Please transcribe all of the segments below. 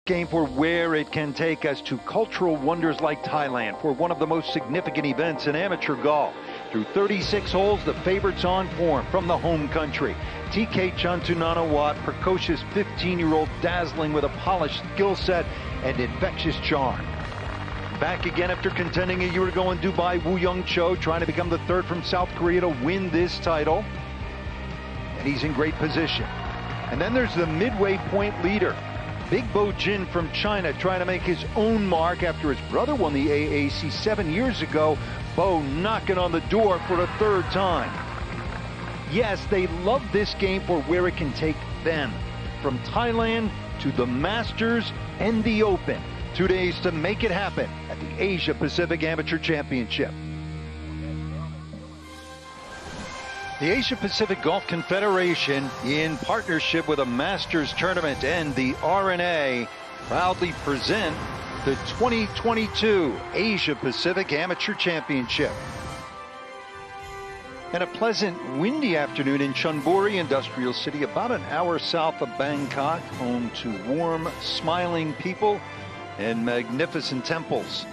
Game for where it can take us to cultural wonders like Thailand for one of the most significant events in amateur golf. Through 36 holes, the favorites on form from the home country. TK Chantunanawat, precocious 15-year-old, dazzling with a polished skill set and infectious charm. Back again after contending a year ago in Dubai, Woo Young Cho trying to become the third from South Korea to win this title. And he's in great position. And then there's the midway point leader, Big Bo Jin from China, trying to make his own mark after his brother won the AAC 7 years ago. Bo knocking on the door for a third time. Yes, they love this game for where it can take them. From Thailand to the Masters and the Open. 2 days to make it happen at the Asia Pacific Amateur Championship. The Asia Pacific Golf Confederation, in partnership with a Masters tournament and the RNA, proudly present the 2022 Asia Pacific Amateur Championship. And a pleasant, windy afternoon in Chonburi, Industrial City, about an hour south of Bangkok, home to warm, smiling people and magnificent temples.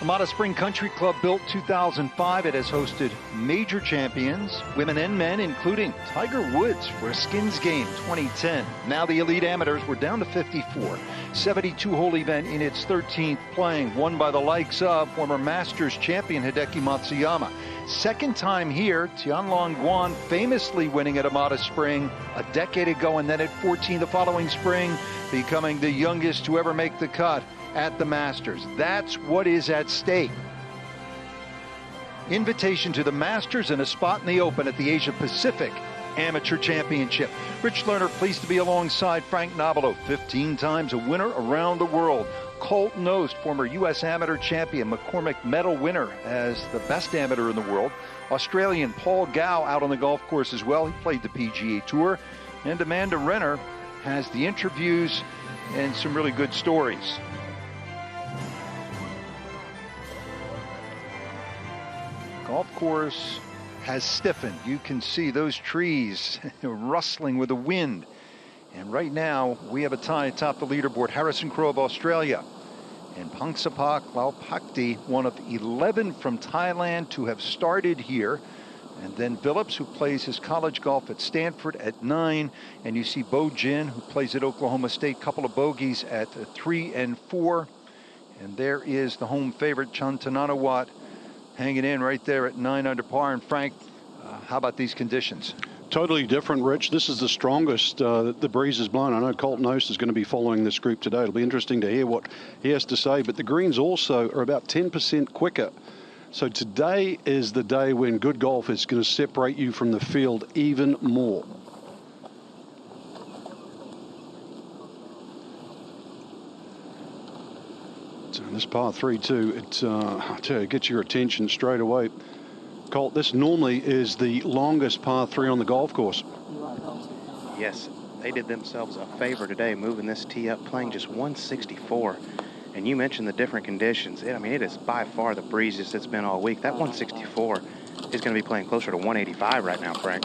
Amata Spring Country Club, built 2005, it has hosted major champions, women and men, including Tiger Woods for a skins game 2010. Now the elite amateurs were down to 54. 72-hole event in its 13th playing, won by the likes of former Masters champion Hideki Matsuyama. Second time here, Tianlong Guan famously winning at Amata Spring a decade ago, and then at 14 the following spring, becoming the youngest to ever make the cut at the Masters. That's what is at stake. Invitation to the Masters and a spot in the Open at the Asia Pacific Amateur Championship. Rich Lerner pleased to be alongside Frank Nobilo, 15 times a winner around the world. Colt Knost, former U.S. amateur champion, McCormick Medal winner as the best amateur in the world. Australian Paul Gow out on the golf course as well. He played the PGA Tour. And Amanda Renner has the interviews and some really good stories. Golf course has stiffened. You can see those trees rustling with the wind. And right now, we have a tie atop the leaderboard. Harrison Crowe of Australia and Pangsapak Laupakdi, one of 11 from Thailand to have started here. And then Phillips, who plays his college golf at Stanford, at 9. And you see Bo Jin, who plays at Oklahoma State, couple of bogeys at 3 and 4. And there is the home favorite, Chantunanawat, hanging in right there at 9 under par. And Frank, how about these conditions? Totally different, Rich. This is the strongest the breeze has blown. I know Colt Knost is going to be following this group today. It'll be interesting to hear what he has to say. But the greens also are about 10% quicker. So today is the day when good golf is going to separate you from the field even more. So this par 3 too, I tell you, it gets your attention straight away. Colt, this normally is the longest par 3 on the golf course. Yes, they did themselves a favor today, moving this tee up, playing just 164. And you mentioned the different conditions. I mean, it is by far the breeziest it's been all week. That 164 is going to be playing closer to 185 right now, Frank.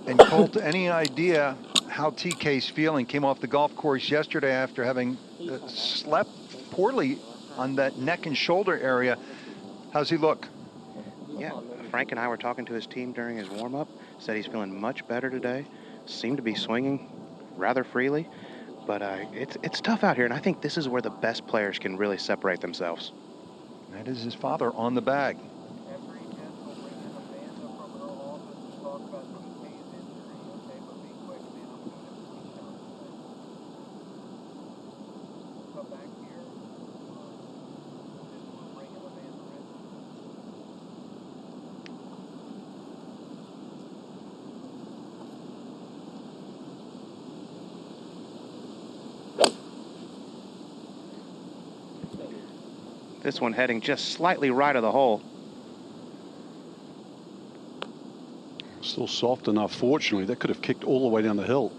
And Colt, any idea how TK's feeling? Came off the golf course yesterday after having slept poorly on that neck and shoulder area. How's he look? Yeah, Frank and I were talking to his team during his warm-up. Said he's feeling much better today. Seemed to be swinging rather freely. But it's tough out here, and I think this is where the best players can really separate themselves. That is his father on the bag. This one heading just slightly right of the hole. Still soft enough, fortunately. That could have kicked all the way down the hill.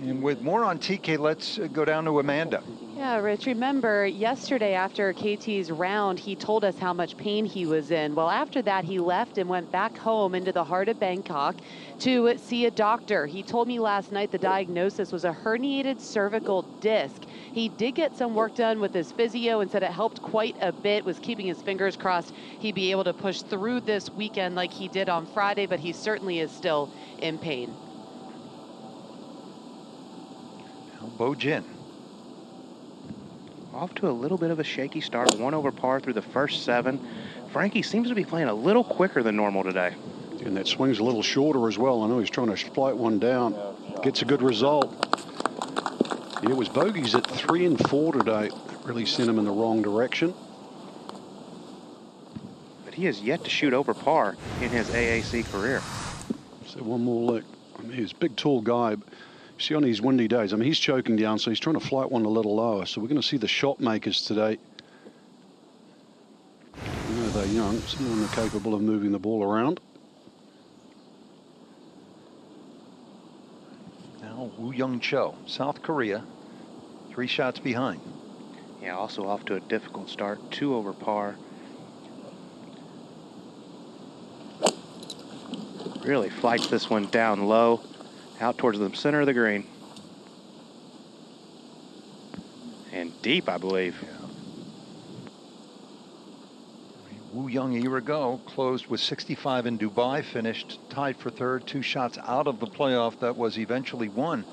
And with more on TK, let's go down to Amanda. Yeah, Rich, remember yesterday after KT's round, he told us how much pain he was in. Well, after that, he left and went back home into the heart of Bangkok to see a doctor. He told me last night the diagnosis was a herniated cervical disc. He did get some work done with his physio and said it helped quite a bit, was keeping his fingers crossed he'd be able to push through this weekend like he did on Friday, but he certainly is still in pain. Now, Bo Jin. Off to a little bit of a shaky start, 1 over par through the first 7. Frankie seems to be playing a little quicker than normal today. And that swing's a little shorter as well. I know he's trying to flight one down. Gets a good result. It was bogeys at 3 and 4 today. Really sent him in the wrong direction. But he has yet to shoot over par in his AAC career. So one more look. I mean, he's a big, tall guy. See, on these windy days, I mean, he's choking down, so he's trying to flight one a little lower. So we're going to see the shot makers today. You know they're young. Some of them are capable of moving the ball around. Now, Woo Young Cho, South Korea, 3 shots behind. Yeah, also off to a difficult start, 2 over par. Really flights this one down low, out towards the center of the green. And deep, I believe. Yeah. Woo Young a year ago closed with 65 in Dubai, finished tied for 3rd, 2 shots out of the playoff that was eventually won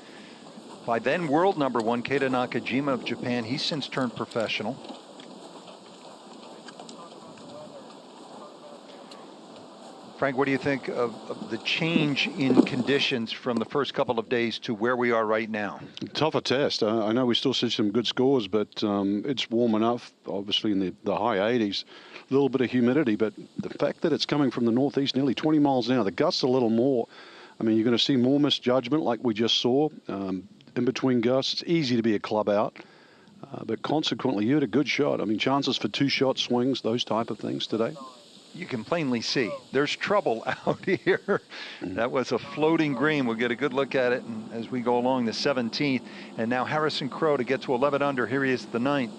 by then world number 1 Keita Nakajima of Japan. He's since turned professional. Frank, what do you think of the change in conditions from the first couple of days to where we are right now? Tougher test. I know we still see some good scores, but it's warm enough, obviously in the high 80s. A little bit of humidity, but the fact that it's coming from the northeast, nearly 20 miles an hour, the gusts a little more. I mean, you're going to see more misjudgment like we just saw. In between gusts, it's easy to be a club out. But consequently, you had a good shot. I mean, chances for 2-shot swings, those type of things today. You can plainly see there's trouble out here. That was a floating green. We'll get a good look at it as we go along the 17th. And now Harrison Crowe to get to 11 under. Here he is at the 9th.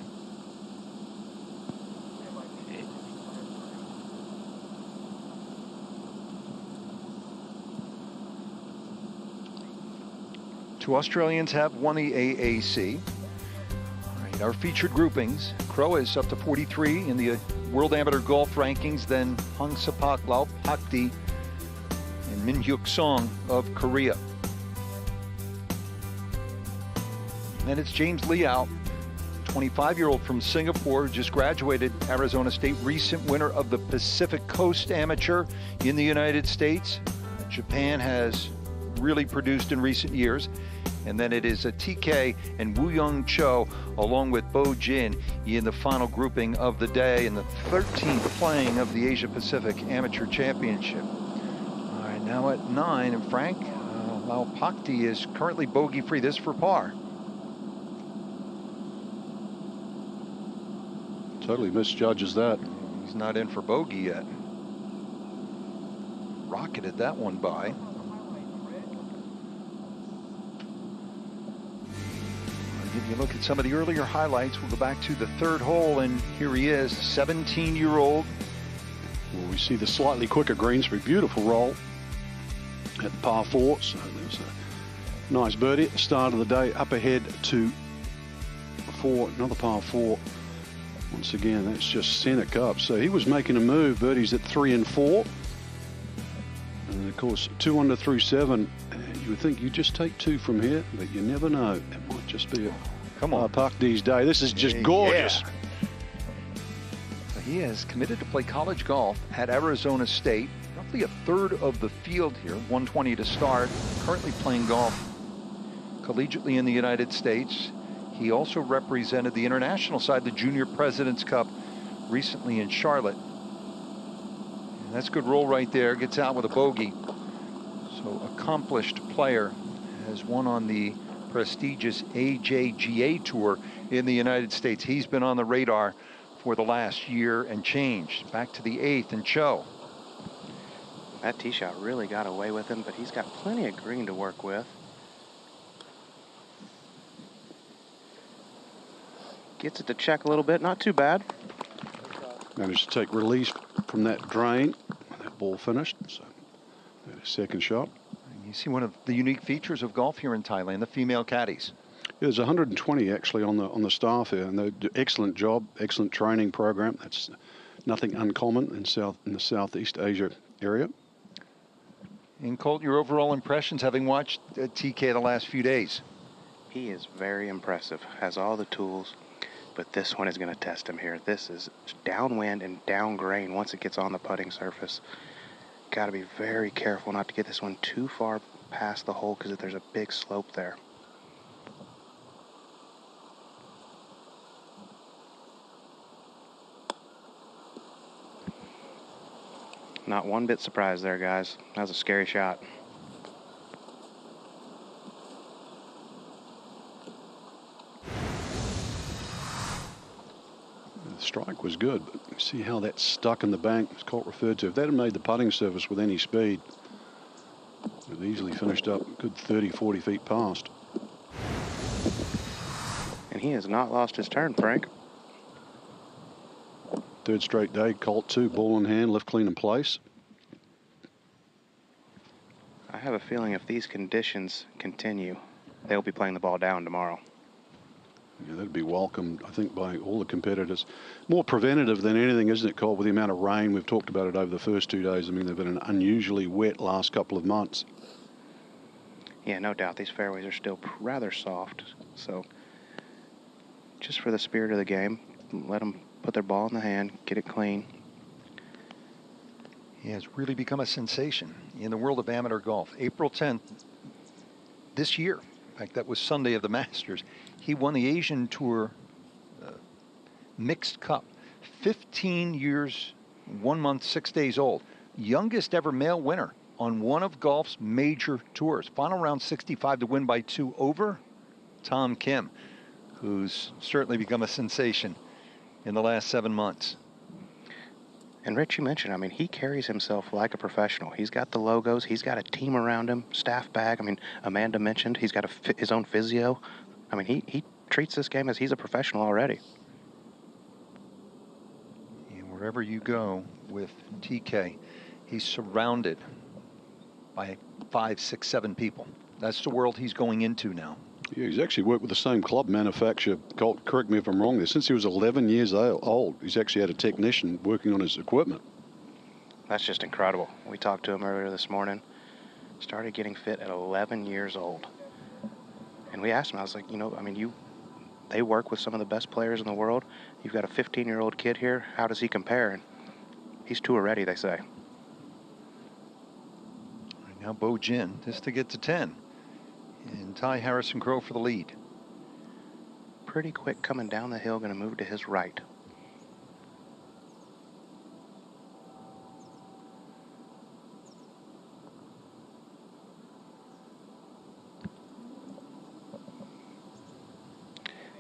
Two Australians have won the AAC. All right, our featured groupings. Crowe is up to 43 in the World Amateur Golf Rankings, then Hang Sepak Lau Pakdi and Min Hyuk Song of Korea. And then it's James Liao, 25-year-old from Singapore, just graduated Arizona State, recent winner of the Pacific Coast Amateur in the United States. Japan has really produced in recent years. And then it is a TK and Woo Young Cho along with Bo Jin in the final grouping of the day in the 13th playing of the Asia Pacific Amateur Championship. All right, now at 9, and Frank, Lau Pakdi is currently bogey free. This for par. Totally misjudges that. He's not in for bogey yet. Rocketed that one by. If you look at some of the earlier highlights, we'll go back to the 3rd hole, and here he is, 17-year-old. Well, we see the slightly quicker greens for a beautiful roll at the par 4. So there's a nice birdie at the start of the day, up ahead to another par 4. Once again, that's just center cup. So he was making a move. Birdie's at 3 and 4. And of course, 2 under through 7. You would think you just take 2 from here, but you never know. It might just be a Pakdi's day. This is just gorgeous. Yeah. So he has committed to play college golf at Arizona State. Roughly a third of the field here, 120 to start. Currently playing golf collegiately in the United States. He also represented the international side, the Junior President's Cup, recently in Charlotte. And that's a good roll right there. Gets out with a bogey. So accomplished player, has won on the prestigious AJGA Tour in the United States. He's been on the radar for the last year and change. Back to the 8th and Cho. That tee shot really got away with him, but he's got plenty of green to work with. Gets it to check a little bit. Not too bad. Managed to take release from that drain. That ball finished. So, that is second shot. You see one of the unique features of golf here in Thailand, the female caddies. There's 120 actually on the staff here, and they do excellent job, excellent training program. That's nothing uncommon in the Southeast Asia area. And Colt, your overall impressions having watched TK the last few days? He is very impressive, has all the tools, but this one is going to test him here. This is downwind and down grain once it gets on the putting surface. Got to be very careful not to get this one too far past the hole because there's a big slope there. Not one bit surprised there, guys. That was a scary shot. The strike was good, but you see how that's stuck in the bank, as Colt referred to. If that had made the putting surface with any speed, it would have easily finished up a good 30, 40 feet past. And he has not lost his turn, Frank. Third straight day, Colt 2, ball in hand, left clean in place. I have a feeling if these conditions continue, they'll be playing the ball down tomorrow. Yeah, that'd be welcomed, I think, by all the competitors. More preventative than anything, isn't it, Colt, with the amount of rain? We've talked about it over the first 2 days. I mean, they've been an unusually wet last couple of months. Yeah, no doubt. These fairways are still rather soft. So just for the spirit of the game, let them put their ball in the hand, get it clean. He has really become a sensation in the world of amateur golf. April 10th this year, in fact, that was Sunday of the Masters, he won the Asian Tour Mixed Cup. 15 years, 1 month, 6 days old. Youngest ever male winner on one of golf's major tours. Final round 65 to win by 2 over Tom Kim, who's certainly become a sensation in the last 7 months. And Rich, you mentioned, I mean, he carries himself like a professional. He's got the logos. He's got a team around him, staff bag. I mean, Amanda mentioned he's got his own physio. I mean, he treats this game as he's a professional already. And wherever you go with TK, he's surrounded by 5, 6, 7 people. That's the world he's going into now. Yeah, he's actually worked with the same club manufacturer. Colt, correct me if I'm wrong there. Since he was 11 years old, he's actually had a technician working on his equipment. That's just incredible. We talked to him earlier this morning. Started getting fit at 11 years old. And we asked him, I was like, you know, I mean, they work with some of the best players in the world. You've got a 15-year-old kid here. How does he compare? And he's tour ready, they say. Right now, Bo Jin, just to get to 10. And Ty Harrison Crowe for the lead. Pretty quick coming down the hill, going to move to his right.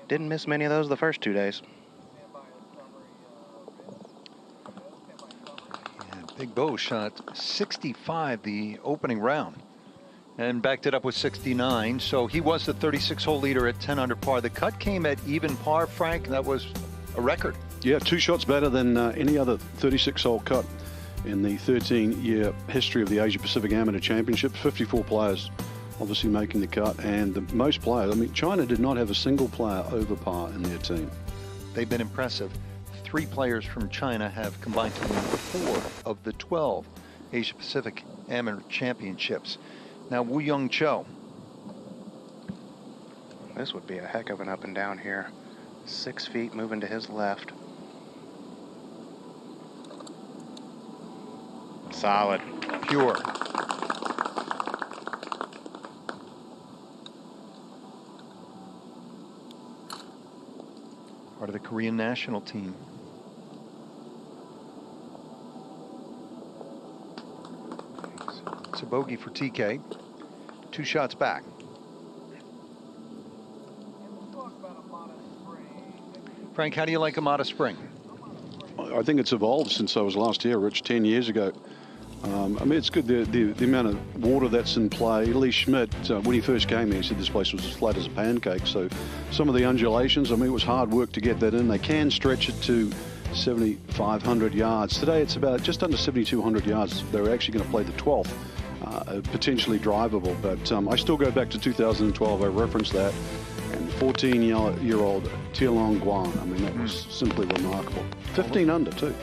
Didn't miss many of those the first 2 days. Yeah, Big Bo shot 65 the opening round and backed it up with 69. So he was the 36-hole leader at 10 under par. The cut came at even par, Frank. That was a record. Yeah, 2 shots better than any other 36-hole cut in the 13-year history of the Asia Pacific Amateur Championships. 54 players obviously making the cut, and the most players. I mean, China did not have a single player over par in their team. They've been impressive. 3 players from China have combined to win 4 of the 12 Asia Pacific Amateur Championships. Now, Woo Young Cho. This would be a heck of an up and down here. 6 feet moving to his left. Solid. Pure. Part of the Korean national team. It's a bogey for TK. 2 shots back. Frank, how do you like Amata Spring? I think it's evolved since I was last here, Rich, 10 years ago. I mean, it's good, the amount of water that's in play. Lee Schmidt, when he first came here, he said this place was as flat as a pancake. So some of the undulations, I mean, it was hard work to get that in. They can stretch it to 7,500 yards. Today it's about just under 7,200 yards. They're actually going to play the 12th, potentially drivable. But I still go back to 2012. I referenced that. And 14-year-old Tialong Guan. I mean, that was simply remarkable. 15 under, too.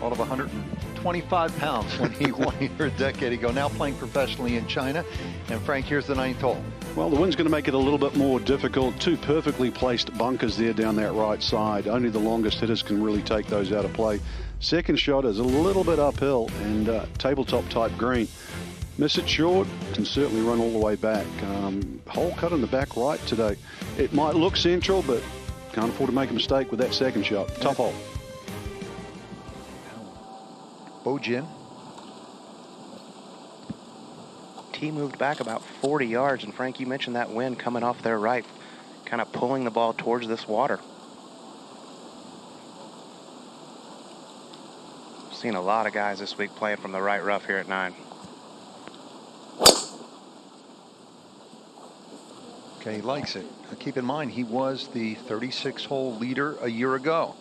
All of 125 pounds when he won here a decade ago, now playing professionally in China. And Frank, here's the 9th hole. Well, the wind's going to make it a little bit more difficult. Two perfectly placed bunkers there down that right side. Only the longest hitters can really take those out of play. Second shot is a little bit uphill and tabletop type green. Miss it short, can certainly run all the way back. Hole cut in the back right today. It might look central, but can't afford to make a mistake with that second shot. Tough hole. Bojin. Tee moved back about 40 yards, and Frank, you mentioned that wind coming off their right, kind of pulling the ball towards this water. Seen a lot of guys this week playing from the right rough here at 9. Okay, he likes it. Keep in mind, he was the 36-hole leader a year ago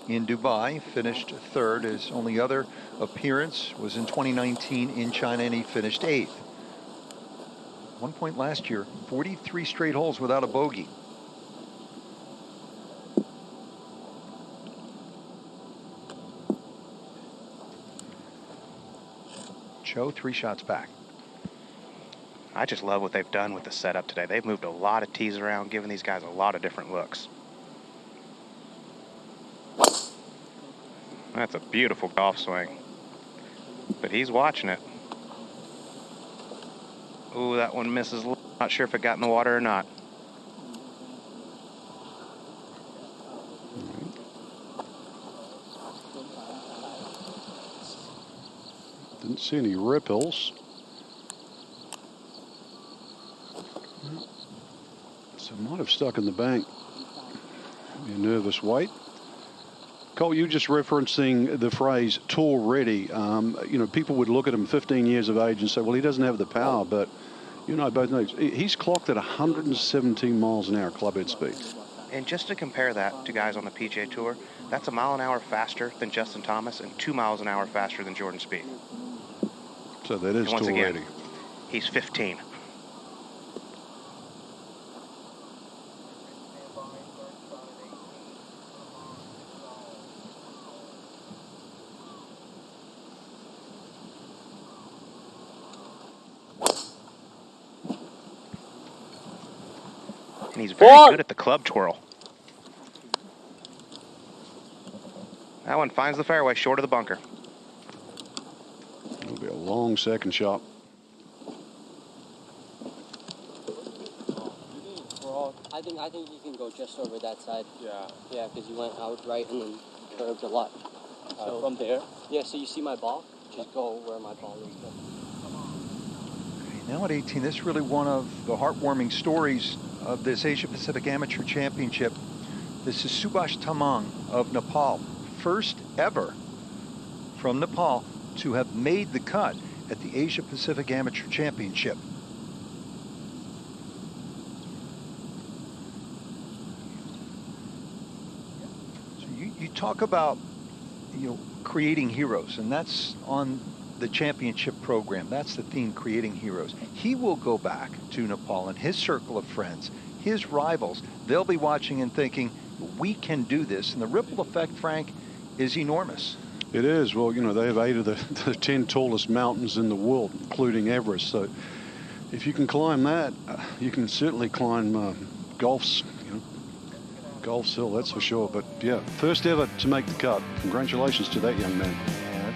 in Dubai, finished 3rd. His only other appearance was in 2019 in China, and he finished 8th. One point last year, 43 straight holes without a bogey. Cho, 3 shots back. I just love what they've done with the setup today. They've moved a lot of tees around, giving these guys a lot of different looks. That's a beautiful golf swing. But he's watching it. Ooh, that one misses. Not sure if it got in the water or not. Didn't see any ripples. So it might have stuck in the bank. Be a nervous wait. Cole, you just referencing the phrase tour ready. You know, people would look at him 15 years of age and say, well, he doesn't have the power, but you and I both know he's clocked at 117 miles an hour clubhead speed. And just to compare that to guys on the PGA Tour, that's a mile an hour faster than Justin Thomas and 2 miles an hour faster than Jordan Spieth. So that is tour ready. He's 15. And he's very good at the club twirl. That one finds the fairway short of the bunker. It'll be a long second shot. I think you can go just over that side. Yeah, because you went out right and then curved a lot. So from there? Yeah, so you see my ball? Just go where my ball is. Now at 18, this is really one of the heartwarming stories of this Asia Pacific Amateur Championship. This is Subhash Tamang of Nepal, first ever from Nepal to have made the cut at the Asia Pacific Amateur Championship. So you talk about, you know, creating heroes, and that's on the championship program. That's the theme, creating heroes. He will go back to Nepal and his circle of friends, his rivals. They'll be watching and thinking, we can do this. And the ripple effect, Frank, is enormous. It is. Well, you know, they have 8 of the 10 tallest mountains in the world, including Everest. So if you can climb that, you can certainly climb Golf's hill, that's for sure. But yeah, first ever to make the cut. Congratulations to that young man.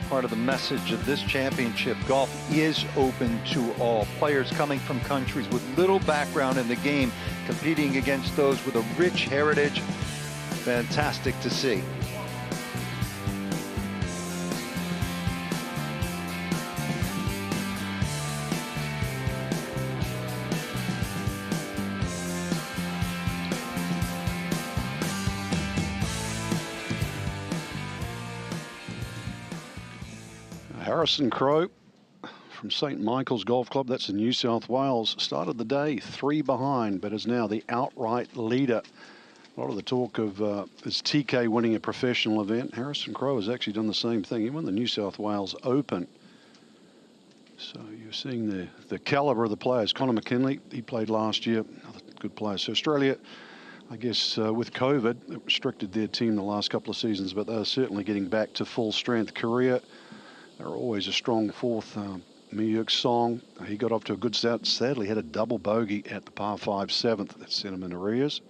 Part of the message of this championship, golf is open to all. Players coming from countries with little background in the game, competing against those with a rich heritage. Fantastic to see. Harrison Crowe from St. Michael's Golf Club, that's in New South Wales, started the day 3 behind, but is now the outright leader. A lot of the talk of is TK winning a professional event. Harrison Crowe has actually done the same thing. He won the New South Wales Open. So you're seeing the caliber of the players. Connor McKinley, he played last year, another good player. So Australia, I guess with COVID, it restricted their team the last couple of seasons, but they're certainly getting back to full strength. Korea, they're always a strong fourth. Mi-Yuk Song, he got off to a good start. Sadly, had a double bogey at the par 5 7th. That sent him in arrears.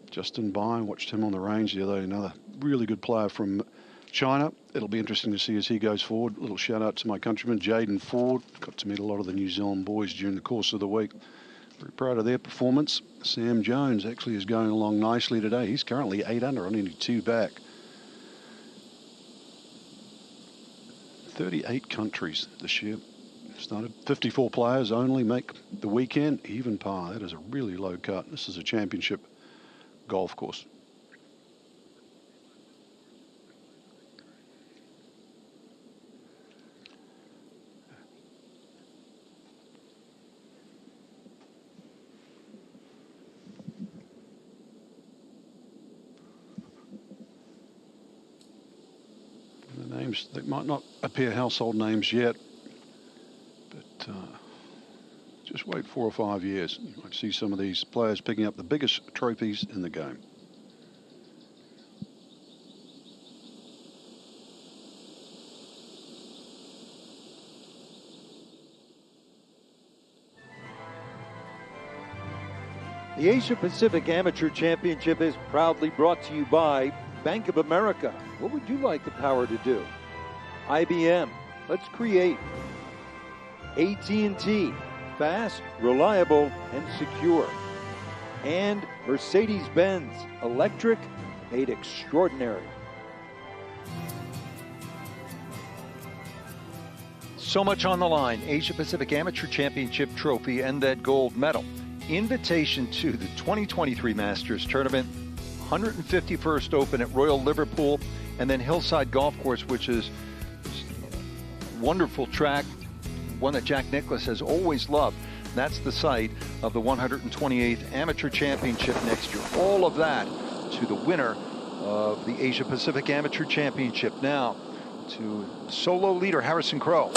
Justin Bai, watched him on the range the other day. Another really good player from China. It'll be interesting to see as he goes forward. A little shout out to my countryman, Jaden Ford. Got to meet a lot of the New Zealand boys during the course of the week. Very proud of their performance. Sam Jones actually is going along nicely today. He's currently 8 under, only 2 back. 38 countries this year. Started 54 players only make the weekend even par. That is a really low cut. This is a championship golf course. The names, they might not appear household names yet, but just wait 4 or 5 years. You might see some of these players picking up the biggest trophies in the game. The Asia Pacific Amateur Championship is proudly brought to you by Bank of America. What would you like the power to do? IBM, let's create. AT&T, fast, reliable, and secure. And Mercedes-Benz, electric, made extraordinary. So much on the line. Asia Pacific Amateur Championship trophy and that gold medal. Invitation to the 2023 Masters Tournament, 151st Open at Royal Liverpool, and then Hillside Golf Course, which is a wonderful track, one that Jack Nicklaus has always loved. That's the site of the 128th Amateur Championship next year. All of that to the winner of the Asia Pacific Amateur Championship. Now to solo leader Harrison Crowe.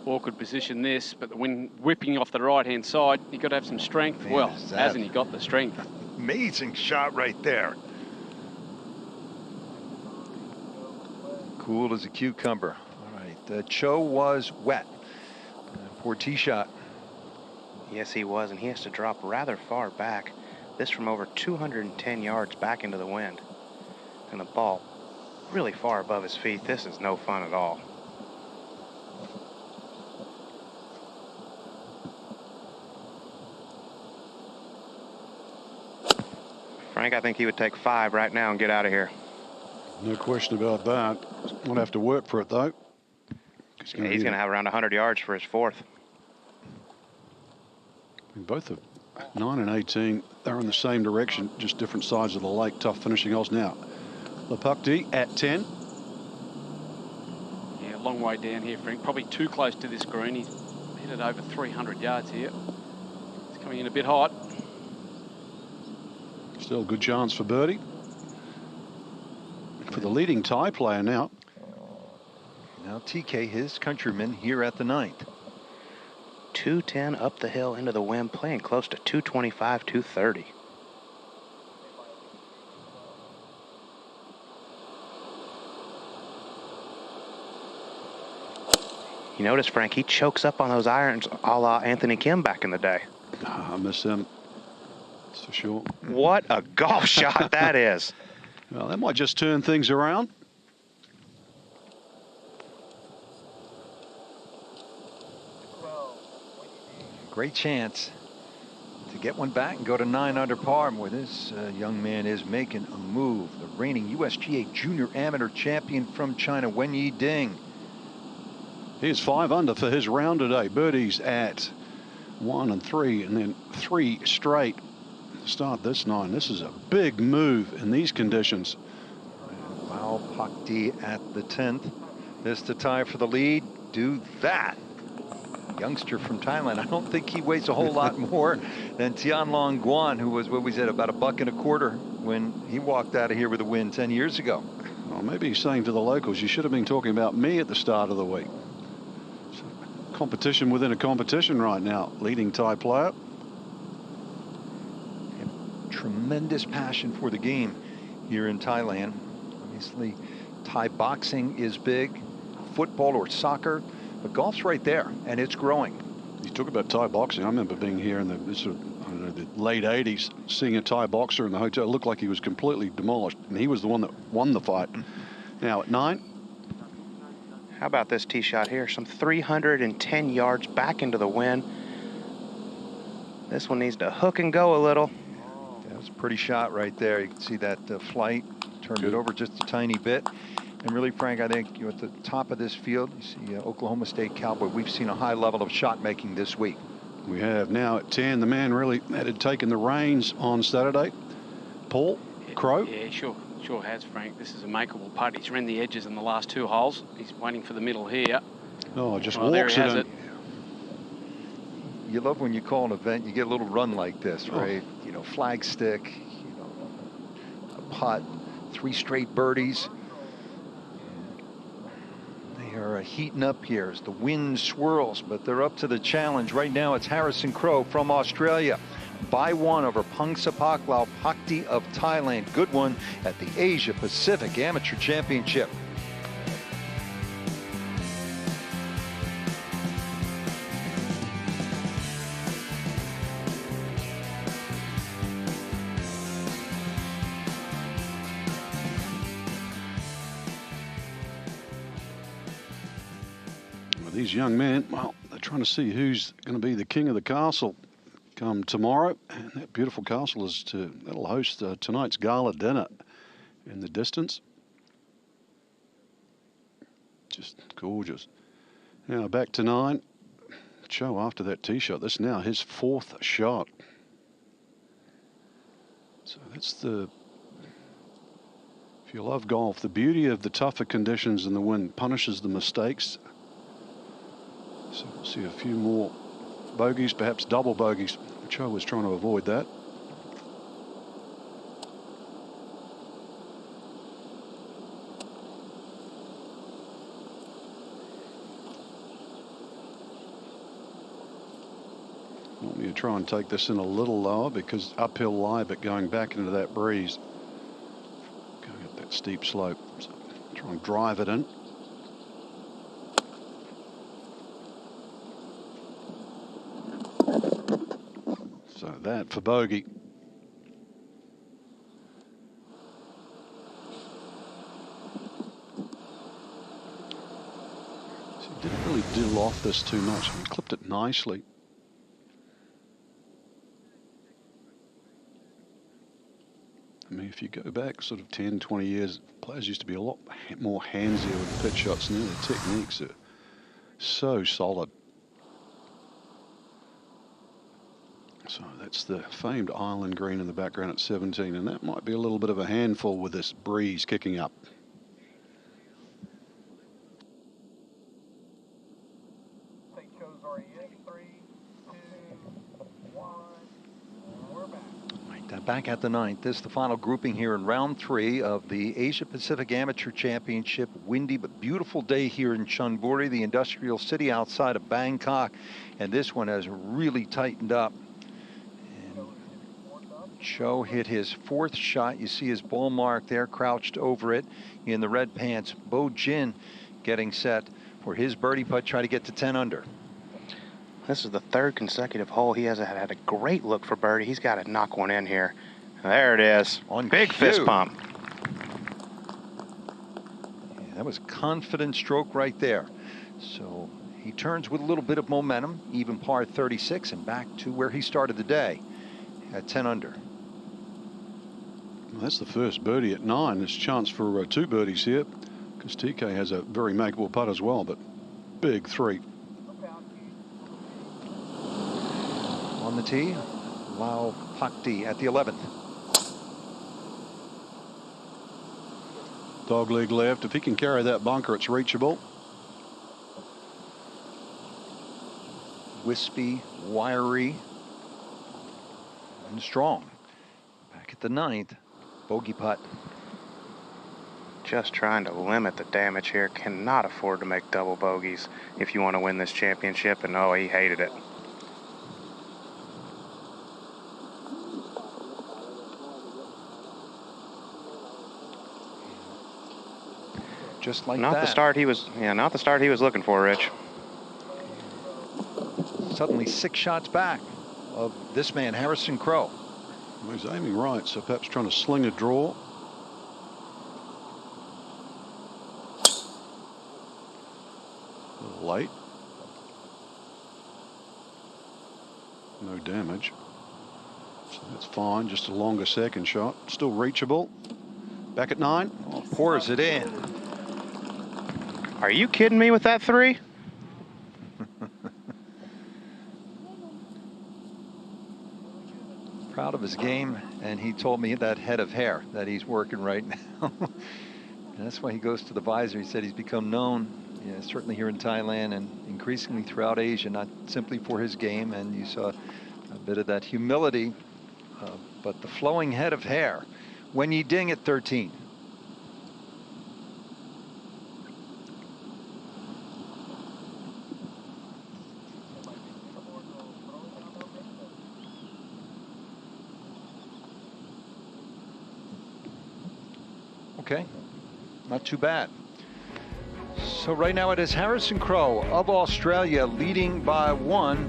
Awkward position this, but the wind whipping off the right-hand side. You've got to have some strength. Man, well, hasn't he got the strength? Amazing shot right there. Cool as a cucumber. All right, Cho was wet. Poor tee shot. Yes, he was, and he has to drop rather far back. This from over 210 yards back into the wind. And the ball really far above his feet. This is no fun at all. Frank, I think he would take 5 right now and get out of here. No question about that. Won't have to work for it, though. He's going to have around 100 yards for his 4th. Both of 9 and 18, they're in the same direction, just different sides of the lake. Tough finishing holes now. Lepukti at 10. Yeah, a long way down here, Frank. Probably too close to this green. He's hit it over 300 yards here. It's coming in a bit hot. Still a good chance for birdie. For the leading Thai player now. Now TK, his countryman, here at the 9th. 210 up the hill into the wind, playing close to 225, 230. You notice, Frank, he chokes up on those irons a la Anthony Kim back in the day. I miss him. That's for sure. What a golf shot that is. Well, that might just turn things around. Great chance to get one back and go to 9 under par, where this young man is making a move. The reigning USGA Junior Amateur Champion from China, Wen Yi Ding. Here's 5 under for his round today. Birdies at 1 and 3, and then 3 straight to start this 9. This is a big move in these conditions. Wow, Pakdi at the 10th. This to tie for the lead. Do that. Youngster from Thailand. I don't think he weighs a whole lot more than Tian Long Guan, who was, what we said, about $1.25 when he walked out of here with a win 10 years ago. Well, maybe he's saying to the locals, you should have been talking about me at the start of the week. So, competition within a competition right now. Leading Thai player. Tremendous passion for the game here in Thailand. Obviously, Thai boxing is big, football or soccer, but golf's right there, and it's growing. You talk about Thai boxing. I remember being here in the late 80s, seeing a Thai boxer in the hotel. It looked like he was completely demolished, and he was the one that won the fight. Now at 9. How about this tee shot here? Some 310 yards back into the wind. This one needs to hook and go a little. That was a pretty shot right there. You can see that flight turned it over just a tiny bit. And really, Frank, I think at the top of this field, you see Oklahoma State Cowboy. We've seen a high level of shot making this week. We have now at 10. The man really that had taken the reins on Saturday, Paul Crowe. Yeah, sure has, Frank. This is a makeable putt. He's run the edges in the last 2 holes. He's waiting for the middle here. Oh, just there walks he has it. You love when you call an event, you get a little run like this, right? You know, flag stick, a putt, 3 straight birdies. They are heating up here as the wind swirls, but they're up to the challenge. Right now, it's Harrison Crowe from Australia. By 1 over Pangsapak Laopakdi of Thailand. Good one at the Asia Pacific Amateur Championship. These young men, well, they're trying to see who's going to be the king of the castle come tomorrow. And that beautiful castle that'll host tonight's gala dinner in the distance. Just gorgeous. Now back to 9. Cho after that tee shot. This is now his 4th shot. So that's if you love golf, the beauty of the tougher conditions and the wind punishes the mistakes. So we'll see a few more bogeys, perhaps double bogeys. Cho was trying to avoid that. Want me to try and take this in a little lower because uphill lie, but going back into that breeze. Going up that steep slope. So try and drive it in. So that for bogey. So he didn't really dill off this too much. He clipped it nicely. I mean, if you go back sort of 10, 20 years, players used to be a lot more handsier with the pitch shots. Now the techniques are so solid. So that's the famed island green in the background at 17, and that might be a little bit of a handful with this breeze kicking up. Back at the 9th. This is the final grouping here in round 3 of the Asia Pacific Amateur Championship. Windy but beautiful day here in Chonburi, the industrial city outside of Bangkok. And this one has really tightened up. And Cho hit his 4th shot. You see his ball mark there, crouched over it in the red pants. Bo Jin getting set for his birdie putt, try to get to 10 under. This is the 3rd consecutive hole. He has had a great look for birdie. He's got to knock one in here. There it is. On big cue. fist pump. Yeah, that was a confident stroke right there. So he turns with a little bit of momentum, even par 36, and back to where he started the day at 10 under. Well, that's the first birdie at 9. There's a chance for 2 birdies here because TK has a very makeable putt as well, but big 3. On the tee, Laopakdi at the 11th. Dog leg left. If he can carry that bunker, it's reachable. wispy, wiry, and strong. Back at the 9th, bogey putt. Just trying to limit the damage here. Cannot afford to make double bogeys if you want to win this championship, and oh, he hated it. Just like not that. The start he was, not the start he was looking for, Rich. Suddenly 6 shots back of this man, Harrison Crowe. Well, he's aiming right, so perhaps trying to sling a draw. A little late. No damage. So that's fine, just a longer second shot. Still reachable. Back at 9. Oh, pours it in. Are you kidding me with that 3? Proud of his game, and he told me that head of hair that he's working right now. And that's why he goes to the visor. He said he's become known, certainly here in Thailand and increasingly throughout Asia, not simply for his game. And you saw a bit of that humility, but the flowing head of hair. When you ding at 13. Okay, not too bad. So right now it is Harrison Crowe of Australia leading by 1.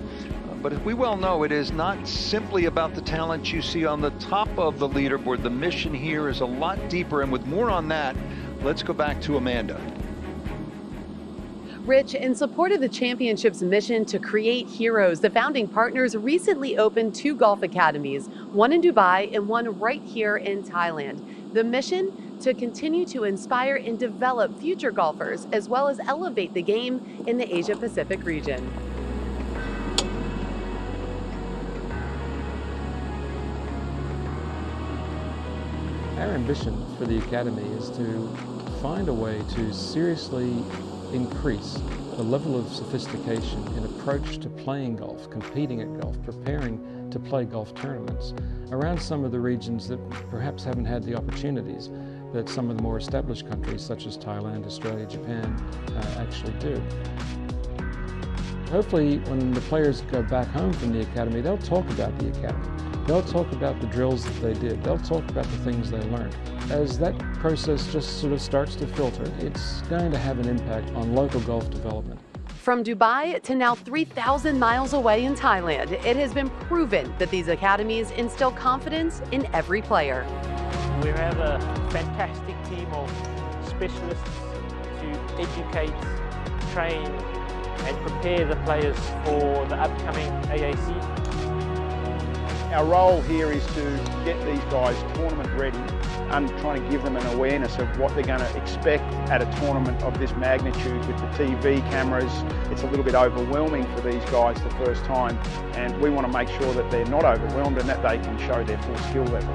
But as we well know, it is not simply about the talent you see on the top of the leaderboard. The mission here is a lot deeper, and with more on that, let's go back to Amanda. Rich, in support of the championship's mission to create heroes, the founding partners recently opened 2 golf academies, one in Dubai and one right here in Thailand. The mission? To continue to inspire and develop future golfers, as well as elevate the game in the Asia Pacific region. Our ambition for the Academy is to find a way to seriously increase the level of sophistication in approach to playing golf, competing at golf, preparing to play golf tournaments around some of the regions that perhaps haven't had the opportunities that some of the more established countries such as Thailand, Australia, Japan actually do. Hopefully when the players go back home from the Academy, they'll talk about the Academy. They'll talk about the drills that they did. They'll talk about the things they learned. As that process just sort of starts to filter, it's going to have an impact on local golf development. From Dubai to now 3,000 miles away in Thailand, it has been proven that these academies instill confidence in every player. We have a fantastic team of specialists to educate, train, and prepare the players for the upcoming AAC. Our role here is to get these guys tournament ready and trying to give them an awareness of what they're going to expect at a tournament of this magnitude with the TV cameras. It's a little bit overwhelming for these guys the first time, and we want to make sure that they're not overwhelmed and that they can show their full skill level.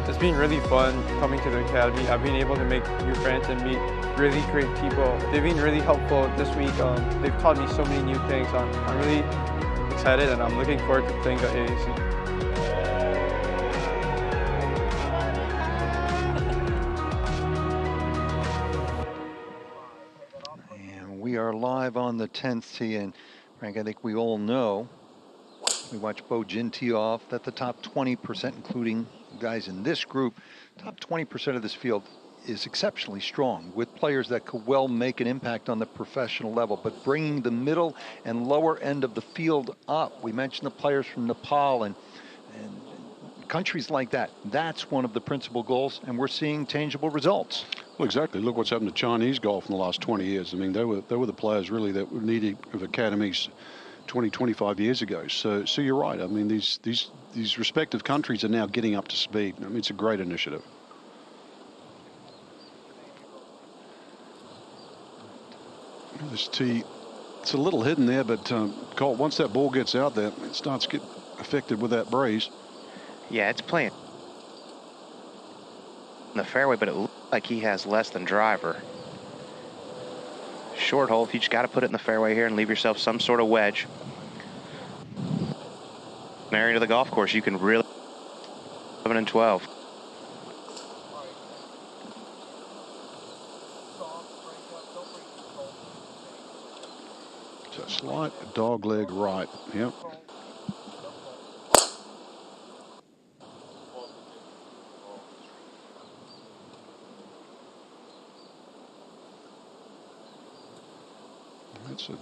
It's been really fun coming to the Academy. I've been able to make new friends and meet really great people. They've been really helpful this week. They've taught me so many new things. I'm really excited and I'm looking forward to playing the AAC. And we are live on the 10th tee, and Frank, I think we all know, we watched Bo Jin tee off, that the top 20%, including guys in this group, top 20% of this field is exceptionally strong, with players that could well make an impact on the professional level, but bringing the middle and lower end of the field up. We mentioned the players from Nepal and countries like that. That's one of the principal goals, and we're seeing tangible results. Well, exactly. Look what's happened to Chinese golf in the last 20 years. I mean, they were the players really that were needed of academies 20, 25 years ago. So you're right. I mean, these respective countries are now getting up to speed. I mean, it's a great initiative. This tee, it's a little hidden there, but Colt, once that ball gets out there, it starts to get affected with that breeze. Yeah, it's playing in the fairway, but it looks like he has less than driver. short hole. You just got to put it in the fairway here and leave yourself some sort of wedge. An area to the golf course, you can really 11 and 12. It's a slight dog leg right. Yep. That's a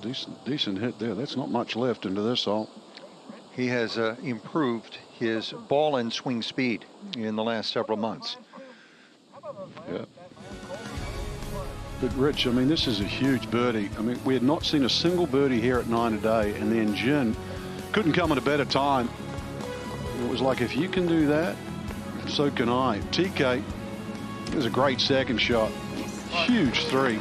decent hit there. That's not much left into this hole. He has improved his ball and swing speed in the last several months. Yeah. But Rich, I mean, this is a huge birdie. I mean, we had not seen a single birdie here at 9 today, and then Jin couldn't come at a better time. It was like, if you can do that, so can I. TK, it was a great second shot. Huge three.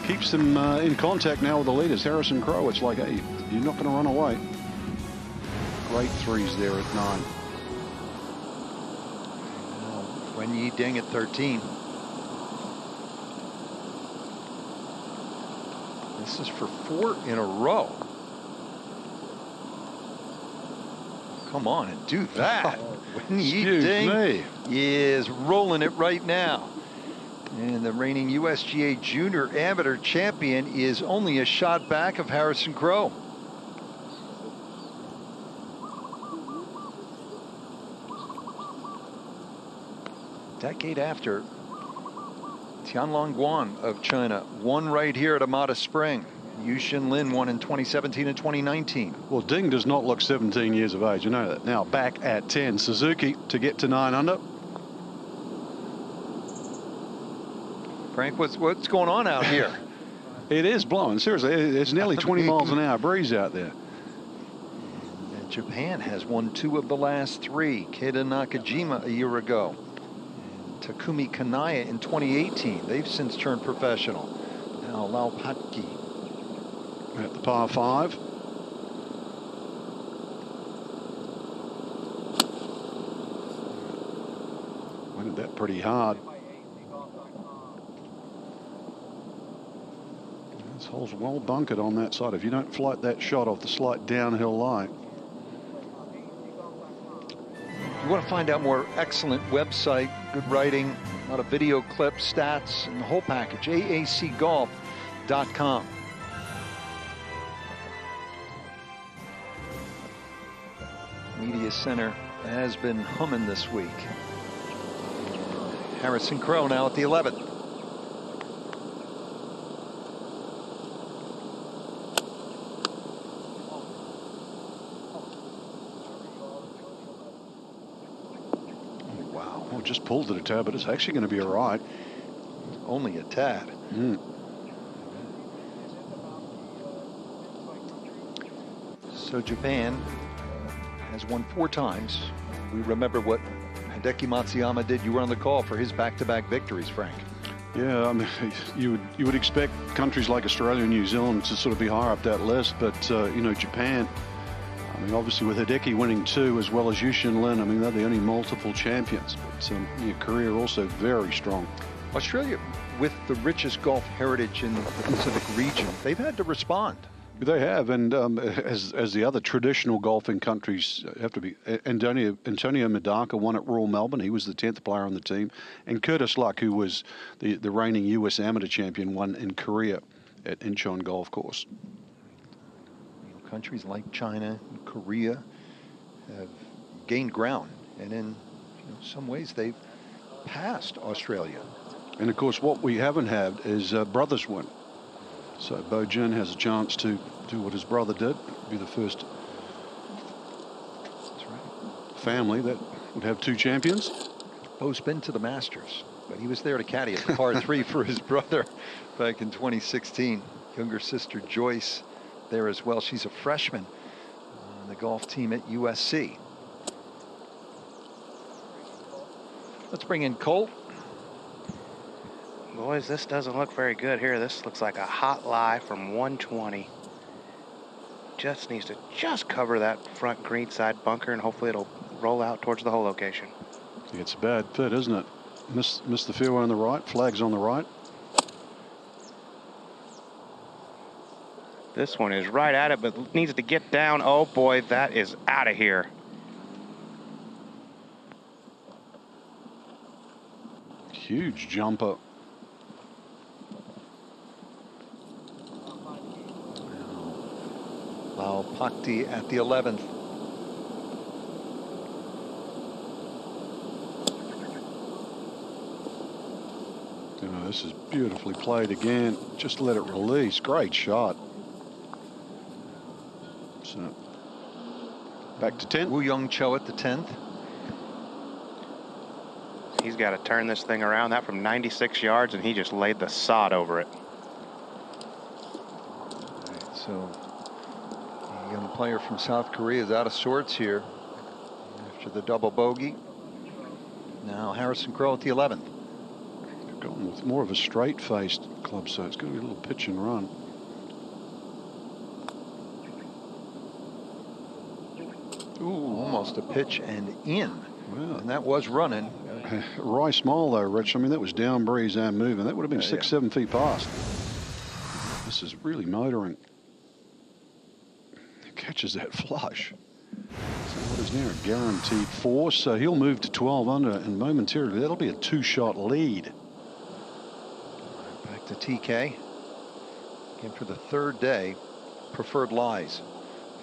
Keeps them in contact now with the leaders. Harrison Crowe, it's like, hey, you're not going to run away. Great threes there at 9. Wen Yi Ding at 13. This is for 4 in a row. Come on and do that. Wen Yi Ding is rolling it right now. And the reigning USGA Junior Amateur Champion is only a shot back of Harrison Crowe. Decade after, Tianlong Guan of China won right here at Amata Spring. Yu Xin Lin won in 2017 and 2019. Well, Ding does not look 17 years of age. You know that. Now back at 10. Suzuki to get to 9 under. Frank, what's going on out here? It is blowing. Seriously, it's nearly 20 miles an hour breeze out there. And Japan has won 2 of the last 3. Keita Nakajima a year ago. And Takumi Kanaya in 2018. They've since turned professional. Now Lau Patki at the par 5. Went that pretty hard. This hole's well bunkered on that side. If you don't flight that shot off the slight downhill line. You want to find out more excellent website, good writing, a lot of video clips, stats, and the whole package, aacgolf.com. Media Center has been humming this week. Harrison Crowe now at the 11th. Just pulled it a tad, but it's actually going to be all right. Only a tad. So Japan has won 4 times. We remember what Hideki Matsuyama did. You were on the call for his back-to-back victories, Frank. Yeah, I mean, you would expect countries like Australia and New Zealand to sort of be higher up that list, but you know, Japan. I mean, obviously with Hideki winning 2 as well as Yu Xin Lin, I mean, they're the only multiple champions. But Korea also very strong. Australia, with the richest golf heritage in the Pacific region, they've had to respond. They have, and as the other traditional golfing countries have to be. Antonio Medaka won at Royal Melbourne. He was the 10th player on the team. And Curtis Luck, who was the reigning U.S. amateur champion, won in Korea at Incheon Golf Course. Countries like China and Korea have gained ground, and in some ways they've passed Australia. And of course, what we haven't had is brothers win. So Bo Jin has a chance to do what his brother did, be the first family that would have 2 champions. Bo's been to the Masters, but he was there to caddy at the par 3 for his brother back in 2016. Younger sister Joyce there as well. She's a freshman on the golf team at USC. Let's bring in Cole. Boys, this doesn't look very good here. This looks like a hot lie from 120. Just needs to cover that front green side bunker, and hopefully it'll roll out towards the hole location. It's a bad fit, isn't it? Miss the fairway on the right. Flags on the right. This one is right at it, but needs to get down. Oh boy, that is out of here. Huge jumper. Lau Pakti at the 11th. You know, this is beautifully played again. Just let it release. Great shot. So back to 10. Woo Young Cho at the 10th. He's got to turn this thing around. That from 96 yards, and he just laid the sod over it. Right, so the young player from South Korea is out of sorts here after the double bogey. Now Harrison Crowe at the 11th. They've gone with more of a straight-faced club, so it's going to be a little pitch and run. Ooh, almost a pitch and in. Well, and that was running. Wry smile though, Rich. I mean, that was down breeze and moving. That would have been 6-7 feet past. This is really motoring. It catches that flush. So what is now a guaranteed 4? So he'll move to 12 under, and momentarily that'll be a 2-shot lead. Back to TK. Again for the 3rd day. Preferred lies.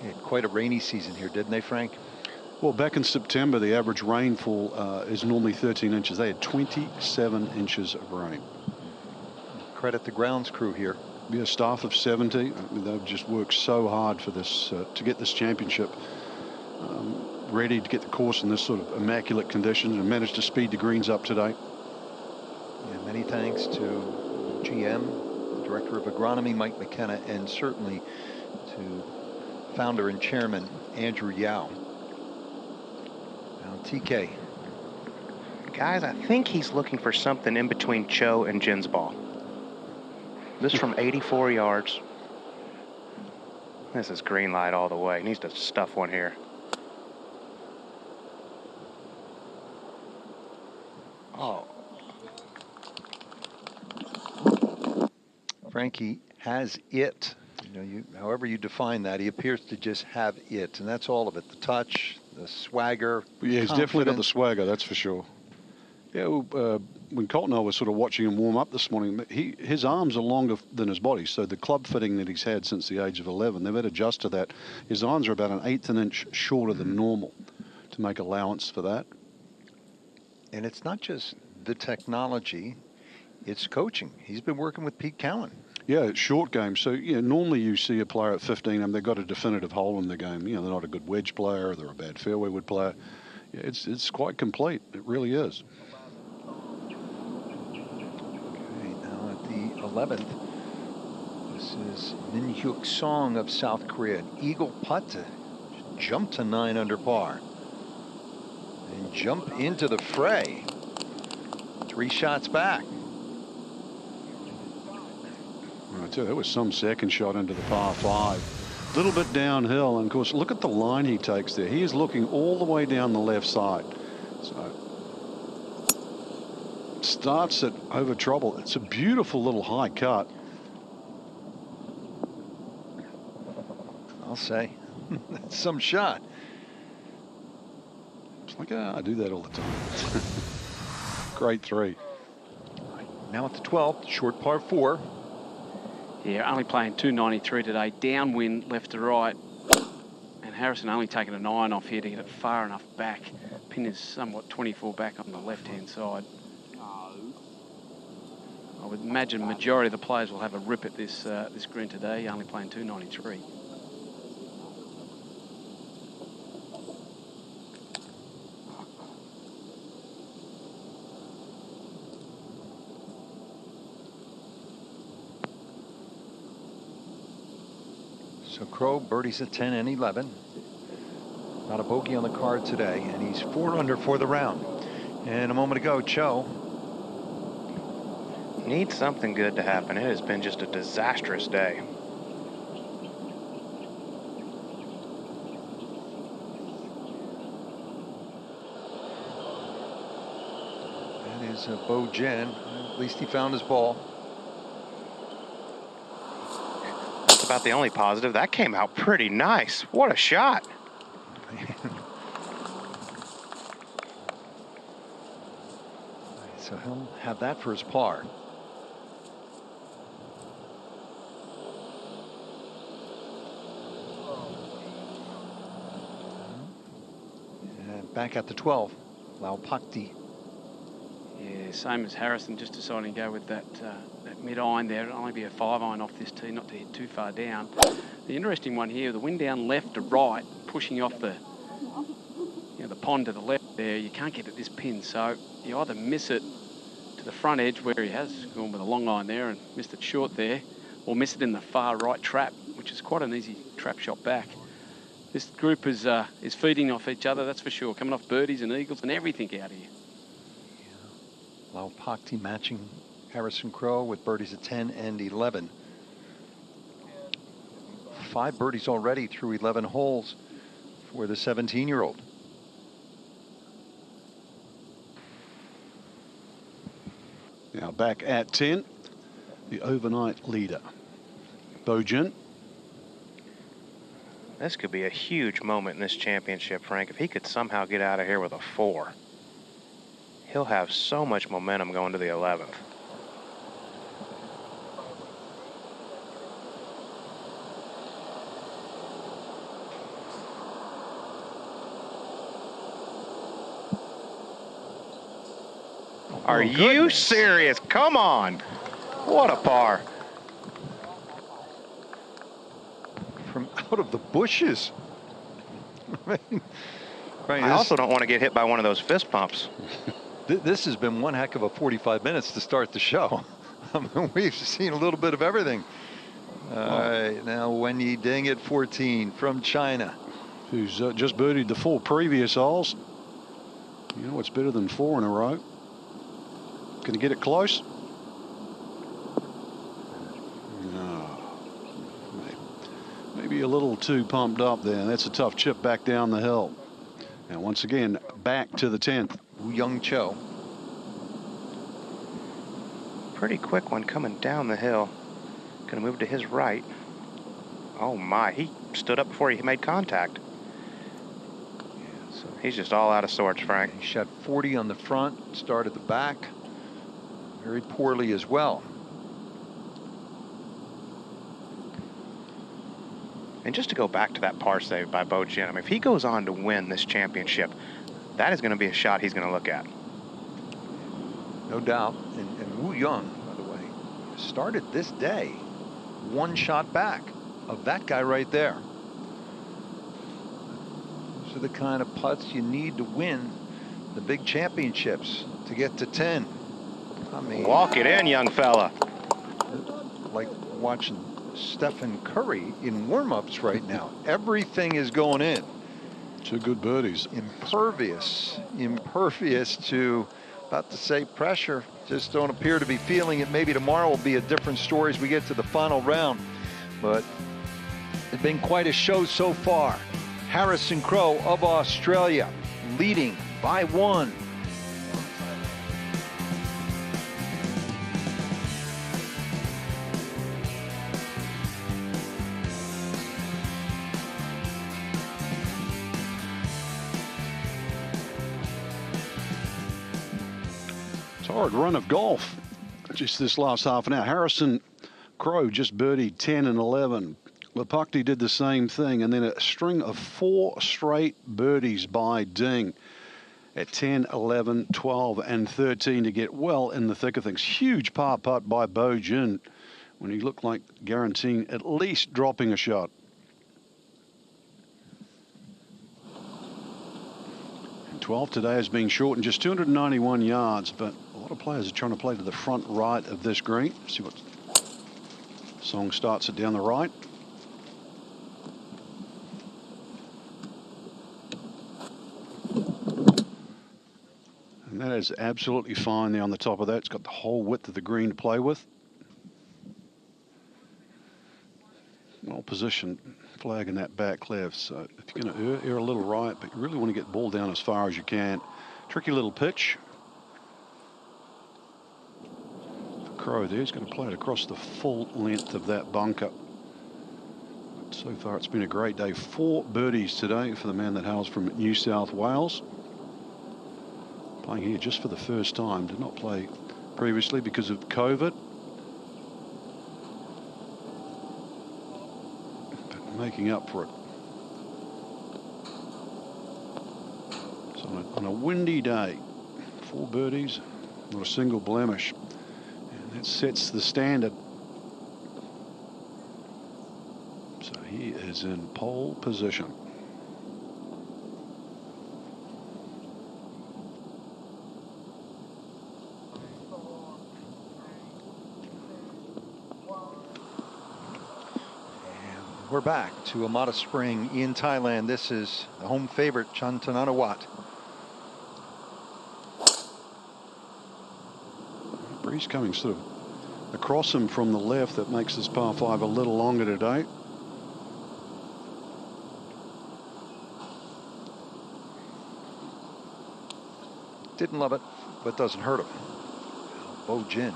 They had quite a rainy season here, didn't they, Frank? Well, back in September, the average rainfall is normally 13 inches. They had 27 inches of rain. Credit the grounds crew here. Yeah, staff of 70. I mean, they've just worked so hard for this to get this championship ready, to get the course in this sort of immaculate conditions, and managed to speed the greens up today. Yeah, many thanks to GM, Director of Agronomy Mike McKenna, and certainly to founder and chairman Andrew Yao. Now TK. Guys, I think he's looking for something in between Cho and Jin's ball. This from 84 yards. This is green light all the way. He needs to stuff one here. Oh. Frankie has it. You know, however you define that, he appears to just have it, and that's all of it. The touch, the swagger. Yeah, he's definitely got the swagger, that's for sure. Yeah, when Colton and I was sort of watching him warm up this morning, his arms are longer than his body, so the club fitting that he's had since the age of 11, they've had to adjust to that. His arms are about 1/8 of an inch shorter than normal to make allowance for that. And it's not just the technology, it's coaching. He's been working with Pete Cowan. Yeah, it's short game. So, yeah, normally you see a player at 15 and they've got a definitive hole in the game. You know, they're not a good wedge player, they're a bad fairway wood player. Yeah, it's quite complete. It really is. Okay, now at the 11th, this is Min Hyuk Song of South Korea. An eagle putt to jump to 9 under par. And jump into the fray. 3 shots back. I tell you, that was some second shot into the par 5. A little bit downhill, and of course, look at the line he takes there. He is looking all the way down the left side. So starts it over trouble. It's a beautiful little high cut. I'll say. That's some shot. It's like, I do that all the time. Great 3. Now at the 12th, short par 4. Yeah, only playing 293 today, downwind left to right. And Harrison only taking a 9 off here to get it far enough back. Pin is somewhat 24 back on the left-hand side. I would imagine majority of the players will have a rip at this this green today, only playing 293. So Crowe birdies at 10 and 11. Not a bogey on the card today, and he's 4 under for the round. And a moment ago, Cho. Needs something good to happen. It has been just a disastrous day. That is Bo Jen. At least he found his ball. about the only positive. That came out pretty nice. What a shot. So he'll have that for his par. And back at the 12, Laupakti. Yeah, same as Harrison, just deciding to go with that mid-iron there. It'll only be a 5-iron off this tee, not to hit too far down. The interesting one here, the wind down left to right, pushing off the the pond to the left there. You can't get at this pin, so you either miss it to the front edge where he has gone with a long iron there and missed it short there, or miss it in the far right trap, which is quite an easy trap shot back. This group is feeding off each other, that's for sure. Coming off birdies and eagles and everything out here. Laupakti matching Harrison Crowe with birdies at 10 and 11. 5 birdies already through 11 holes for the 17-year-old. Now back at 10, the overnight leader, Bojin. This could be a huge moment in this championship, Frank. If he could somehow get out of here with a 4, he'll have so much momentum going to the 11th. Are you serious? Come on. What a par. From out of the bushes. I also don't want to get hit by one of those fist pumps. This has been one heck of a 45 minutes to start the show. I mean, we've seen a little bit of everything. All right, now Wenyi Ding at 14 from China. Who's just birdied the 4 previous holes. You know, it's better than 4 in a row. Can he get it close? No. Maybe a little too pumped up there. That's a tough chip back down the hill. And once again, back to the 10th. Young Cho. Pretty quick one coming down the hill. Gonna move to his right. Oh my, he stood up before he made contact. So he's just all out of sorts, Frank. He shot 40 on the front, started the back. Very poorly as well. And just to go back to that par save by Bojin, I mean, if he goes on to win this championship, that is going to be a shot he's going to look at. No doubt. And Wu Young, by the way, started this day 1 shot back of that guy right there. Those are the kind of putts you need to win the big championships, to get to 10. I mean, walk it in, young fella. Like watching Stephen Curry in warm-ups right now. Everything is going in. 2 good birdies. Impervious to, about to say pressure. Just don't appear to be feeling it. Maybe tomorrow will be a different story as we get to the final round. But it's been quite a show so far. Harrison Crowe of Australia leading by 1. Hard run of golf just this last half an hour. Harrison Crowe just birdied 10 and 11. Laupakti did the same thing, and then a string of 4 straight birdies by Ding at 10, 11, 12, and 13 to get well in the thick of things. Huge par putt by Bojin when he looked like guaranteeing at least dropping a shot. And 12 today has been shortened just 291 yards, but a lot of players are trying to play to the front right of this green. See what Song starts it down the right. And that is absolutely fine there on the top of that. It's got the whole width of the green to play with. Well positioned flag in that back left. So if you're going to err a little right, but you really want to get the ball down as far as you can. Tricky little pitch. Crowe there, he's going to play it across the full length of that bunker. So far, it's been a great day. 4 birdies today for the man that hails from New South Wales. Playing here just for the first time. Did not play previously because of COVID. But making up for it. So on a windy day, 4 birdies, not a single blemish. And that sets the standard. So he is in pole position. We're back to Amata Spring in Thailand. This is the home favorite, Chantananawat. Breeze coming sort of across him from the left. That makes this par 5 a little longer today. Didn't love it, but doesn't hurt him. Bo Jin.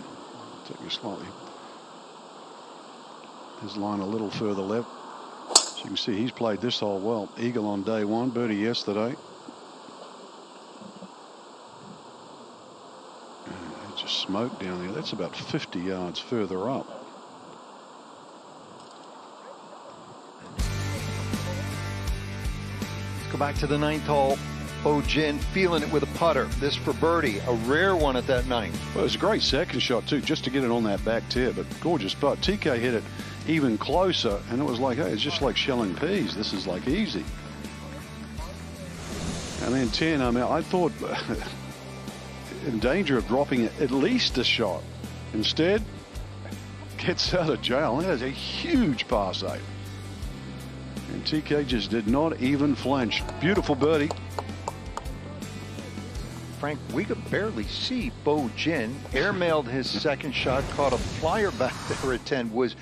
Taking slightly his line a little further left. So you can see he's played this hole well. Eagle on day 1, birdie yesterday. And just smoke down there. That's about 50 yards further up. Let's go back to the 9th hole. Bo Jin feeling it with a putter. This for birdie, a rare one at that 9th. Well, it was a great second shot too, just to get it on that back tee, but gorgeous putt. TK hit it even closer, and it was like, hey, it's just like shelling peas. This is like easy. And then 10, I mean, I thought in danger of dropping at least a shot. Instead, gets out of jail. That is a huge par save. And TK just did not even flinch. Beautiful birdie. Frank, we could barely see Bo Jin. Airmailed his second shot, caught a flyer back there at 10, was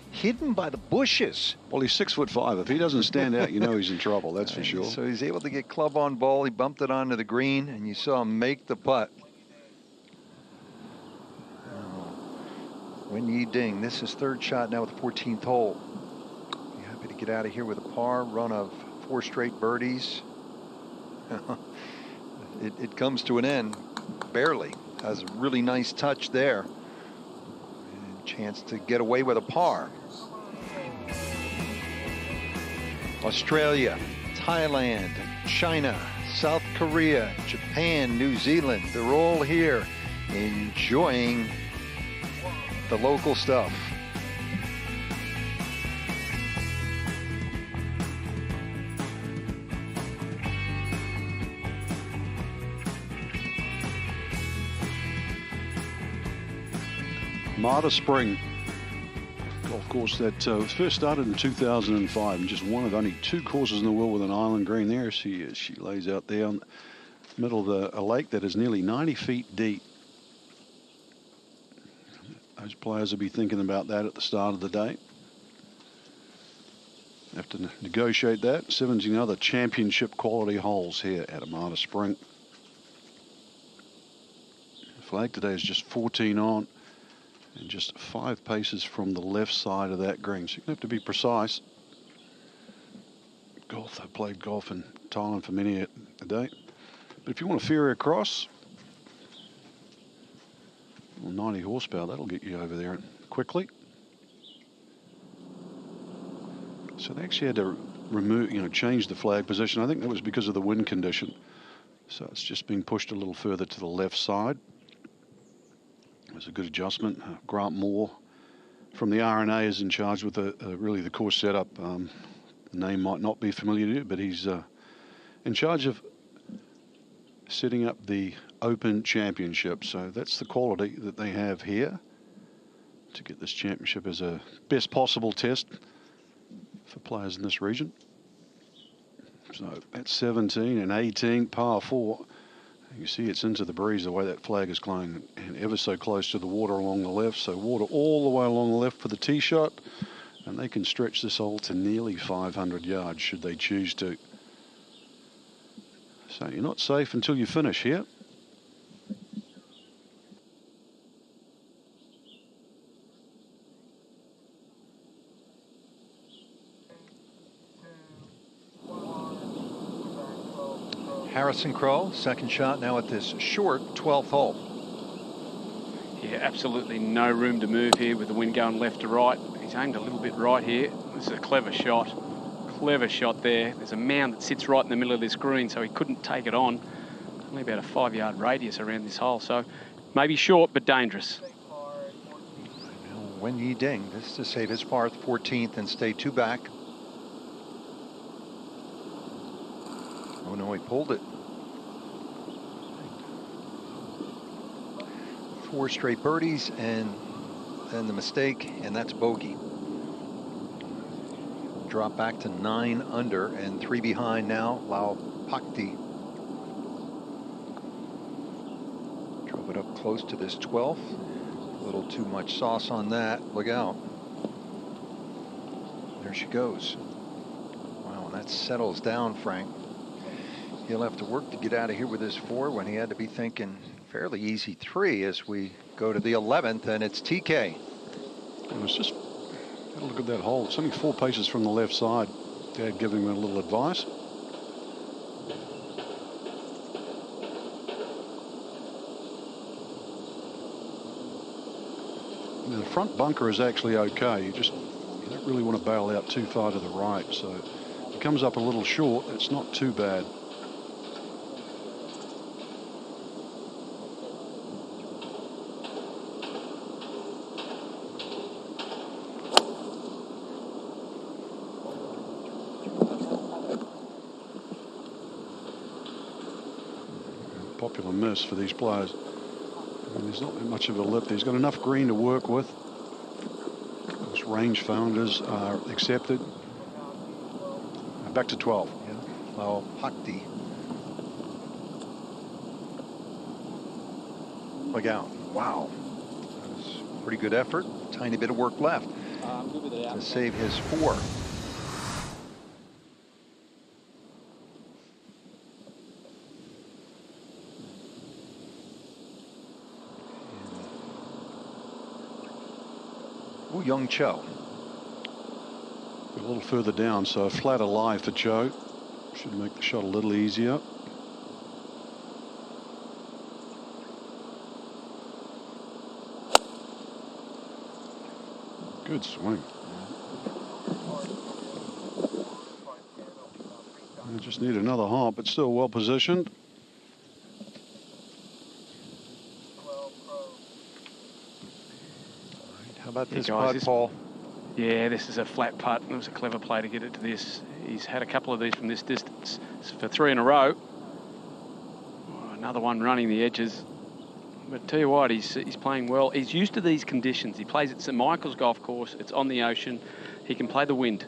hidden by the bushes. Well, he's 6'5". If he doesn't stand out, you know he's in trouble, that's for sure. So he's able to get club on ball. He bumped it onto the green, and you saw him make the putt. Wen Yi Ding, this is 3rd shot now with the 14th hole. You happy to get out of here with a par, run of 4 straight birdies. It comes to an end, barely. Has a really nice touch there. And chance to get away with a par. Australia, Thailand, China, South Korea, Japan, New Zealand, they're all here enjoying the local stuff. Amata Spring golf course that was first started in 2005 and just one of only 2 courses in the world with an island green. There she is. She lays out there in the middle of a lake that is nearly 90 feet deep. Those players will be thinking about that at the start of the day. Have to negotiate that. 17 other championship quality holes here at Amata Spring. The flag today is just 14 on. And just 5 paces from the left side of that green. So you're going to have to be precise. Golf, I've played golf in Thailand for many a day. But if you want to ferry across, well, 90 horsepower, that'll get you over there quickly. So they actually had to remove, change the flag position. I think that was because of the wind condition. So it's just being pushed a little further to the left side. It was a good adjustment. Grant Moore from the RNA is in charge with really the course setup. The name might not be familiar to you, but he's in charge of setting up the Open Championship. So that's the quality that they have here to get this championship as a best possible test for players in this region. So at 17 and 18, par 4. You see it's into the breeze the way that flag is glowing, and ever so close to the water along the left. So water all the way along the left for the tee shot, and they can stretch this hole to nearly 500 yards should they choose to. So you're not safe until you finish here. Harrison Crowe, second shot now at this short 12th hole. Yeah, absolutely no room to move here with the wind going left to right. He's aimed a little bit right here. This is a clever shot. Clever shot there. There's a mound that sits right in the middle of this green, so he couldn't take it on. Only about a 5-yard radius around this hole, so maybe short but dangerous. Wen Yi Ding, this to save his par 14th and stay 2 back. Oh no, he pulled it. 4 straight birdies and then the mistake, and that's bogey. Drop back to 9 under and 3 behind now. Lau Pakti drove it up close to this 12th. A little too much sauce on that. Look out. There she goes. Wow, and that settles down, Frank. He'll have to work to get out of here with his 4 when he had to be thinking fairly easy 3 as we go to the 11th, and it's TK. It was just, look at that hole. It's only 4 paces from the left side. Dad giving him a little advice. The front bunker is actually okay. You don't really want to bail out too far to the right. So it comes up a little short. It's not too bad. Popular miss for these players. And there's not much of a lip. He's got enough green to work with. Those rangefounders are accepted. Back to 12. Yeah. Lau Pakti. Look out. Wow. That was a pretty good effort. Tiny bit of work left to save his 4. Young Cho. A little further down, so a flatter lie for Cho. Should make the shot a little easier. Good swing. I just need another hop, but still well positioned. How about this putt, Paul? Yeah, this is a flat putt. It was a clever play to get it to this. He's had a couple of these from this distance for 3 in a row. Oh, another one running the edges. But tell you what, he's playing well. He's used to these conditions. He plays at St Michael's Golf Course. It's on the ocean. He can play the wind.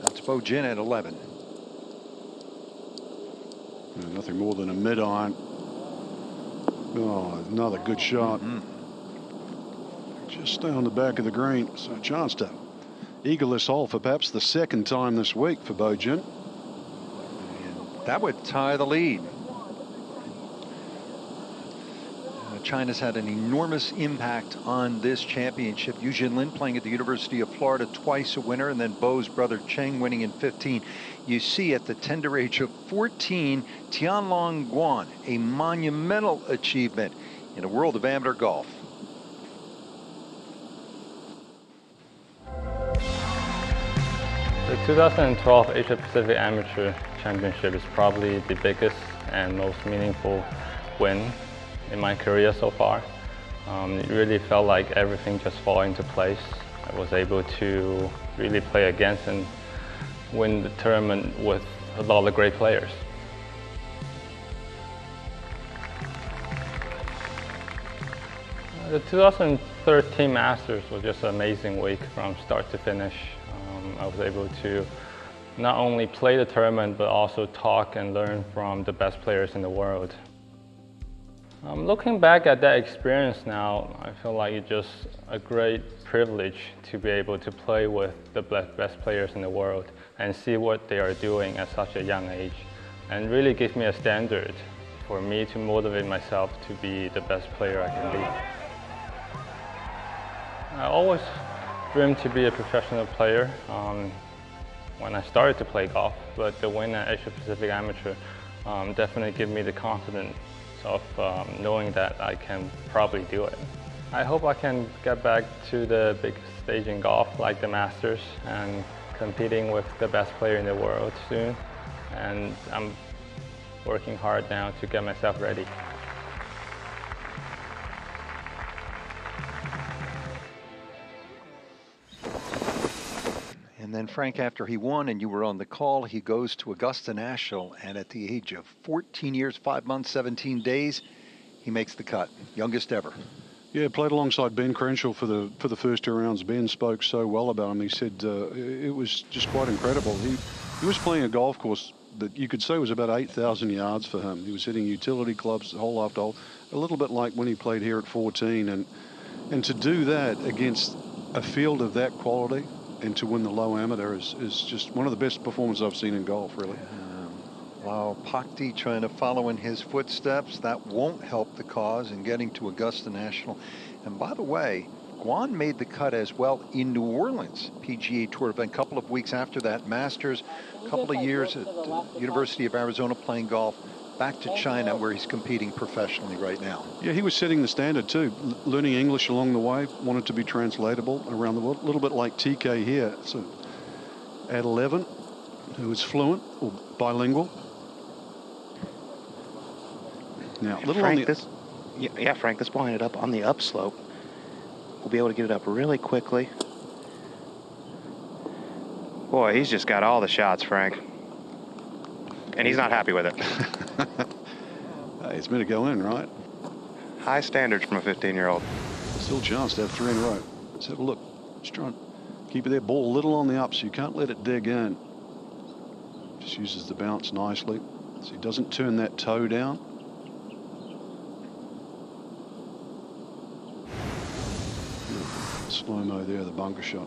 That's Bo Jin at 11. Yeah, nothing more than a mid-iron. Oh, another good shot. Just stay on the back of the green. So a chance to eagle this hole for perhaps the 2nd time this week for Bo Jin. That would tie the lead. China's had an enormous impact on this championship. Yu Jinlin playing at the University of Florida, twice a winner, and then Bo's brother Cheng winning in 15. You see at the tender age of 14, Tianlong Guan, a monumental achievement in the world of amateur golf. The 2012 Asia Pacific Amateur Championship is probably the biggest and most meaningful win in my career so far. It really felt like everything just fell into place. I was able to really play against and win the tournament with a lot of great players. The 2013 Masters was just an amazing week from start to finish. I was able to not only play the tournament, but also talk and learn from the best players in the world. Looking back at that experience now, I feel like it's just a great privilege to be able to play with the best players in the world and see what they are doing at such a young age, and really give me a standard for me to motivate myself to be the best player I can be. I always dreamed to be a professional player. when I started to play golf, but the win at Asia Pacific Amateur definitely gave me the confidence of knowing that I can probably do it. I hope I can get back to the big stage in golf, like the Masters, and competing with the best player in the world soon. And I'm working hard now to get myself ready. And then Frank, after he won and you were on the call, he goes to Augusta National, and at the age of 14 years, 5 months, 17 days, he makes the cut, youngest ever. Yeah, played alongside Ben Crenshaw for the first 2 rounds. Ben spoke so well about him. He said it was just quite incredible. He was playing a golf course that you could say was about 8,000 yards for him. He was hitting utility clubs hole after hole, a little bit like when he played here at 14. And to do that against a field of that quality and to win the low amateur is just one of the best performances I've seen in golf, really. Wow, Pakti trying to follow in his footsteps. That won't help the cause in getting to Augusta National. And by the way, Guan made the cut as well in New Orleans PGA Tour event. A couple of weeks after that, Masters, a couple of years at University of Arizona playing golf, back to China where he's competing professionally right now. Yeah, he was setting the standard too, learning English along the way, wanted to be translatable around the world, a little bit like TK here. So at 11, who is fluent or bilingual. Now, little Frank, Frank, this ball ended up on the upslope. We'll be able to get it up really quickly. Boy, he's just got all the shots, Frank. And he's not happy with it. Hey, it's meant to go in, right? High standards from a 15-year-old. Still a chance to have 3 in a row. Let's have a look. Just try and keep it there. Ball a little on the up, so you can't let it dig in. Just uses the bounce nicely, so he doesn't turn that toe down. Slow-mo there, the bunker shot.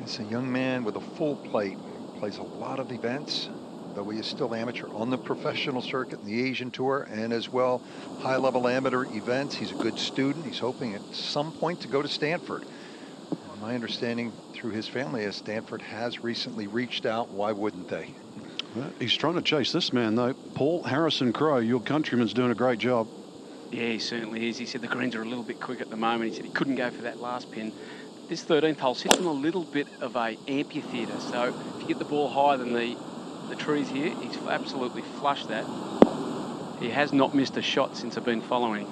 It's a young man with a full plate. Plays a lot of events, though he is still amateur on the professional circuit in the Asian Tour, and as well high-level amateur events. He's a good student. He's hoping at some point to go to Stanford. And my understanding through his family is Stanford has recently reached out. Why wouldn't they? Well, he's trying to chase this man, though. Paul Harrison Crowe, your countryman's doing a great job. Yeah, he certainly is. He said the greens are a little bit quick at the moment. He said he couldn't go for that last pin. This 13th hole sits in a little bit of a amphitheatre, so if you get the ball higher than the trees here, he's absolutely flushed that. He has not missed a shot since I've been following.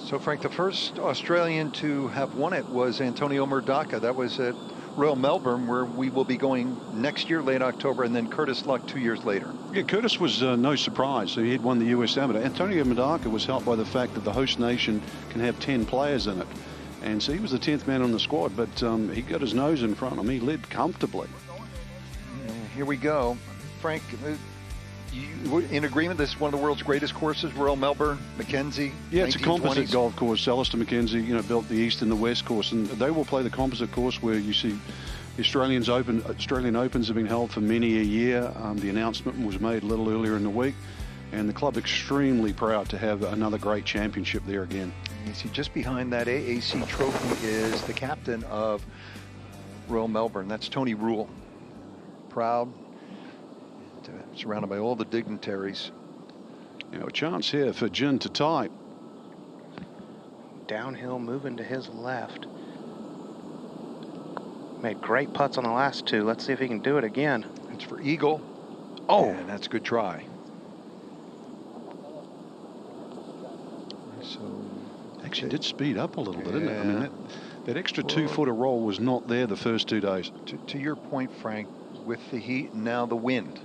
So, Frank, the first Australian to have won it was Antonio Murdaka. That was at Royal Melbourne, where we will be going next year, late October, and then Curtis Luck 2 years later. Yeah, Curtis was no surprise. So he had won the US Amateur. Antonio Murdaka was helped by the fact that the host nation can have 10 players in it. And so he was the 10th man on the squad, but he got his nose in front of him. He led comfortably. Here we go. Frank, you in agreement this is one of the world's greatest courses, Royal Melbourne, Mackenzie? Yeah, it's a composite 1920s. golf course. Alistair Mackenzie, built the East and the West course, and they will play the composite course where you see the Australian Opens have been held for many a year. The announcement was made a little earlier in the week, and the club extremely proud to have another great championship there again. You see, just behind that AAC trophy is the captain of Royal Melbourne. That's Tony Rule. Proud, surrounded by all the dignitaries. A chance here for Jin to tie. Downhill, moving to his left. Made great putts on the last 2. Let's see if he can do it again. It's for eagle. Oh, and that's a good try. So actually did speed up a little bit, didn't it? I mean, that extra 2-footer roll was not there the first 2 days. To your point, Frank, with the heat and now the wind.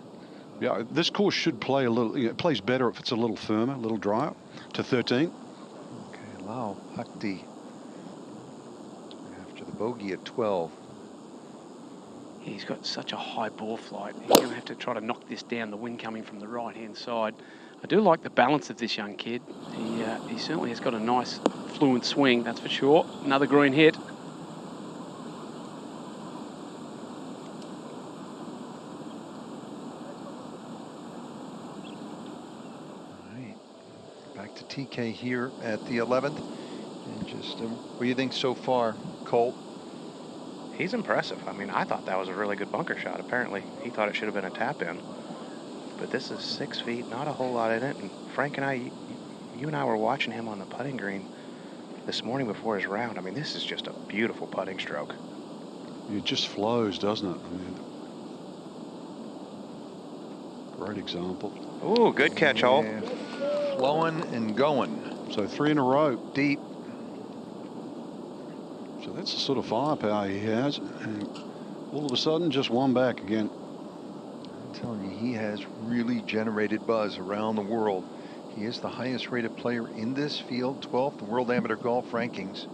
Yeah, this course should play a little, it plays better if it's a little firmer, a little drier, to 13. Okay, Lau Hakti after the bogey at 12. He's got such a high ball flight. He's going to have to try to knock this down, the wind coming from the right-hand side. I do like the balance of this young kid. He certainly has got a nice, fluent swing, that's for sure. Another green hit. All right, back to TK here at the 11th. And just, what do you think so far, Colt? He's impressive. I mean, I thought that was a really good bunker shot. Apparently, he thought it should have been a tap-in. But this is 6 feet, not a whole lot in it. And Frank and I, you and I were watching him on the putting green this morning before his round. I mean, this is just a beautiful putting stroke. It just flows, doesn't it? I mean, great example. Ooh, good catch, Hole. Yeah. Flowing and going. So 3 in a row. Deep. So that's the sort of firepower he has. And all of a sudden, just one back again. I'm telling you, he has really generated buzz around the world. He is the highest rated player in this field, 12th World Amateur Golf Rankings.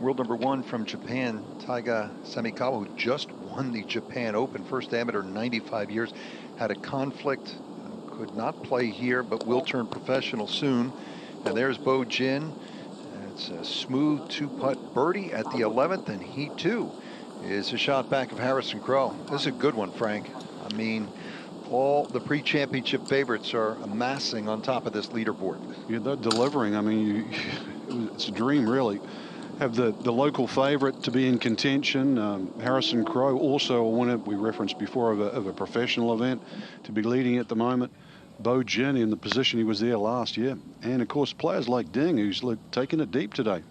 World number 1 from Japan, Taiga Samikawa, who just won the Japan Open, first amateur in 95 years, had a conflict, could not play here, but will turn professional soon. And there's Bo Jin. It's a smooth 2-putt birdie at the 11th, and he too is a shot back of Harrison Crowe. This is a good one, Frank. I mean, all the pre-championship favorites are amassing on top of this leaderboard. Yeah, they're delivering. I mean, it's a dream, really. Have the local favorite to be in contention. Harrison Crowe, also a winner we referenced before of a professional event, to be leading at the moment. Bo Jin in the position he was there last year. And, of course, players like Ding, who's taking it deep today.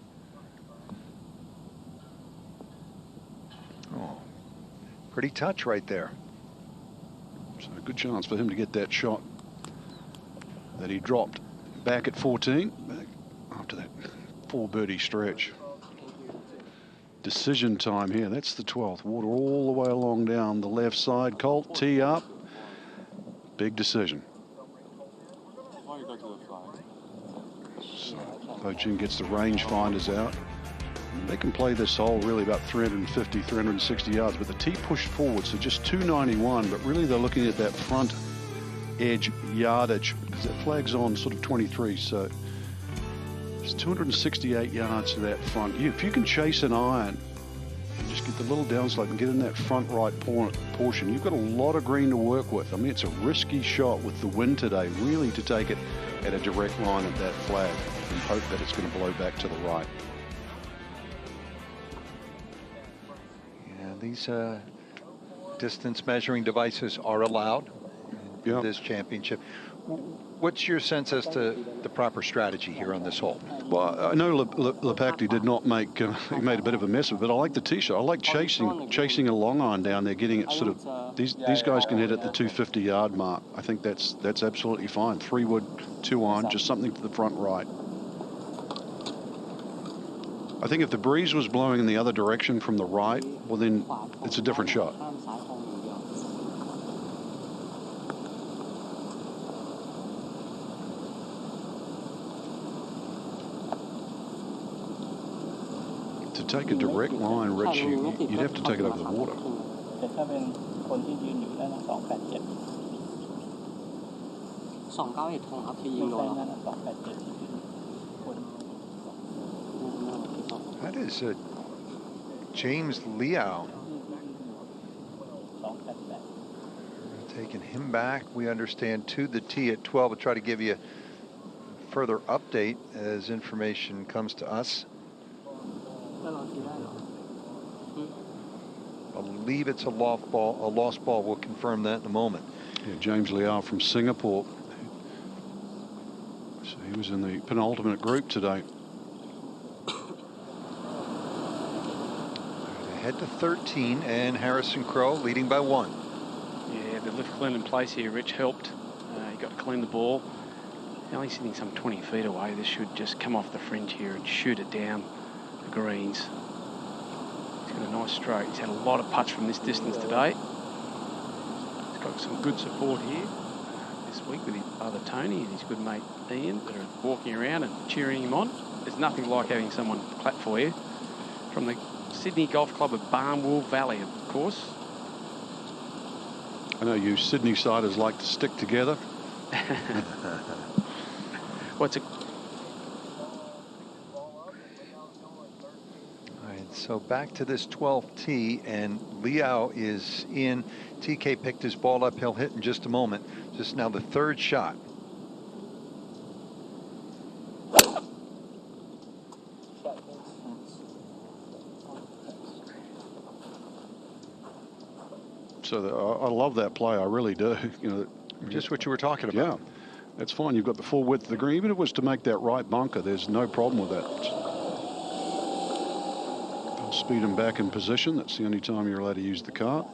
Oh, pretty touch right there. So a good chance for him to get that shot that he dropped back at 14, back after that 4-birdie stretch. Decision time here. That's the 12th. Water all the way along down the left side. Colt, tee up. Big decision. So Bo Jin gets the rangefinders out. They can play this hole really about 350, 360 yards, but the tee pushed forward, so just 291, but really they're looking at that front edge yardage, because that flag's on sort of 23, so it's 268 yards to that front. If you can chase an iron and just get the little downslope and get in that front right portion, you've got a lot of green to work with. I mean, it's a risky shot with the wind today, really, to take it at a direct line at that flag and hope that it's going to blow back to the right. These distance measuring devices are allowed in this championship. What's your sense as to the proper strategy here on this hole? Well, I know Lepacti did not make, he made a bit of a mess of it, but I like the tee shot. I like chasing a long iron down there, getting it sort of, these guys can hit at the 250-yard mark. I think that's absolutely fine. 3-wood, 2-iron, just something to the front right. I think if the breeze was blowing in the other direction from the right, well, then it's a different shot. To take a direct line, Rich, you'd have to take it over the water. That is James Liao. Taking him back, we understand, to the tee at 12. We'll try to give you a further update as information comes to us. I believe it's a lost ball. We'll confirm that in a moment. Yeah, James Liao from Singapore. So he was in the penultimate group today. Head to 13, and Harrison Crowe leading by 1. Yeah, the lift clean in place here, Rich, helped. He got to clean the ball. Only sitting some 20 feet away. This should just come off the fringe here and shoot it down the greens. He's got a nice stroke. He's had a lot of putts from this distance today. He's got some good support here this week with his brother Tony and his good mate Ian that are walking around and cheering him on. There's nothing like having someone clap for you. From the Sydney Golf Club of Barnwell Valley, of course. I know you Sydney-siders like to stick together. What's it? All right, so back to this 12th tee, and Liao is in. TK picked his ball up. He'll hit in just a moment. Just now the 3rd shot. So I love that play. I really do. You know, just what you were talking about. Yeah, that's fine. You've got the full width of the green. Even if it was to make that right bunker, there's no problem with that. I'll speed them back in position. That's the only time you're allowed to use the cart.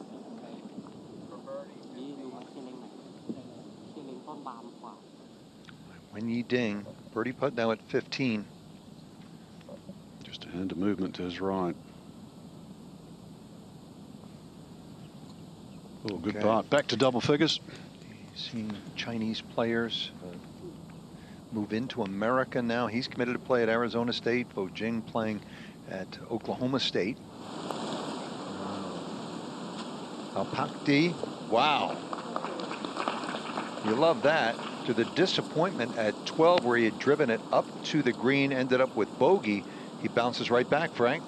When you ding, birdie putt now at 15. Just a hint of movement to his right. Oh, good putt. Back to double figures. Seen Chinese players move into America now. He's committed to play at Arizona State. Bo Jing playing at Oklahoma State. Alpakdi, wow. You love that. To the disappointment at 12 where he had driven it up to the green, ended up with bogey. He bounces right back, Frank.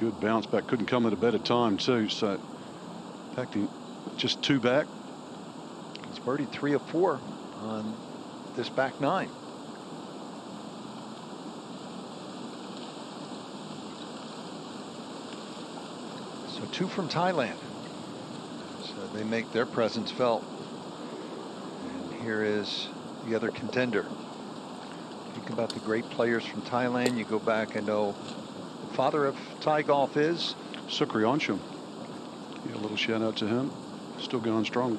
Good bounce back. Couldn't come at a better time, too. So, Alpakdi just 2 back. He's birdied 3 of 4 on this back 9. So 2 from Thailand. So they make their presence felt. And here is the other contender. Think about the great players from Thailand. You go back and know the father of Thai golf is Sukriyanchum. Yeah, a little shout out to him. Still going strong.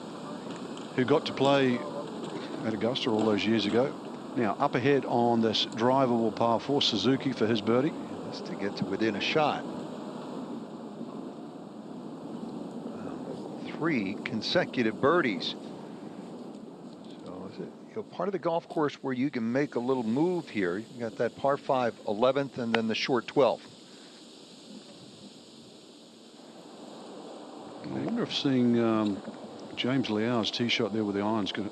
Who got to play at Augusta all those years ago. Now up ahead on this drivable par 4, Suzuki for his birdie. That's to get to within a shot. 3 consecutive birdies. So is it part of the golf course where you can make a little move here? You got that par 5 11th and then the short 12th. I wonder if seeing James Liao's tee shot there with the irons could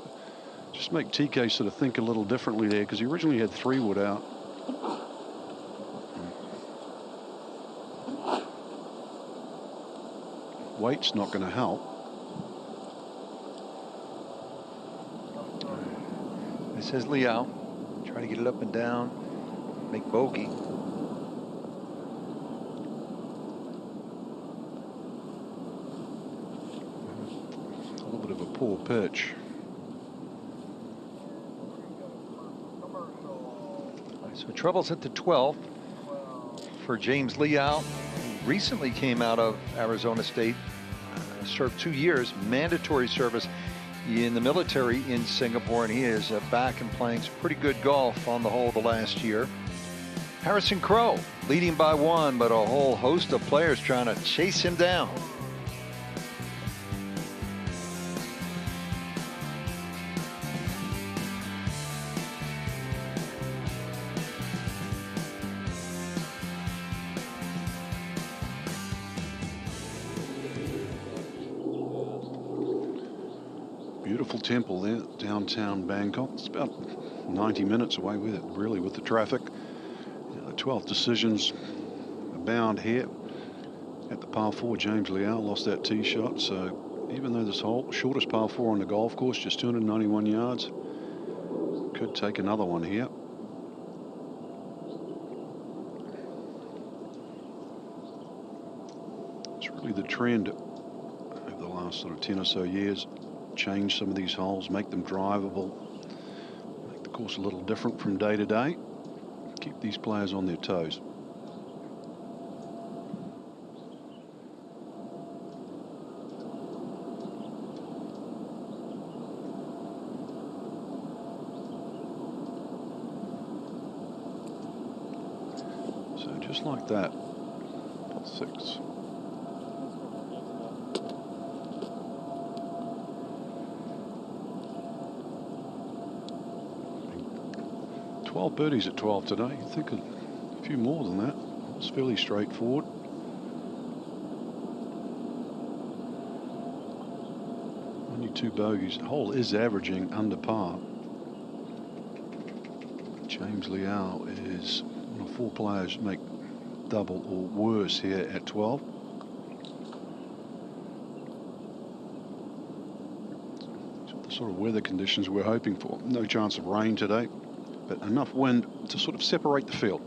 just make TK sort of think a little differently there, because he originally had 3 wood out. Weight's not going to help. This is Liao trying to get it up and down, make bogey. A little bit of a poor pitch. So trouble's at the 12th for James Liao. Recently came out of Arizona State, served 2 years mandatory service in the military in Singapore, and he is back and playing some pretty good golf on the whole the last year. Harrison Crowe leading by 1, but a whole host of players trying to chase him down. Beautiful temple there, downtown Bangkok. It's about 90 minutes away with it, really, with the traffic. The 12th decisions abound here. At the par 4, James Liao lost that tee shot. So even though this hole, shortest par 4 on the golf course, just 291 yards, could take another one here. It's really the trend over the last sort of 10 or so years. Change some of these holes, make them drivable, make the course a little different from day to day, keep these players on their toes. So just like that, 6. 12 birdies at 12 today. I think a few more than that. It's fairly straightforward. Only 2 bogeys. The hole is averaging under par. James Liao is one of 4 players make double or worse here at 12. So the sort of weather conditions we're hoping for. No chance of rain today, but enough wind to sort of separate the field.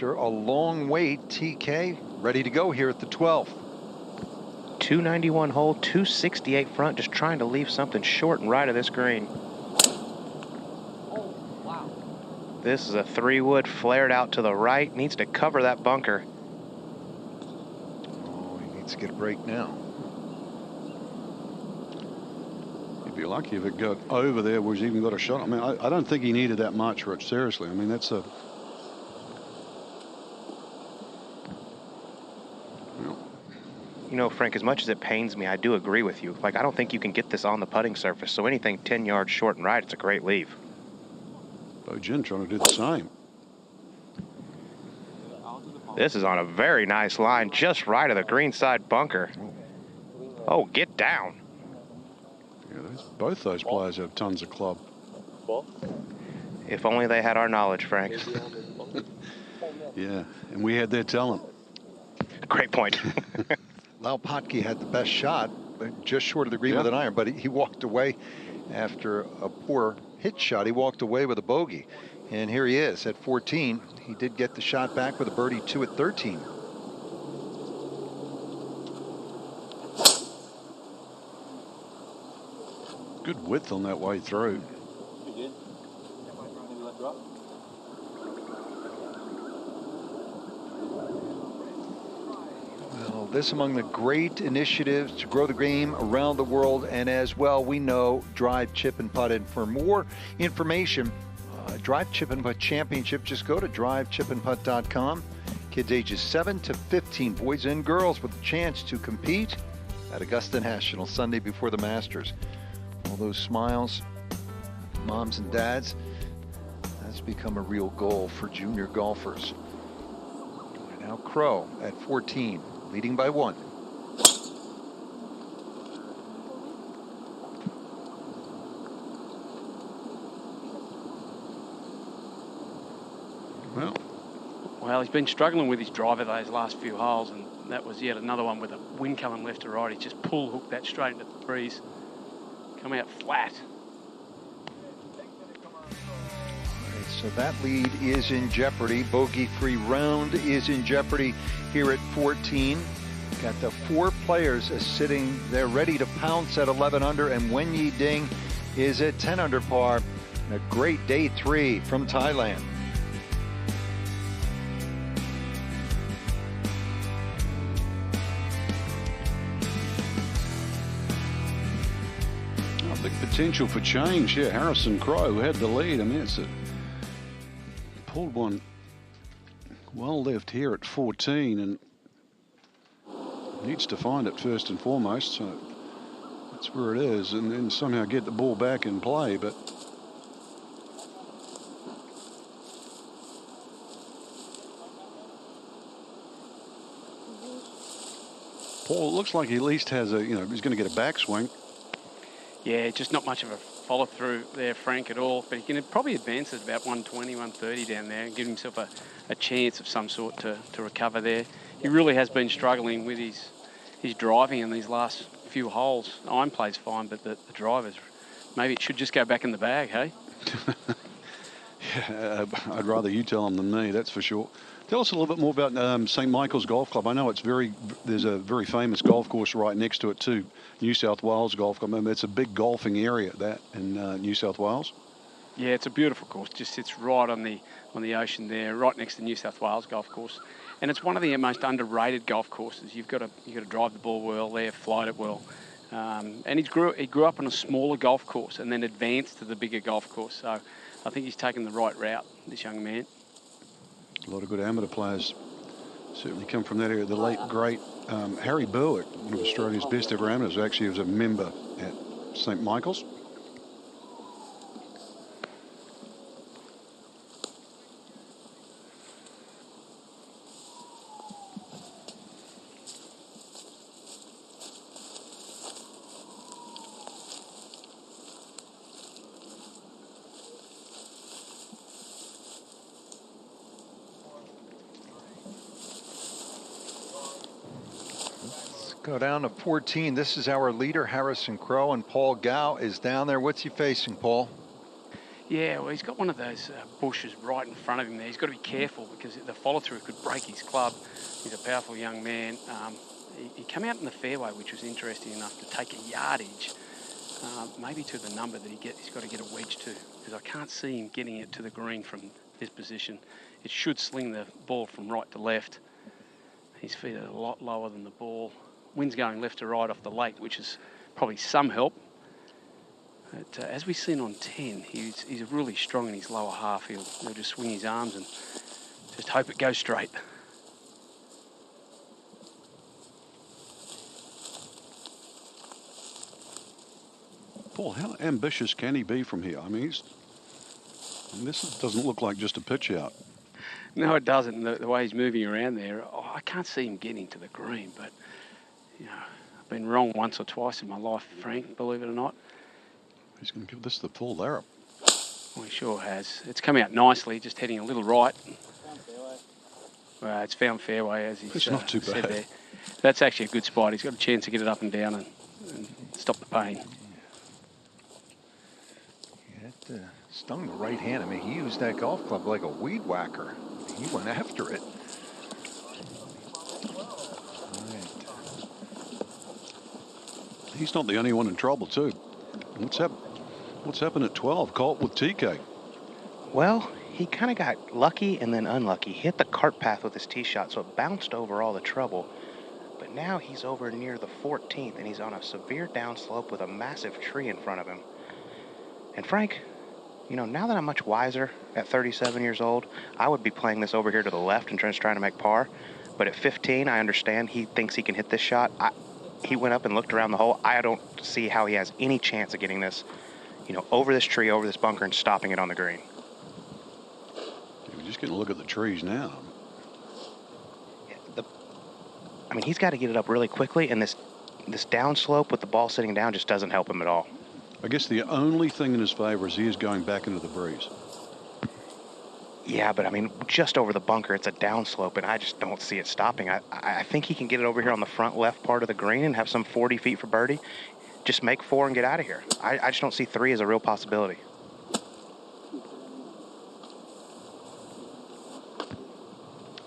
after a long wait, TK ready to go here at the 12th. 291 hole, 268 front, just trying to leave something short and right of this green. This is a 3-wood flared out to the right. Needs to cover that bunker. Oh, he needs to get a break now. He'd be lucky if it got over there where he's even got a shot. I mean, I don't think he needed that much, Rich, seriously. I mean, that's a... You know, Frank, as much as it pains me, I do agree with you. Like, I don't think you can get this on the putting surface, so anything 10 yards short and right, it's a great leave. Bo Jin trying to do the same. This is on a very nice line, just right of the green side bunker. Oh, get down. Yeah, both those players have tons of club. If only they had our knowledge, Frank. Yeah, and we had their talent. Great point. Lau Patki had the best shot, just short of the green with an iron, but he walked away after a poor hit shot. He walked away with a bogey. And here he is at 14. He did get the shot back with a birdie 2 at 13. Good width on that way through. Well, this among the great initiatives to grow the game around the world, and as well, we know Drive, Chip, and Putt. And for more information, Drive, Chip, and Putt Championship, just go to drivechipandputt.com. Kids ages 7 to 15, boys and girls, with a chance to compete at Augusta National Sunday before the Masters. All those smiles, moms and dads, that's become a real goal for junior golfers. And now Crowe at 14, leading by 1. Well, he's been struggling with his driver those last few holes, and that was yet another one with a wind coming left to right. He just pull hooked that straight into the breeze. Come out flat. All right, so that lead is in jeopardy. Bogey-free round is in jeopardy here at 14. Got the 4 players sitting there ready to pounce at 11 under, and Wen Yi Ding is at 10 under par. And a great day 3 from Thailand. Big potential for change here. Harrison Crowe had the lead. I mean, it's pulled one well left here at 14 and needs to find it first and foremost. So that's where it is, and then somehow get the ball back in play. But Paul, looks like he at least has a, he's going to get a backswing. Yeah, just not much of a follow through there, Frank, at all. But he can probably advance at about 120, 130 down there and give himself a chance of some sort to recover there. He really has been struggling with his driving in these last few holes. Iron play's fine, but the drivers, maybe it should just go back in the bag, hey? Yeah, I'd rather you tell him than me, that's for sure. Tell us a little bit more about St. Michael's Golf Club. I know there's a very famous golf course right next to it too, New South Wales Golf Club. I mean, it's a big golfing area, that, in New South Wales. Yeah, it's a beautiful course. Just sits right on the ocean there, right next to the New South Wales Golf Course. And it's one of the most underrated golf courses. You've got to drive the ball well there, flight it well. And he grew up on a smaller golf course and then advanced to the bigger golf course. So I think he's taken the right route, this young man. A lot of good amateur players certainly come from that area. The late, great Harry Berwick, one of Australia's best ever amateurs, actually was a member at St. Michael's. Go down to 14. This is our leader, Harrison Crowe, and Paul Gow is down there. What's he facing, Paul? Yeah, well, he's got one of those bushes right in front of him there. He's got to be careful because the follow-through could break his club. He's a powerful young man. He came out in the fairway, which was interesting enough to take a yardage, maybe to the number that he's got to get a wedge to, because I can't see him getting it to the green from this position. It should sling the ball from right to left. His feet are a lot lower than the ball. Wind's going left to right off the lake, which is probably some help. But as we've seen on 10, he's really strong in his lower half. He'll just swing his arms and just hope it goes straight. Paul, how ambitious can he be from here? I mean, this doesn't look like just a pitch out. No, it doesn't. The way he's moving around there, I can't see him getting to the green. But, you know, I've been wrong once or twice in my life, Frank, believe it or not. He's going to give this the full layup. Well, he sure has. It's come out nicely, just heading a little right. It's found fairway, as he's it's not too said bad. there. That's actually a good spot. He's got a chance to get it up and down and stop the pain. It stung the right hand. I mean, he used that golf club like a weed whacker. He went after it. Right. He's not the only one in trouble, too. What's happened at 12? Colt with TK. Well, he kind of got lucky and then unlucky. He hit the cart path with his tee shot, so it bounced over all the trouble. But now he's over near the 14th, and he's on a severe downslope with a massive tree in front of him. And Frank, you know, now that I'm much wiser at 37 years old, I would be playing this over here to the left and just trying to make par. But at 15, I understand he thinks he can hit this shot. He went up and looked around the hole. I don't see how he has any chance of getting this, you know, over this tree, over this bunker, and stopping it on the green. We're just getting a look at the trees now. I mean, he's got to get it up really quickly, and this downslope with the ball sitting down just doesn't help him at all. I guess the only thing in his favor is he is going back into the breeze. Yeah, but I mean, just over the bunker, it's a downslope, and I just don't see it stopping. I think he can get it over here on the front left part of the green and have some 40 feet for birdie. Just make 4 and get out of here. I just don't see 3 as a real possibility.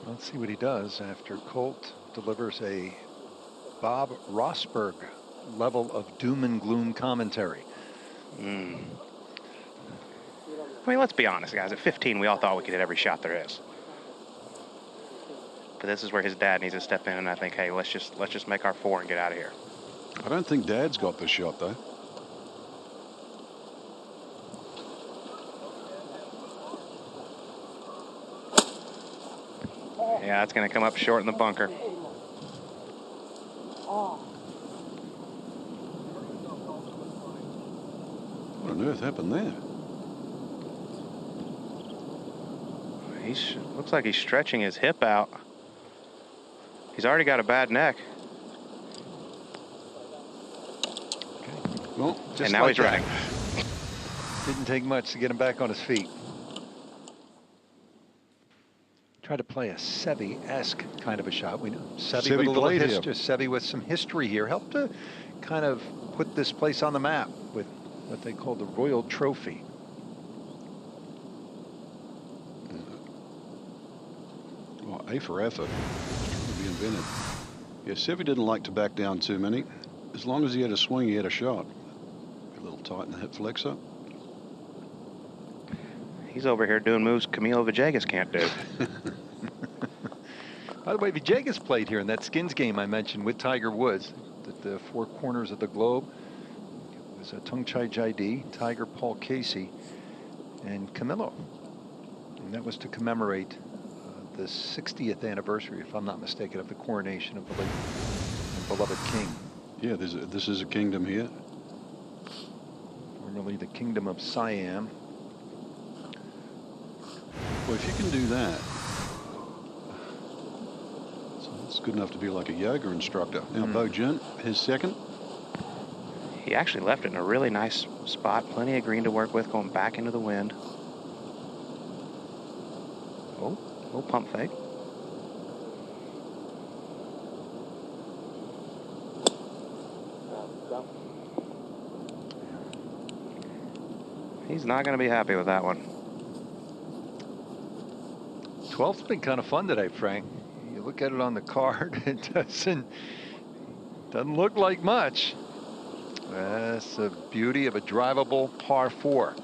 Let's see what he does after Colt delivers a Bob Rosberg level of doom and gloom commentary. I mean, let's be honest, guys. At 15, we all thought we could hit every shot there is. But this is where his dad needs to step in, and I think, hey, let's just make our 4 and get out of here. I don't think Dad's got this shot, though. Yeah, it's going to come up short in the bunker. What on earth happened there? Looks like he's stretching his hip out. He's already got a bad neck. Well, and now he's running. Didn't take much to get him back on his feet. Try to play a Seve-esque kind of a shot. We know Seve with a little history. Seve with some history here helped to kind of put this place on the map with what they call the Royal Trophy. Well, A for effort. Trying to be invented. Yeah, Seve didn't like to back down too many. As long as he had a swing, he had a shot. A little tight in the hip flexor. He's over here doing moves Camilo Villegas can't do. By the way, Villegas played here in that skins game I mentioned with Tiger Woods at the 4 corners of the globe. It was Tung Chai Jaidi, Tiger, Paul Casey, and Camilo. And that was to commemorate the 60th anniversary, if I'm not mistaken, of the coronation of the late and beloved king. Yeah, this is a kingdom here. Formerly the Kingdom of Siam. Well, if you can do that, so that's good enough to be like a yoga instructor. Now, Bo Jin, his second. He actually left it in a really nice spot. Plenty of green to work with, going back into the wind. Oh, little pump fake. He's not going to be happy with that one. 12th's been kind of fun today, Frank. You look at it on the card, it doesn't look like much. That's the beauty of a drivable par 4.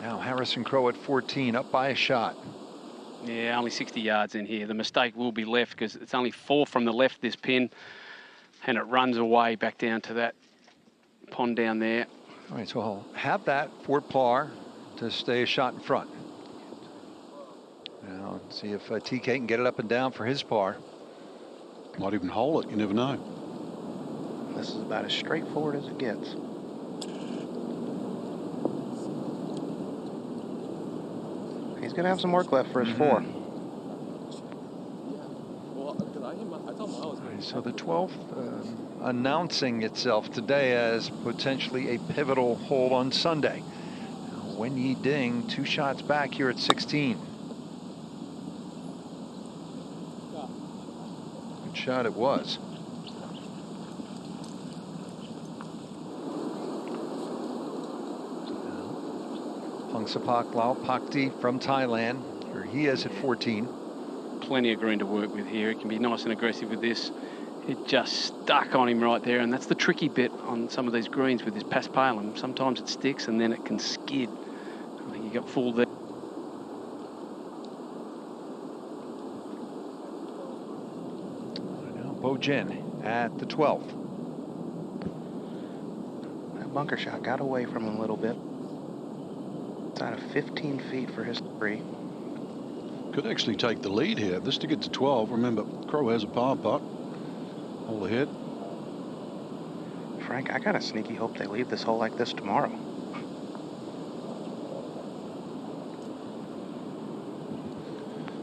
Now Harrison Crowe at 14, up by a shot. Yeah, only 60 yards in here. The mistake will be left because it's only 4 from the left, this pin, and it runs away back down to that pond down there. All right, so I'll have that for par to stay a shot in front. Now, see if TK can get it up and down for his par. Might even hole it, you never know. This is about as straightforward as it gets. He's going to have some work left for his 4. So the 12th announcing itself today as potentially a pivotal hole on Sunday. Now, Wen Yi Ding 2 shots back here at 16. Good shot it was. Pongsapak Lau Pakti from Thailand. Here he is at 14. Plenty of green to work with here. It can be nice and aggressive with this. It just stuck on him right there, and that's the tricky bit on some of these greens with this paspalum. Sometimes it sticks and then it can skid. I think he got fooled there. Now Bo Jin at the 12th. That bunker shot got away from him a little bit. It's out of 15 feet for his 3. Could actually take the lead here. This to get to 12. Remember, Crowe has a par putt. Hole ahead. Frank, I got a sneaky hope they leave this hole like this tomorrow.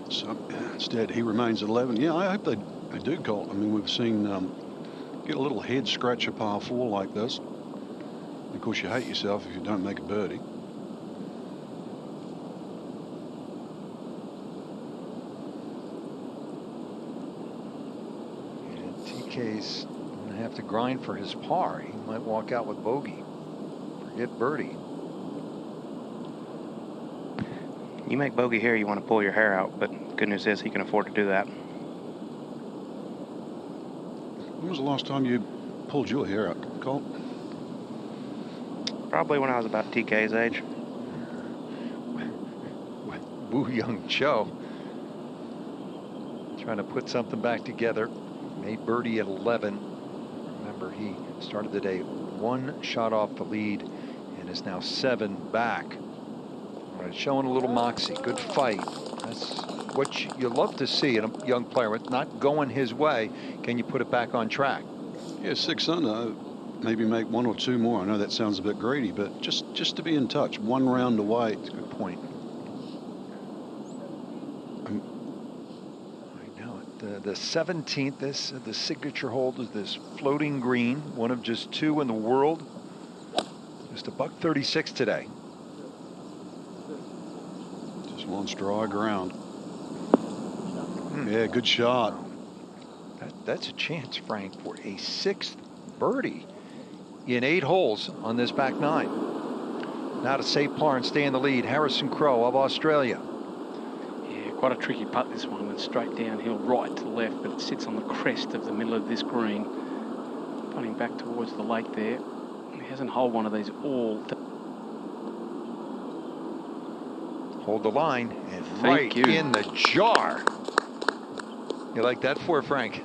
So instead, he remains at 11. Yeah, I hope they do, Colt. I mean, we've seen get a little head scratcher par 4 like this. Of course, you hate yourself if you don't make a birdie. TK's going to have to grind for his par. He might walk out with bogey. Forget birdie. You make bogey here, you want to pull your hair out, but good news is he can afford to do that. When was the last time you pulled your hair out, Colt? Probably when I was about TK's age. Woo Young Cho trying to put something back together. Made birdie at 11. Remember, he started the day 1 shot off the lead and is now 7 back. All right, showing a little moxie. Good fight. That's what you love to see in a young player. With not going his way, can you put it back on track? Yeah, 6 under. Maybe make 1 or 2 more. I know that sounds a bit greedy, but just to be in touch. 1 round away. That's a good point. The 17th, the signature hold is this floating green, one of just 2 in the world. Just $136 today. Just wants dry ground. Yeah, good shot. That's a chance, Frank, for a 6th birdie in 8 holes on this back 9. Now to save par and stay in the lead, Harrison Crowe of Australia. Quite a tricky putt, this one. It's straight downhill right to left, but it sits on the crest of the middle of this green. Putting back towards the lake there. He hasn't holed one of these all. Hold the line and right in the jar. You like that for Frank?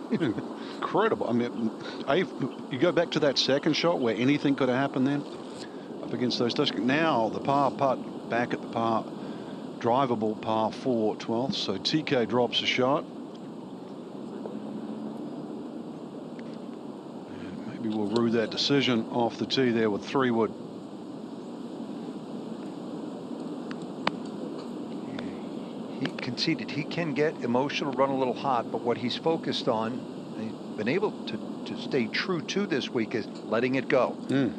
Incredible. I mean, you go back to that second shot where anything could have happened then up against those Tuscans. Now the par putt back at the par. Drivable par 4 12th, so TK drops a shot. And maybe we'll rue that decision off the tee there with 3 wood. He conceded he can get emotional, run a little hot, but what he's focused on, he's been able to stay true to this week, is letting it go. Yeah,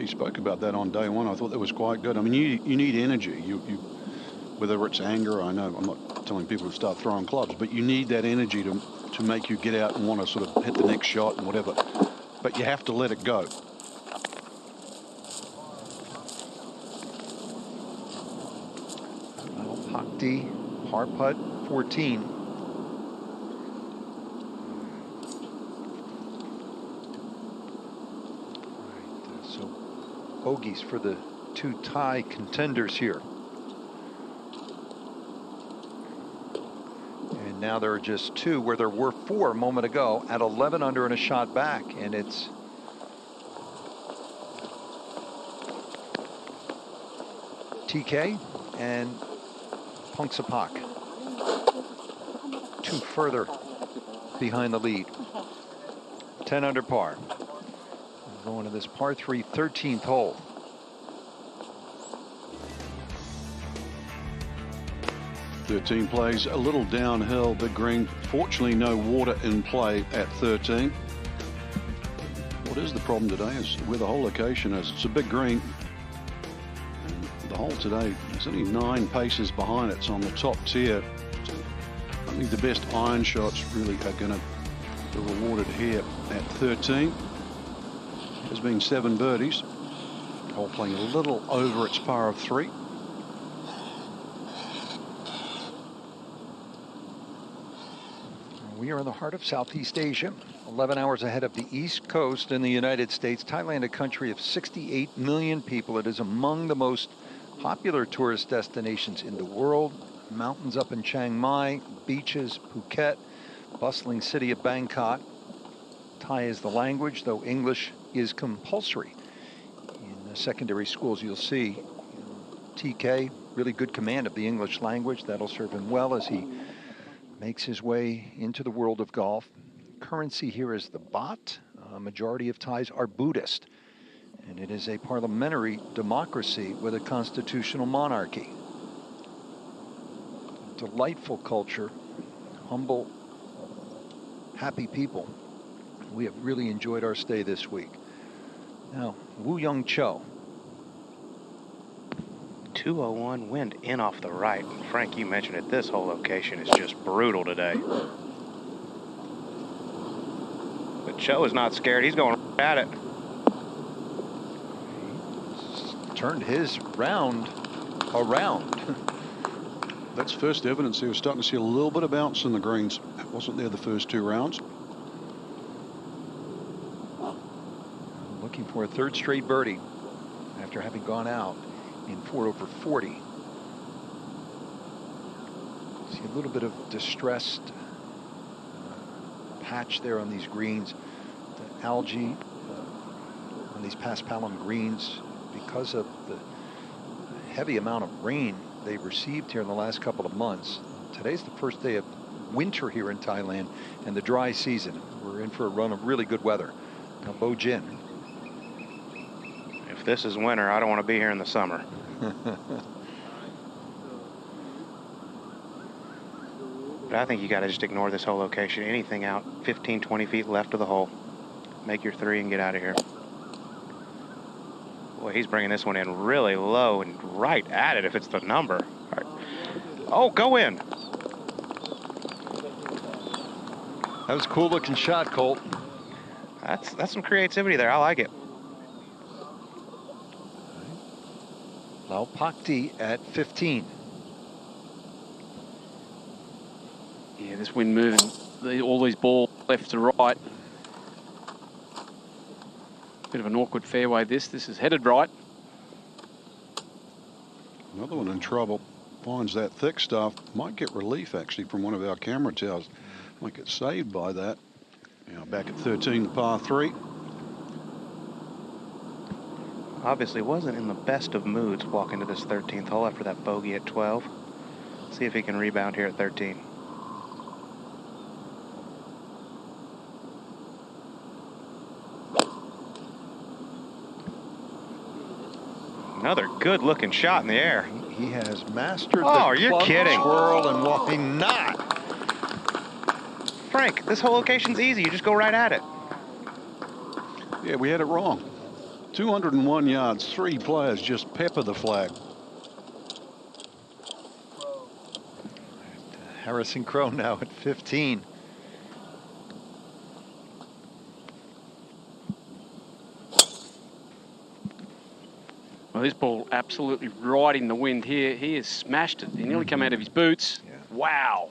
he spoke about that on day 1. I thought that was quite good. I mean, you need energy. You whether it's anger, I know I'm not telling people to start throwing clubs, but you need that energy to make you get out and want to sort of hit the next shot and whatever. But you have to let it go. Pakdi, par putt 14. So bogeys for the two Thai contenders here. And now there are just two where there were four a moment ago at 11 under and a shot back. And it's TK and Pungsapak. Two further behind the lead. 10 under par. Going to this par 3 13th hole. Thirteen plays a little downhill, big green. Fortunately, no water in play at 13. What is the problem today is where the hole location is. It's a big green. The hole today is only 9 paces behind it. It's on the top tier. I think the best iron shots really are going to be rewarded here at 13. There's been 7 birdies. Hole playing a little over its par of 3. We are in the heart of Southeast Asia, 11 hours ahead of the East Coast in the United States. Thailand, a country of 68 million people. It is among the most popular tourist destinations in the world. Mountains up in Chiang Mai, beaches, Phuket, bustling city of Bangkok. Thai is the language, though English is compulsory. In the secondary schools, you'll see TK, really good command of the English language. That'll serve him well as he makes his way into the world of golf. Currency here is the baht. A majority of Thais are Buddhist. And it is a parliamentary democracy with a constitutional monarchy. Delightful culture, humble, happy people. We have really enjoyed our stay this week. Now, Woo Young Cho. 201 wind in off the right. Frank, you mentioned it. This whole location is just brutal today. But Cho is not scared. He's going at it. He's turned his round around. That's first evidence here. We're starting to see a little bit of bounce in the greens. It wasn't there the first 2 rounds. Looking for a 3rd straight birdie after having gone out in 4 over 40. See a little bit of distressed patch there on these greens. The algae on these paspalum greens, because of the heavy amount of rain they've received here in the last couple of months. Today's the first day of winter here in Thailand and the dry season. We're in for a run of really good weather. Now, Bo Jin. If this is winter, I don't want to be here in the summer. But I think you got to just ignore this whole location. Anything out 15, 20 feet left of the hole. Make your 3 and get out of here. Boy, he's bringing this one in really low and right at it if it's the number. All right. Oh, go in. That was a cool looking shot, Colt. That's some creativity there. I like it. Lau Pakdi at 15. Yeah, this wind moving all these balls left to right. Bit of an awkward fairway this is headed right. Another one in trouble. Finds that thick stuff. Might get relief actually from one of our camera towers. Might get saved by that. Now back at 13, the par 3. Obviously wasn't in the best of moods walking to this 13th hole after that bogey at 12. See if he can rebound here at 13. Another good looking shot in the air. He has mastered the you're club kidding. Swirl and why not? Frank, this whole location's easy. You just go right at it. Yeah, we had it wrong. 201 yards, 3 players just pepper the flag. Harrison Crowe now at 15. Well, Well, this ball absolutely right in the wind here. He has smashed it. He nearly come out of his boots. Yeah. Wow.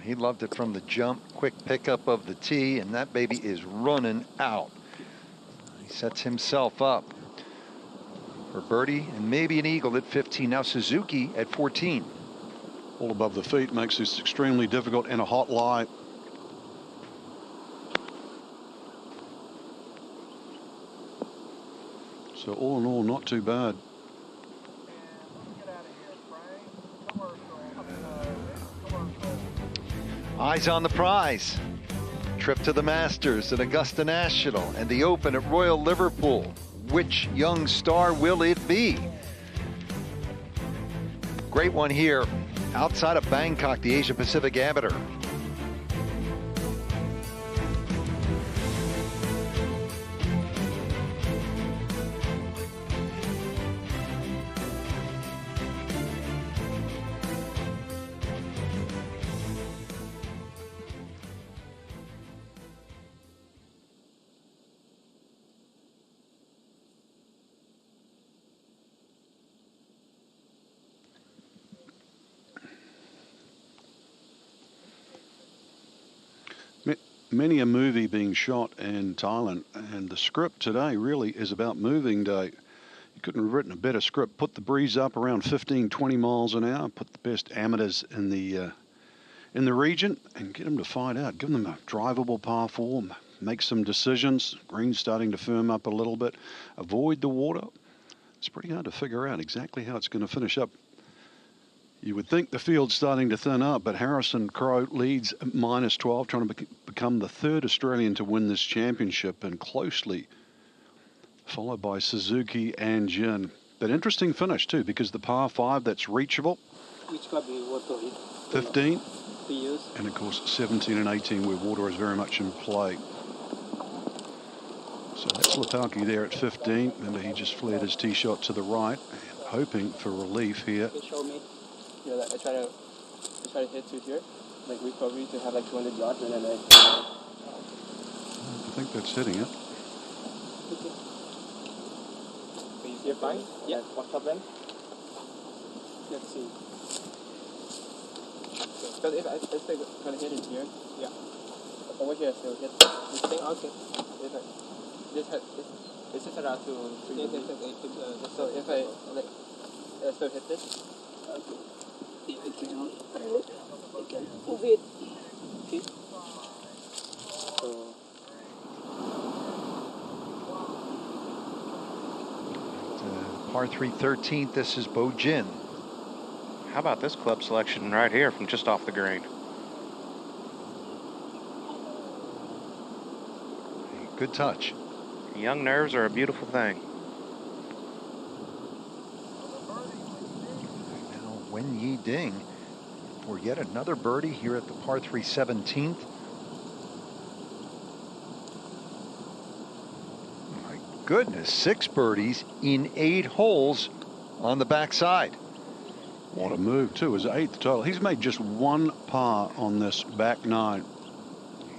He loved it from the jump. Quick pickup of the tee, and that baby is running out. He sets himself up for birdie and maybe an eagle at 15. Now Suzuki at 14. All above the feet makes this extremely difficult and a hot lie. So all in all, not too bad. Eyes on the prize. Trip to the Masters at Augusta National and the Open at Royal Liverpool. Which young star will it be? Great one here outside of Bangkok, the Asia Pacific Amateur. Many a movie being shot in Thailand, and the script today really is about moving day. You couldn't have written a better script. Put the breeze up around 15, 20 miles an hour. Put the best amateurs in the region and get them to find out. Give them a drivable par 4. Make some decisions. Green's starting to firm up a little bit. Avoid the water. It's pretty hard to figure out exactly how it's going to finish up. You would think the field's starting to thin out, but Crowe leads -12, trying to become the third Australian to win this championship, and closely followed by Suzuki and Jin. But interesting finish, too, because the par 5 that's reachable, Which club do you want to hit? 15, To use? and, of course, 17 and 18, where water is very much in play. So that's Lipalki there at 15. Remember, he just flared his tee shot to the right, hoping for relief here. Okay, show me. Yeah, I try to hit to here, like recovery to have like 200 yards, and then I think that's hitting it. Okay. You're fine? Yeah. What's up then? Let's see. Because if I gonna hit it here, yeah. Over here, still hit. This thing, okay. This is around to 3. So if I like, still hit this. Okay. Move it. Okay. So. Par 3 13th. This is Bo Jin. How about this club selection right here from just off the green? Good touch. Young nerves are a beautiful thing. Now Wen Yi Ding for yet another birdie here at the par 3 17th. My goodness, 6 birdies in 8 holes on the backside. What a move, too. His 8th total. He's made just 1 par on this back 9.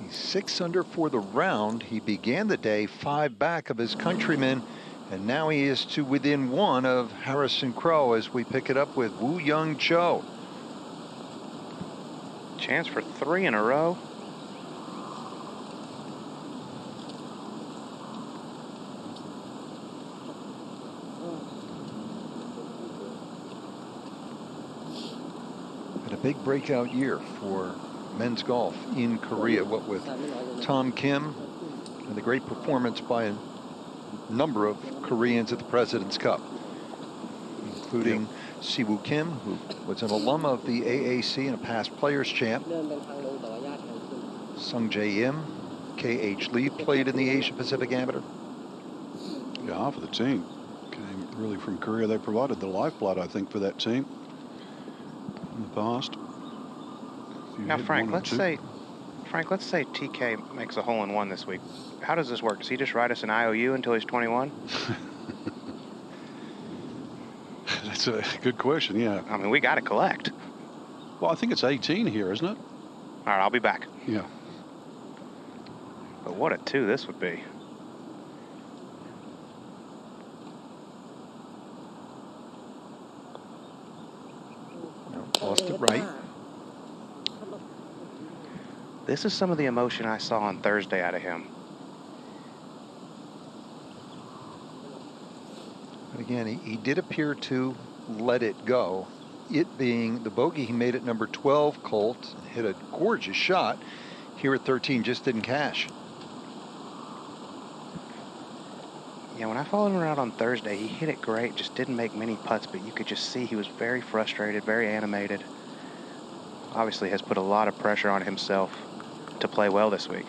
He's 6 under for the round. He began the day 5 back of his countrymen, and now he is to within 1 of Harrison Crowe as we pick it up with Woo Young Cho. Chance for 3 in a row. Had a big breakout year for men's golf in Korea, what with Tom Kim and the great performance by a number of Koreans at the President's Cup, including Siwoo Kim, who was an alum of the AAC and a past players champ. Sung Jae Im, K.H. Lee played in the Asia Pacific Amateur. Yeah, half of the team came really from Korea. They provided the lifeblood, I think, for that team in the past. Now, Frank, let's say TK makes a hole-in-one this week. How does this work? Does he just write us an IOU until he's 21? That's a good question, yeah. I mean, we got to collect. Well, I think it's 18 here, isn't it? All right, I'll be back. Yeah. But what a 2 this would be. lost it right. This is some of the emotion I saw on Thursday out of him. But again, he did appear to let it go. It being the bogey he made at number 12, Colt, hit a gorgeous shot. Here at 13, just didn't cash. Yeah, when I followed him around on Thursday, he hit it great, just didn't make many putts, but you could just see he was very frustrated, very animated. Obviously has put a lot of pressure on himself to play well this week.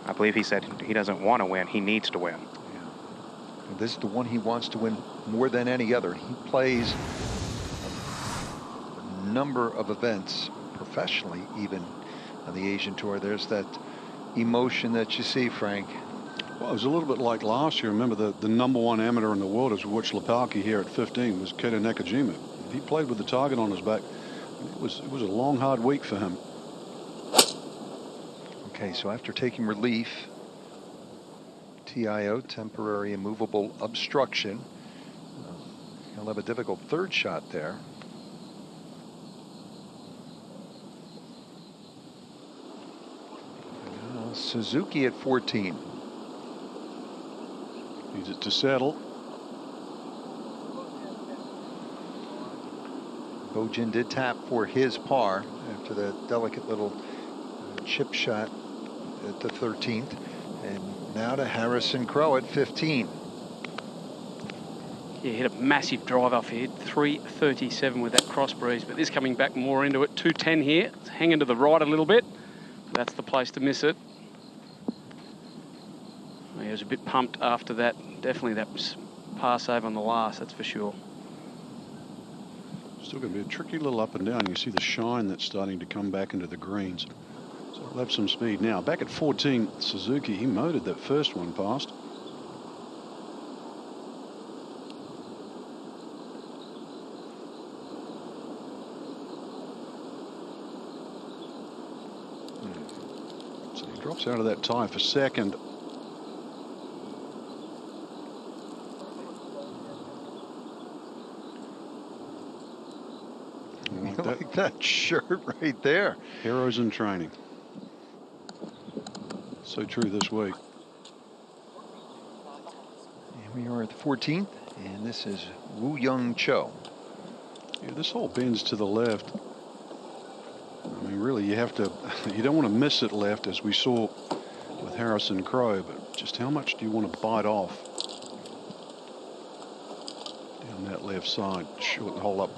I believe he said he doesn't want to win, he needs to win. Yeah. And this is the one he wants to win more than any other. He plays a number of events professionally, even on the Asian Tour. There's that emotion that you see, Frank. Well, it was a little bit like last year. Remember, the #1 amateur in the world, as we watched Lepalki here at 15, was Keita Nakajima. He played with the target on his back. It was a long, hard week for him. Okay, so after taking relief, TIO, temporary immovable obstruction, he'll have a difficult third shot there. Suzuki at 14. Needs it to settle. Bojin did tap for his par after the delicate little chip shot at the 13th. And now to Harrison Crowe at 15. Yeah, hit a massive drive off here, 337 with that cross breeze, but this coming back more into it, 210 here. It's hanging to the right a little bit. That's the place to miss it. He was a bit pumped after that. Definitely that was par save on the last, that's for sure. Still going to be a tricky little up and down. You see the shine that's starting to come back into the greens. So it'll have some speed. Now, back at 14, Suzuki, he motored that first one past. So he drops out of that tie for second. I like that shirt right there. Heroes in training. So true this week. And we are at the 14th, and this is Woo Young Cho. Yeah, this hole bends to the left. I mean, really, you don't want to miss it left, as we saw with Harrison Crowe, but just how much do you want to bite off down that left side? Short the hole up.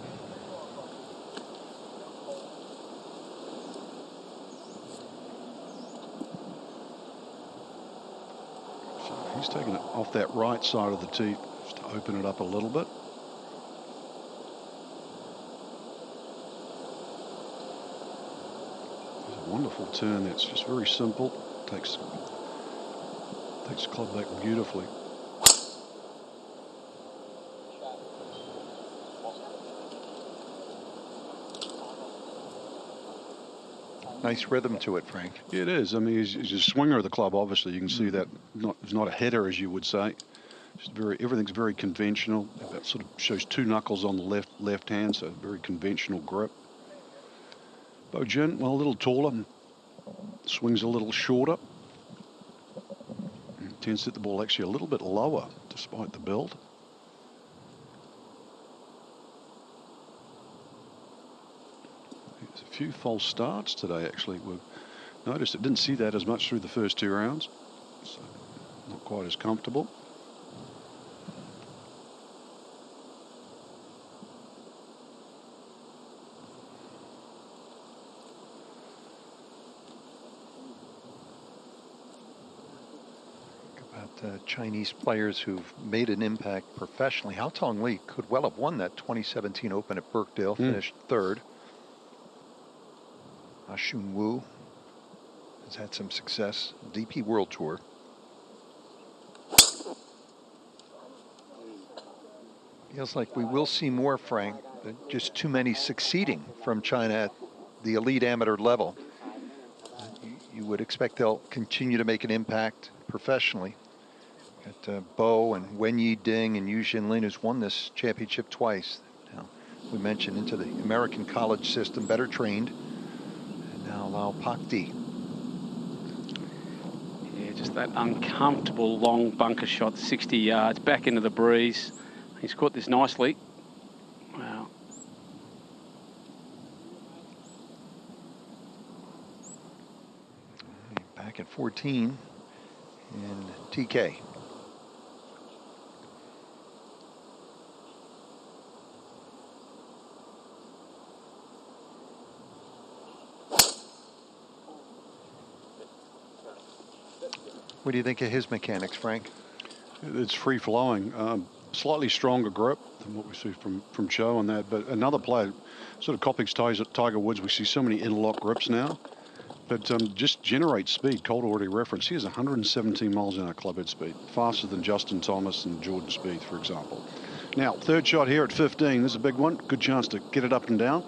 He's taking it off that right side of the tee just to open it up a little bit. There's a wonderful turn that's just very simple. Takes the club back beautifully. Nice rhythm to it, Frank. Yeah, it is. I mean, he's a swinger of the club, obviously. You can see that he's not a hitter, as you would say. Just everything's very conventional. That sort of shows two knuckles on the left hand, so very conventional grip. Bojin, well, a little taller, swings a little shorter. Tends to hit the ball actually a little bit lower, despite the build. There's a few false starts today, actually. We've noticed it. Didn't see that as much through the first two rounds, so not quite as comfortable. Chinese players who've made an impact professionally. Hao Tong Li could well have won that 2017 Open at Birkdale, finished third. Shun Wu has had some success, DP World Tour. Feels like we will see more, Frank, but just too many succeeding from China at the elite amateur level. You would expect they'll continue to make an impact professionally. Got Bo and Wen Yi Ding and Yu Jinlin, who's won this championship twice. Now we mentioned, into the American college system, better trained. And now Lau Pakti. Yeah, just that uncomfortable long bunker shot, 60 yards, back into the breeze. He's caught this nicely. Wow. Back at 14 and TK. What do you think of his mechanics, Frank? It's free-flowing. Slightly stronger grip than what we see from Cho on that. But another player sort of copies Tiger Woods. We see so many interlock grips now. But just generates speed. Colt already referenced. He has 117 miles an hour clubhead speed. Faster than Justin Thomas and Jordan Spieth, for example. Now, third shot here at 15. This is a big one. Good chance to get it up and down.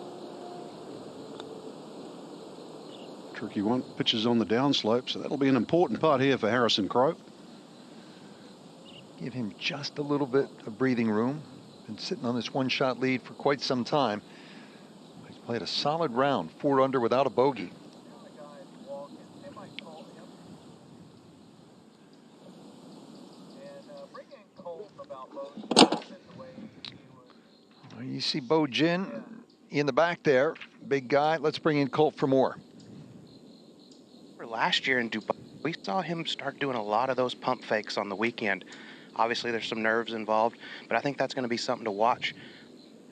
Tricky one. Pitches on the downslope, so that'll be an important part here for Harrison Crowe. Give him just a little bit of breathing room. Been sitting on this one-shot lead for quite some time. He's played a solid round, 4 under without a bogey. You see Bo Jin in the back there, big guy. Let's bring in Colt for more. Last year in Dubai, we saw him start doing a lot of those pump fakes on the weekend. Obviously, there's some nerves involved, but I think that's going to be something to watch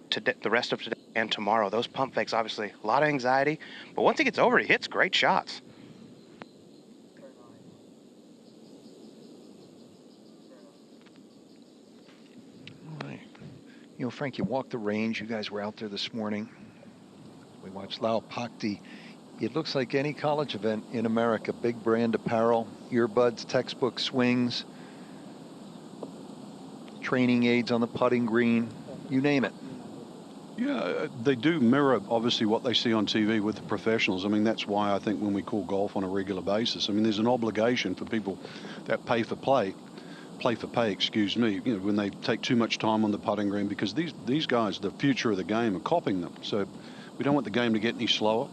today, the rest of today and tomorrow. Those pump fakes, obviously, a lot of anxiety, but once he gets over it, he hits great shots. All right. You know, Frank, you walked the range. You guys were out there this morning. We watched Lau Pakti. It looks like any college event in America. Big brand apparel, earbuds, textbook swings, training aids on the putting green, you name it. Yeah, they do mirror, obviously, what they see on TV with the professionals. I mean, that's why I think when we call golf on a regular basis, I mean, there's an obligation for people that play for pay, excuse me, you know, when they take too much time on the putting green, because these guys, the future of the game, are copying them. So we don't want the game to get any slower.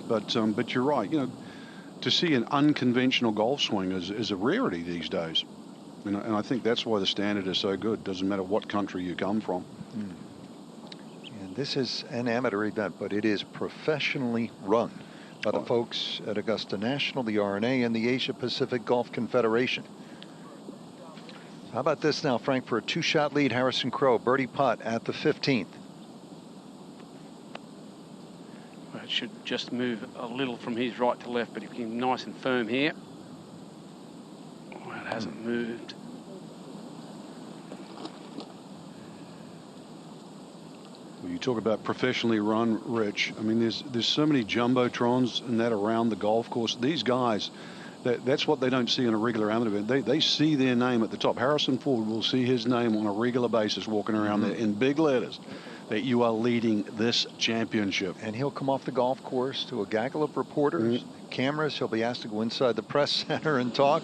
But you're right, you know, to see an unconventional golf swing is a rarity these days. You know, and I think that's why the standard is so good. Doesn't matter what country you come from. And this is an amateur event, but it is professionally run by the folks at Augusta National, the RNA, and the Asia Pacific Golf Confederation. How about this now, Frank, for a 2-shot lead, Harrison Crowe, birdie putt at the 15th. It should just move a little from his right to left, but if he can nice and firm here. Well, it hasn't moved. Well, you talk about professionally run, Rich. I mean, there's so many jumbotrons and that around the golf course. These guys, that's what they don't see in a regular amateur event. They see their name at the top. Harrison Ford will see his name on a regular basis walking around there in big letters, that you are leading this championship. And he'll come off the golf course to a gaggle of reporters, cameras. He'll be asked to go inside the press center and talk.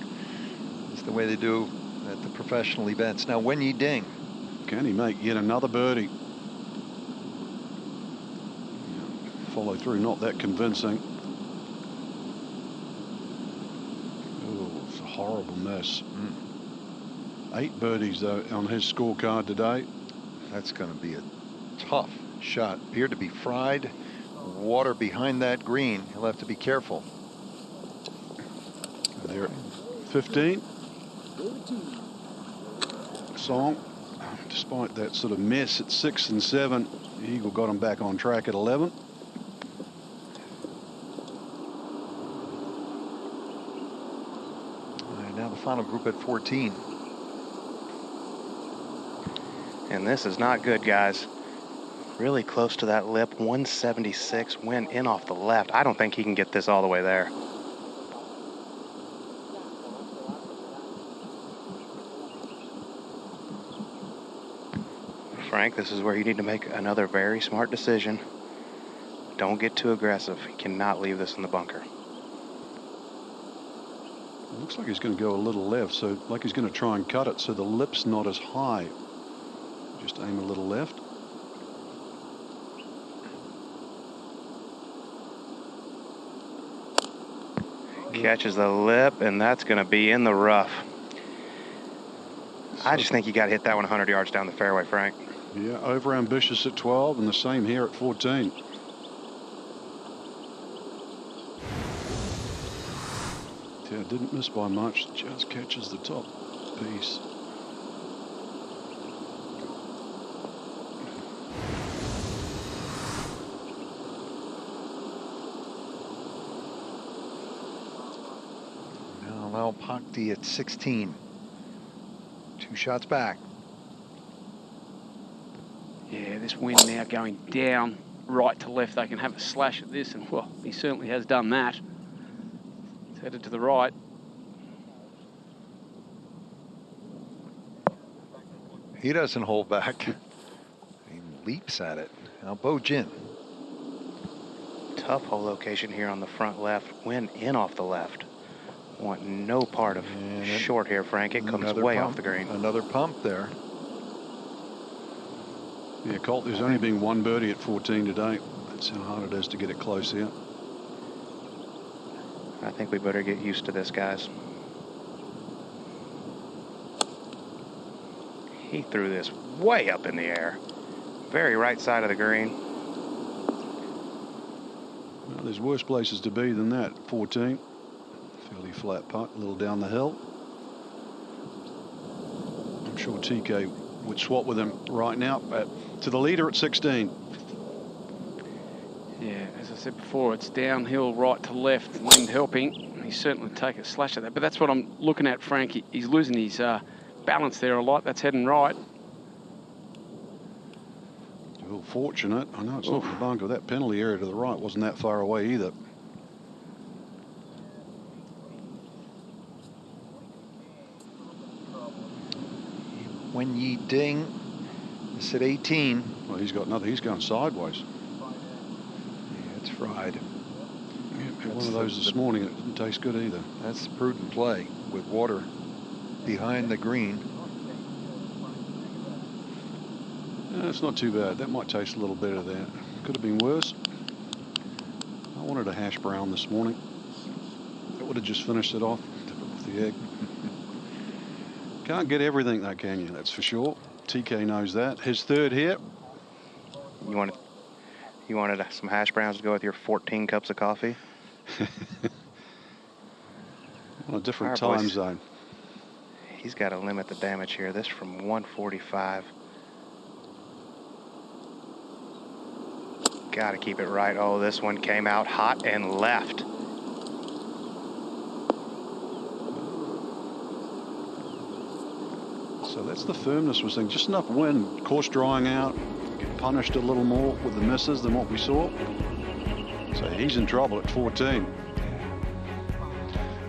It's the way they do at the professional events. Now, Wen Yi Ding. Can he make yet another birdie? Follow through, not that convincing. Oh, it's a horrible mess. 8 birdies, though, on his scorecard today. That's going to be a tough shot. Appeared to be fried. Water behind that green. He'll have to be careful. There, 15. Song, despite that sort of mess at 6 and 7, the Eagle got him back on track at 11. All right, now the final group at 14. And this is not good, guys. Really close to that lip. 176 went in off the left. I don't think he can get this all the way there. Frank, this is where you need to make another very smart decision. Don't get too aggressive. You cannot leave this in the bunker. It looks like he's going to go a little left, so like he's going to try and cut it so the lip's not as high. Just aim a little left. Catches the lip, and that's going to be in the rough. I just think you got to hit that one 100 yards down the fairway, Frank. Yeah, over ambitious at 12, and the same here at 14. Yeah, didn't miss by much. Just catches the top piece. Now Pakti at 16. 2 shots back. Yeah, this wind now going down right to left. They can have a slash at this, and well, he certainly has done that. It's headed to the right. He doesn't hold back. He leaps at it. Now Bo Jin. Tough hole location here on the front left. Wind in off the left. Want no part of short here, Frank. It comes way off the green. Another pump there. Yeah, Colt, there's only been 1 birdie at 14 today. That's how hard it is to get it close here. I think we better get used to this, guys. He threw this way up in the air. Very right side of the green. Well, there's worse places to be than that. 14. Fairly flat putt, a little down the hill. I'm sure TK would swap with him right now. To the leader at 16. Yeah, as I said before, it's downhill right to left, wind helping. He's certainly take a slash at that, but that's what I'm looking at, Frank. He's losing his balance there a lot. That's heading right. Well, fortunate. I know it's not the bunker. That penalty area to the right wasn't that far away either. When Yi Ding is at 18. Well, he's got nothing. He's going sideways. Yeah, it's fried. Yeah, one of those this morning. It didn't taste good either. That's prudent play with water behind the green. Yeah, it's not too bad. That might taste a little better there. Could have been worse. I wanted a hash brown this morning. That would have just finished it off. Tip it with the egg. Can't get everything though, can you? That's for sure. TK knows that. His third here. You wanted some hash browns to go with your 14 cups of coffee? On a different time zone. He's got to limit the damage here. This from 145. Got to keep it right. Oh, this one came out hot and left. So that's the firmness we're seeing. Just enough wind, course drying out, get punished a little more with the misses than what we saw. So he's in trouble at 14.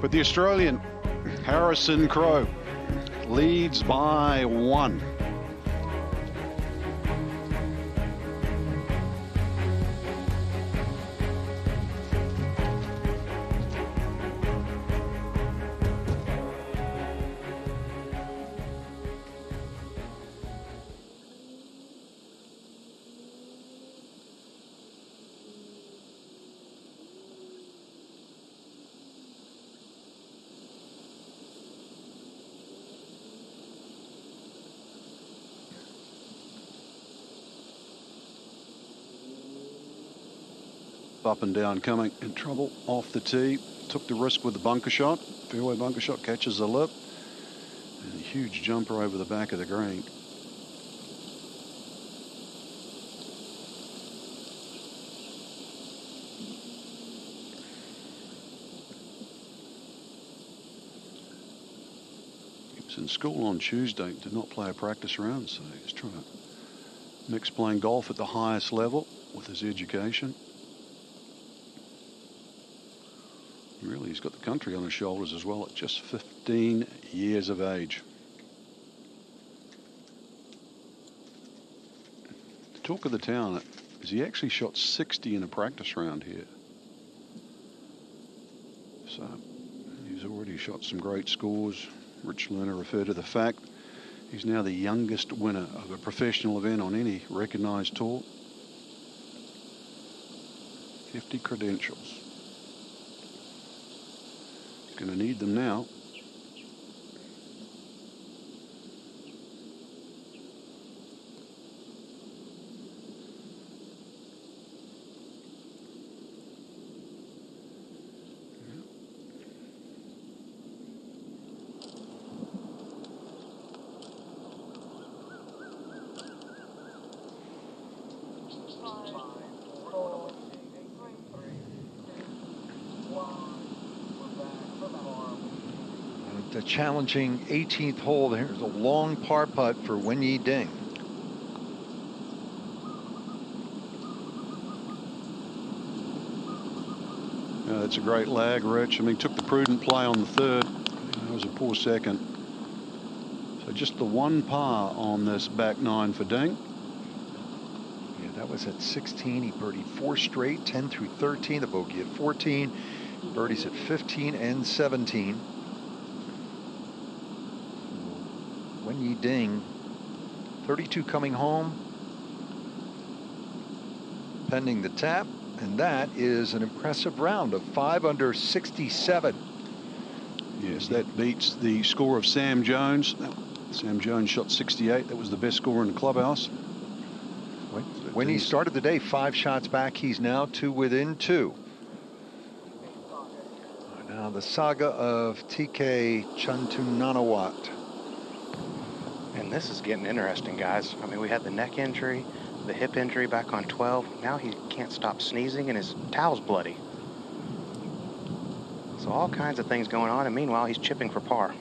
But the Australian, Harrison Crowe, leads by 1. Up and down, coming in trouble off the tee. Took the risk with the bunker shot. Fairway bunker shot, catches the lip. And a huge jumper over the back of the green. He was in school on Tuesday, did not play a practice round, so he's trying to mix playing golf at the highest level with his education. Really, he's got the country on his shoulders as well at just 15 years of age. The talk of the town is he actually shot 60 in a practice round here. So he's already shot some great scores. Rich Lerner referred to the fact he's now the youngest winner of a professional event on any recognized tour. 50 credentials. Going to need them now. The challenging 18th hole. Here's a long par putt for Wen Yi Ding. Yeah, that's a great lag, Rich. I mean, took the prudent play on the third. That was a poor second. So just the one par on this back nine for Ding. Yeah, that was at 16. He birdied 4 straight, 10 through 13. The bogey at 14. Birdies at 15 and 17. Wen Yi Ding, 32 coming home, pending the tap, and that is an impressive round of 5 under 67. Yes, that beats the score of Sam Jones. Sam Jones shot 68. That was the best score in the clubhouse. When he started the day 5 shots back, he's now 2 within 2. Now the saga of TK Chantunanawat. And this is getting interesting, guys. I mean, we had the neck injury, the hip injury back on 12. Now he can't stop sneezing and his towel's bloody. So all kinds of things going on, and meanwhile, he's chipping for par.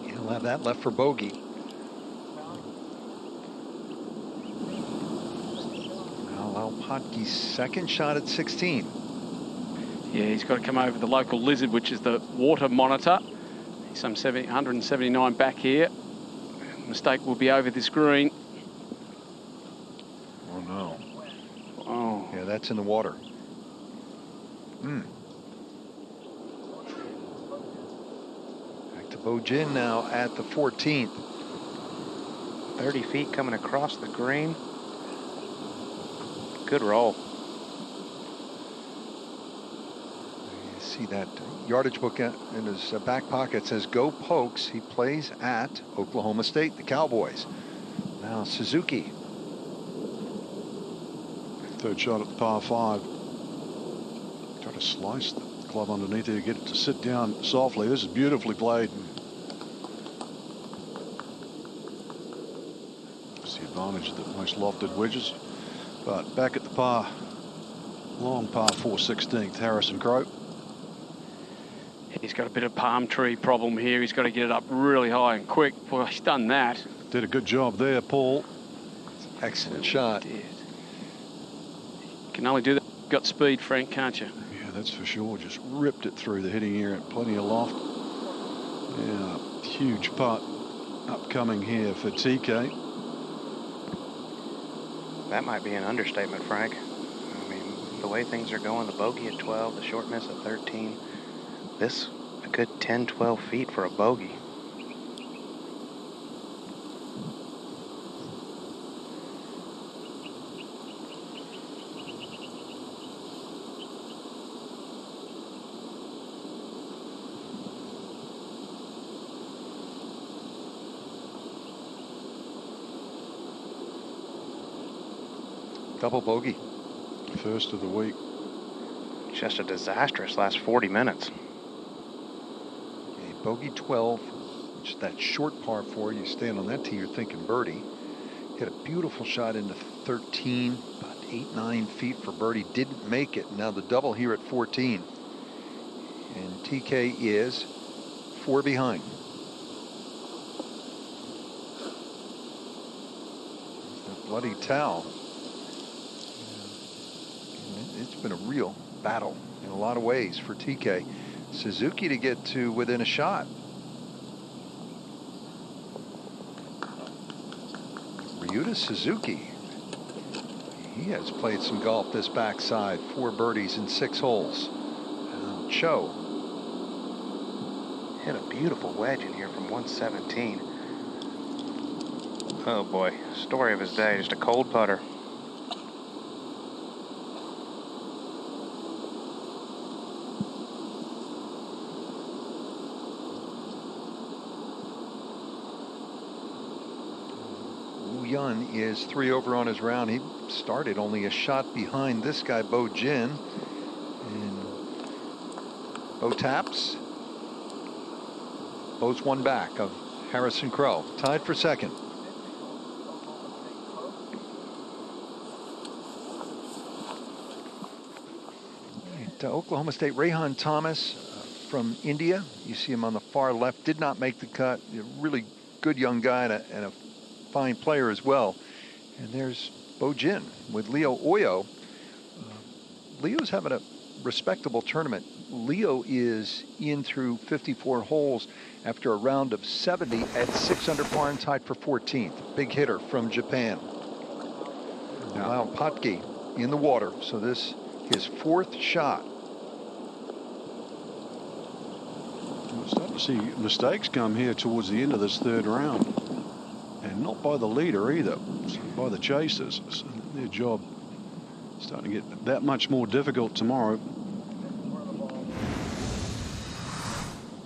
He'll have that left for bogey. Now Potke's second shot at 16. Yeah, he's got to come over the local lizard, which is the water monitor. He's some 179 back here. Mistake will be over this green. Oh no. Oh. Yeah, that's in the water. Back to Bo Jin now at the 14th. 30 feet coming across the green. Good roll. You see that yardage book in his back pocket says go Pokes. He plays at Oklahoma State, the Cowboys. Now Suzuki. Third shot at the par 5. Try to slice the club underneath there, get it to sit down softly. This is beautifully played. That's the advantage of the most lofted wedges. But back at the par, long par 4 16th, Harrison Crowe. He's got a bit of palm tree problem here. He's got to get it up really high and quick. Well, he's done that. Did a good job there, Paul. Excellent shot. You can only do that. Got speed, Frank, can't you? Yeah, that's for sure. Just ripped it through the hitting area. Plenty of loft. Yeah, huge putt upcoming here for TK. That might be an understatement, Frank. I mean, the way things are going, the bogey at 12, the short miss at 13. This, a good 10, 12 feet for a bogey. Double bogey. First of the week. Just a disastrous last 40 minutes. Okay, bogey 12, which is that short par 4. You stand on that tee, you're thinking birdie. Hit a beautiful shot into 13, about 8, 9 feet for birdie. Didn't make it. Now the double here at 14. And TK is 4 behind. There's that bloody towel. It's been a real battle in a lot of ways for TK. Suzuki to get to within a shot. Ryuta Suzuki. He has played some golf this backside. 4 birdies in 6 holes. Cho. Hit a beautiful wedge in here from 117. Oh boy, story of his day, just a cold putter. Yun is 3 over on his round. He started only a shot behind this guy, Bo Jin. And Bo taps. Bo's one back of Harrison Crowe, tied for second. To Oklahoma State, Rehan Thomas from India. You see him on the far left, did not make the cut. A really good young guy and a fine player as well. And there's Bo Jin with Leo Oyo. Leo's having a respectable tournament. Leo is in through 54 holes after a round of 70 at 6 under par and tied for 14th. Big hitter from Japan. Now Patke in the water. So this his 4th shot. We're starting to see mistakes come here towards the end of this 3rd round. And not by the leader either, by the chasers. So their job starting to get that much more difficult tomorrow.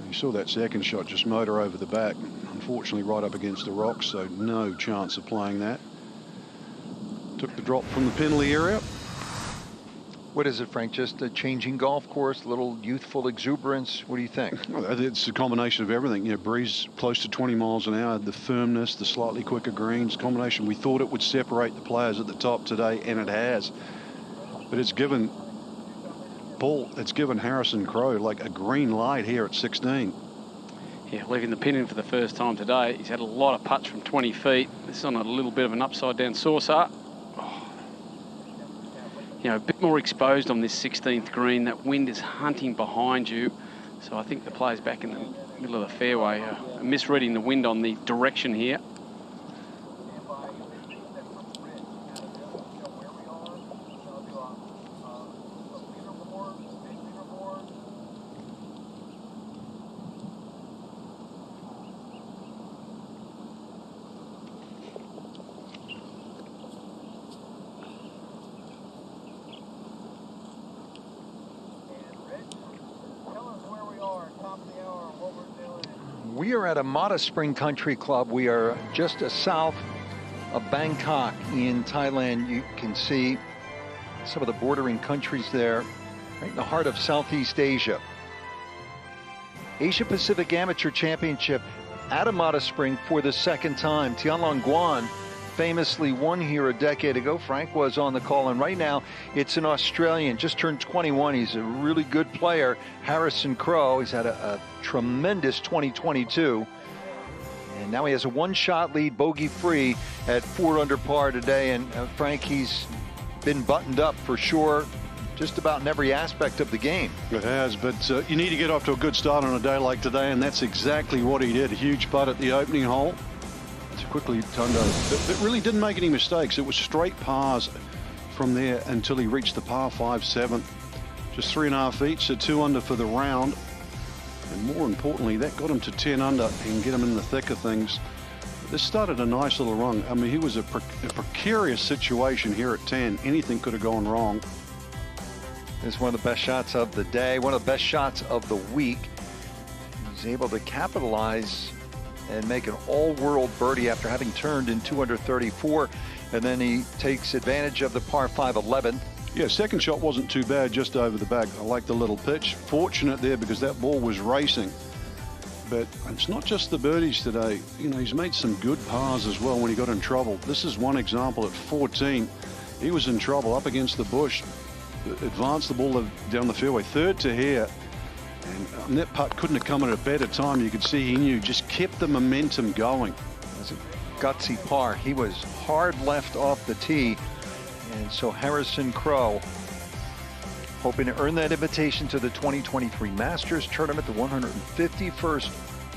You saw that second shot just motor over the back, unfortunately right up against the rocks, so no chance of playing that. Took the drop from the penalty area. What is it, Frank? Just a changing golf course, a little youthful exuberance? What do you think? Well, it's a combination of everything. You know, breeze close to 20 miles an hour, the firmness, the slightly quicker greens, combination. We thought it would separate the players at the top today, and it has. But it's given Harrison Crowe like a green light here at 16. Yeah, leaving the pin in for the first time today. He's had a lot of putts from 20 feet. This is on a little bit of an upside down saucer. You know, a bit more exposed on this 16th green. That wind is hunting behind you. So I think the player's back in the middle of the fairway. Misreading the wind on the direction here. We are at Amata Spring Country Club. We are just south of Bangkok in Thailand. You can see some of the bordering countries there, right in the heart of Southeast Asia. Asia Pacific Amateur Championship at Amata Spring for the 2nd time. Tianlong Guan famously won here a decade ago. Frank was on the call, and right now it's an Australian, just turned 21. He's a really good player, Harrison Crowe. He's had a tremendous 2022, and now he has a 1-shot lead, bogey free at 4 under par today. And Frank, he's been buttoned up for sure, just about in every aspect of the game. It has, but you need to get off to a good start on a day like today, and that's exactly what he did. A huge putt at the opening hole. Quickly turned over, but really didn't make any mistakes. It was straight pars from there until he reached the par 5 7th. Just 3.5 feet, so 2 under for the round. And more importantly, that got him to 10 under and get him in the thick of things. This started a nice little run. I mean, he was a precarious situation here at 10. Anything could have gone wrong. It's one of the best shots of the day, one of the best shots of the week. He's able to capitalize and make an all-world birdie after having turned in 2 under 34, and then he takes advantage of the par 5 11. Yeah, second shot wasn't too bad, just over the back. I like the little pitch. Fortunate there because that ball was racing. But it's not just the birdies today. You know, he's made some good pars as well when he got in trouble. This is one example at 14. He was in trouble up against the bush, advanced the ball down the fairway, 3rd to here. And that putt couldn't have come at a better time. You could see he knew, just kept the momentum going. It was a gutsy par. He was hard left off the tee. And so Harrison Crowe hoping to earn that invitation to the 2023 Masters Tournament, the 151st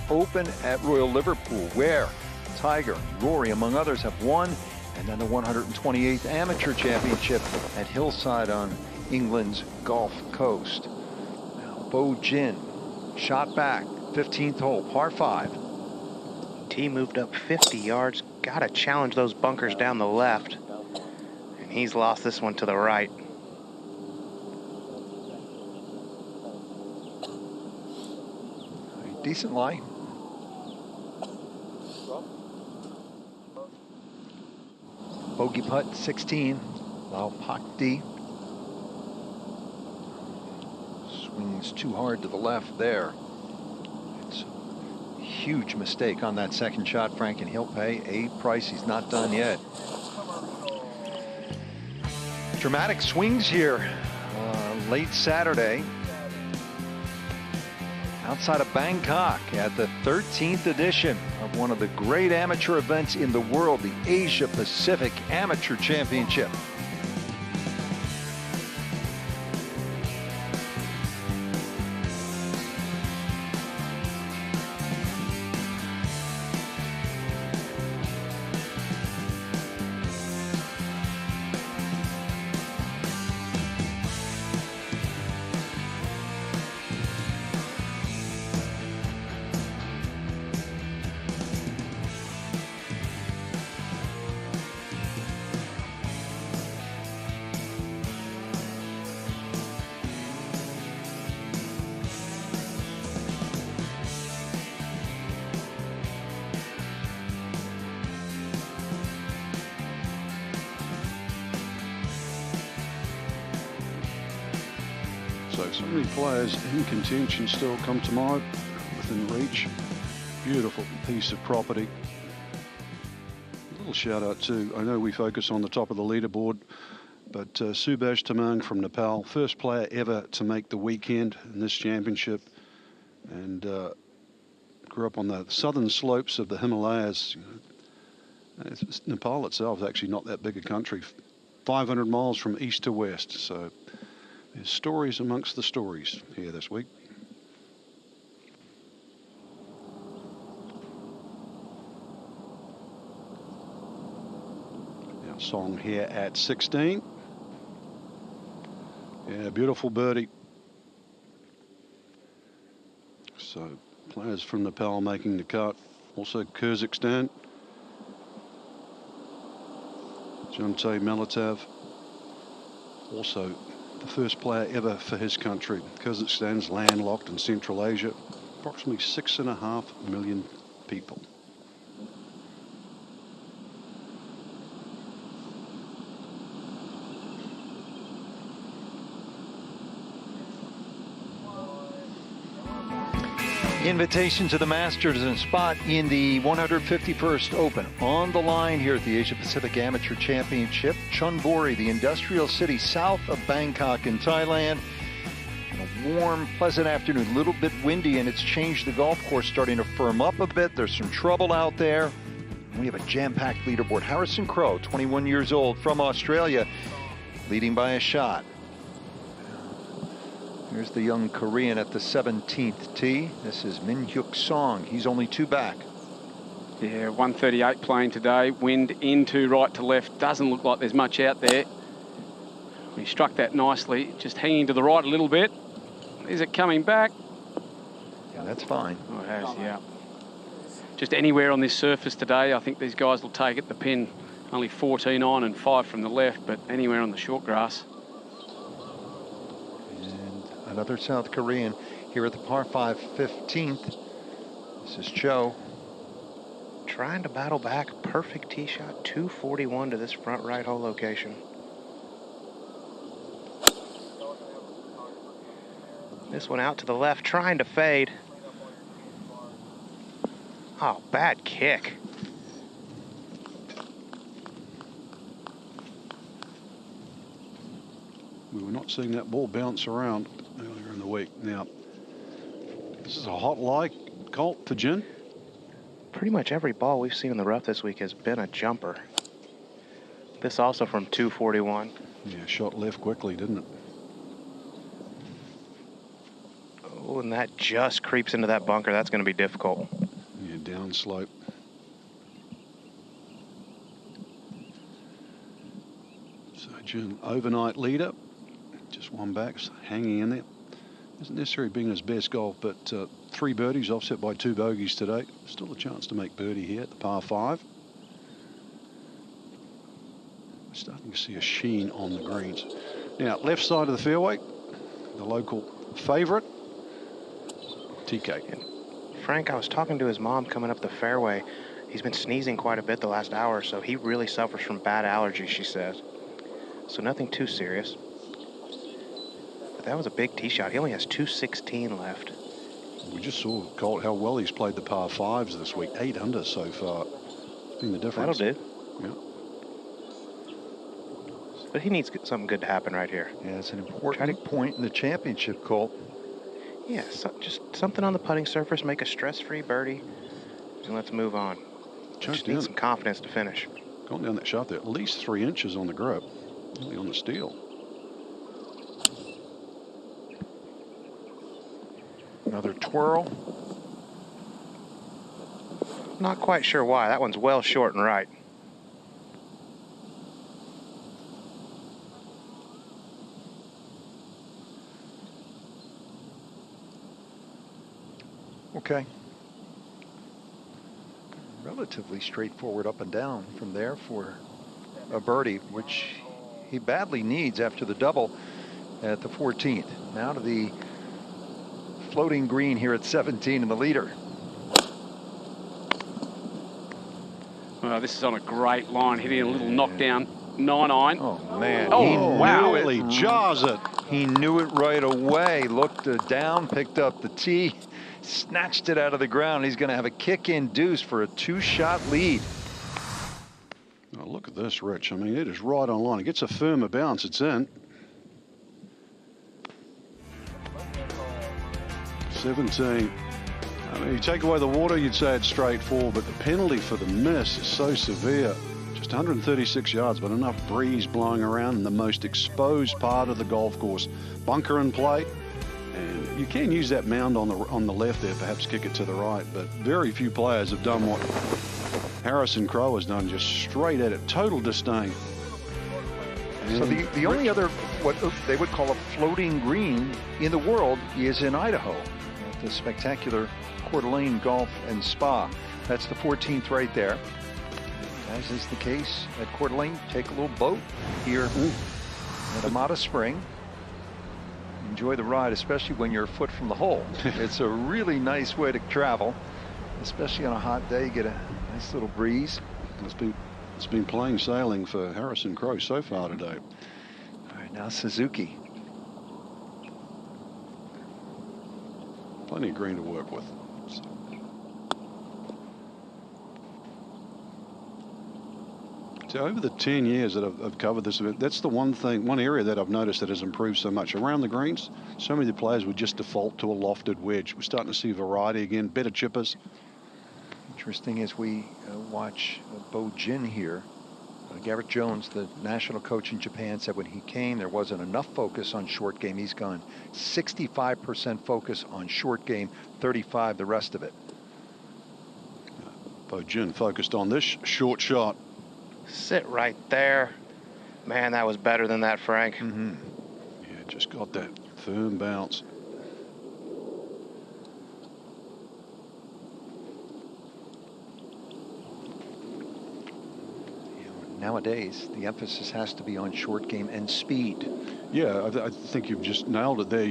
Open at Royal Liverpool, where Tiger, Rory, among others, have won, and then the 128th Amateur Championship at Hillside on England's Gulf Coast. Now, Bo Jin, shot back, 15th hole, par 5. T moved up 50 yards. Got to challenge those bunkers down the left. And he's lost this one to the right. A decent lie. Bogey putt, 16. Lau Pak D. Swings too hard to the left there. It's a huge mistake on that second shot, Frank, and he'll pay a price. He's not done yet. Dramatic swings here late Saturday outside of Bangkok at the 13th edition of one of the great amateur events in the world, the Asia Pacific Amateur Championship. So many players in contention still come tomorrow within reach. Beautiful piece of property. A little shout out too. I know we focus on the top of the leaderboard, but Subhash Tamang from Nepal, first player ever to make the weekend in this championship, and grew up on the southern slopes of the Himalayas. Nepal itself is actually not that big a country, 500 miles from east to west. So there's stories amongst the stories here this week. Now Song here at 16. Yeah, beautiful birdie. So players from Nepal making the cut. Also Kyrgyzstan. Jante Melitav. Also the first player ever for his country. Kyrgyzstan's landlocked in Central Asia. Approximately 6.5 million people. Invitation to the Masters and spot in the 151st Open. On the line here at the Asia Pacific Amateur Championship, Chonburi, the industrial city south of Bangkok in Thailand. A warm, pleasant afternoon, a little bit windy, and it's changed the golf course, starting to firm up a bit. There's some trouble out there. We have a jam-packed leaderboard. Harrison Crowe, 21 years old, from Australia, leading by a shot. Here's the young Korean at the 17th tee. This is Min Hyuk Song. He's only 2 back. Yeah, 138 playing today. Wind into right to left. Doesn't look like there's much out there. He struck that nicely. Just hanging to the right a little bit. Is it coming back? Yeah, that's fine. Oh, it has, yeah. Just anywhere on this surface today, I think these guys will take it. The pin only 14 on and 5 from the left, but anywhere on the short grass. Another South Korean here at the par 5 15th. This is Cho. Trying to battle back. Perfect tee shot. 241 to this front right hole location. This one out to the left, trying to fade. Oh, bad kick. We were not seeing that ball bounce around earlier in the week. Now, this is a hot lie, Colt, for Jin. Pretty much every ball we've seen in the rough this week has been a jumper. This also from 241. Yeah, shot left quickly, didn't it? Oh, and that just creeps into that bunker. That's going to be difficult. Yeah, down slope. So Jin, overnight leader. Just one back, hanging in there. Isn't necessarily being his best golf, but 3 birdies offset by 2 bogeys today. Still a chance to make birdie here at the par 5. We're starting to see a sheen on the greens. Now, left side of the fairway, the local favourite, TK. Frank, I was talking to his mom coming up the fairway. He's been sneezing quite a bit the last hour or so. He really suffers from bad allergies, she says. So nothing too serious. But that was a big tee shot. He only has 216 left. We just saw, Colt, how well he's played the par 5s this week. 8 under so far. It's been the difference. That'll do. Yeah. But he needs something good to happen right here. Yeah, it's an important point in the championship, Colt. Yeah, just something on the putting surface, make a stress-free birdie, and let's move on. Just need some confidence to finish. Gone down that shot there, at least 3 inches on the grip, only on the steel. Another twirl. Not quite sure why. That one's well short and right. Okay. Relatively straightforward up and down from there for a birdie, which he badly needs after the double at the 14th. Now to the floating green here at 17 in the leader. Well, this is on a great line, hitting a little knockdown 9-iron. Oh, man. Oh, wow. Really jars it. He knew it right away. Looked down, picked up the tee, snatched it out of the ground. He's going to have a kick-in deuce for a 2-shot lead. Oh, look at this, Rich. I mean, it is right on line. It gets a firmer bounce. It's in. 17. I mean, you take away the water, you'd say it's straightforward, but the penalty for the miss is so severe. Just 136 yards, but enough breeze blowing around in the most exposed part of the golf course. Bunker in play, and you can use that mound on the left there, perhaps kick it to the right, but very few players have done what Harrison Crowe has done, just straight at it, total disdain. So the only other, what they would call a floating green in the world is in Idaho, at the spectacular Coeur d'Alene Golf and Spa. That's the 14th right there. As is the case at Coeur d'Alene, take a little boat here at Amata Spring. Enjoy the ride, especially when you're a foot from the hole. It's a really nice way to travel, especially on a hot day. Get a nice little breeze. It's been plain sailing for Harrison Crowe so far today. All right, now Suzuki. Plenty of green to work with. So over the 10 years that I've covered this event, that's the one area that I've noticed that has improved so much. Around the greens, so many of the players would just default to a lofted wedge. We're starting to see variety again, better chippers. Interesting as we watch Bo Jin here. Garrett Jones, the national coach in Japan, said when he came there wasn't enough focus on short game. He's gone 65% focus on short game, 35% the rest of it. Bo Jin focused on this short shot. Sit right there. Man, that was better than that, Frank. Yeah, just got that firm bounce. Nowadays, the emphasis has to be on short game and speed. Yeah, I think you've just nailed it there.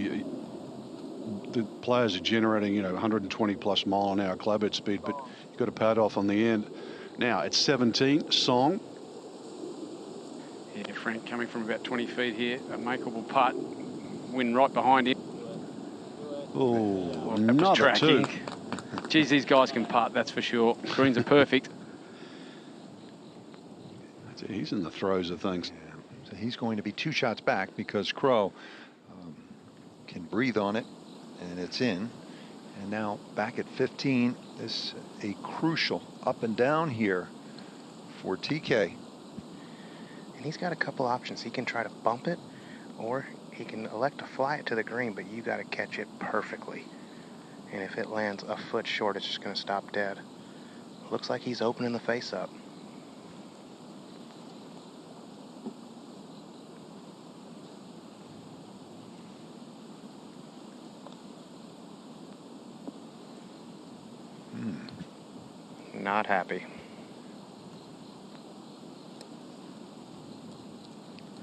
The players are generating, 120 plus mile an hour club head speed, but you've got to pad off on the end. Now it's 17. Song. Yeah, Frank coming from about 20 feet here. A makeable putt. Win right behind him. Oh, that was another tracking. 2. Geez, these guys can putt, that's for sure. Greens are perfect. He's in the throes of things. Yeah. So he's going to be 2 shots back because Crowe can breathe on it, and it's in. And now back at 15, this a crucial up and down here for TK. And he's got a couple options. He can try to bump it, or he can elect to fly it to the green, but you got to catch it perfectly. And if it lands a foot short, it's just going to stop dead. Looks like he's opening the face up. Not happy.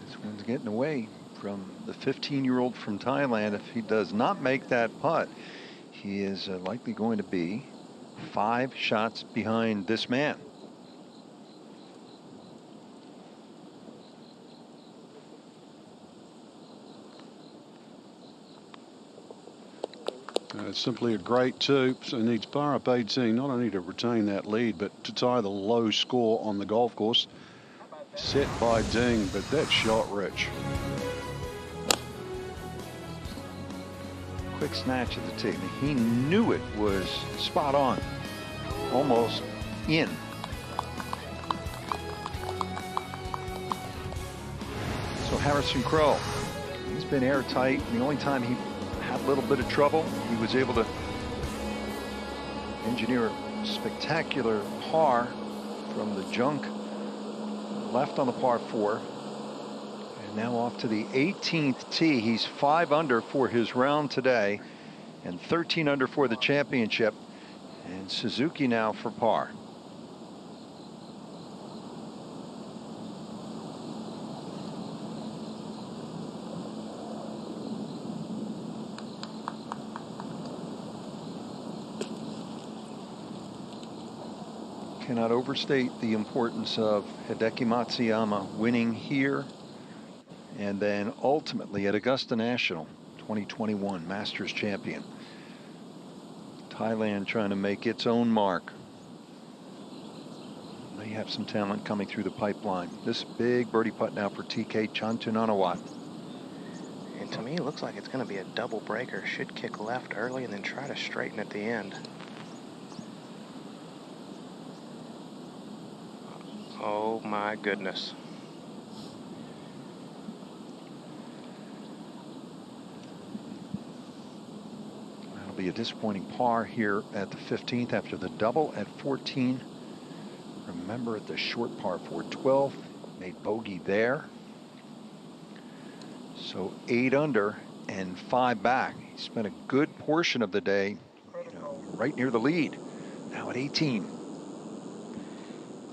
This one's getting away from the 15-year-old from Thailand. If he does not make that putt, he is likely going to be 5 shots behind this man. It's simply a great 2, so it needs par up 18, not only to retain that lead, but to tie the low score on the golf course. Set by Ding, but that shot, Rich. Quick snatch at the tee. He knew it was spot on, almost in. So Harrison Crowe, he's been airtight. The only time he had a little bit of trouble, he was able to engineer a spectacular par from the junk left on the par 4. And now off to the 18th tee. He's 5 under for his round today and 13 under for the championship. And Suzuki now for par. Cannot overstate the importance of Hideki Matsuyama winning here and then ultimately at Augusta National, 2021 Masters champion. Thailand trying to make its own mark. They have some talent coming through the pipeline. This big birdie putt now for TK Chantunanawat. And to me, it looks like it's going to be a double breaker. Should kick left early and then try to straighten at the end. Oh my goodness. That'll be a disappointing par here at the 15th after the double at 14. Remember at the short par 4 12, made bogey there. So 8 under and 5 back. He spent a good portion of the day, right near the lead. Now at 18.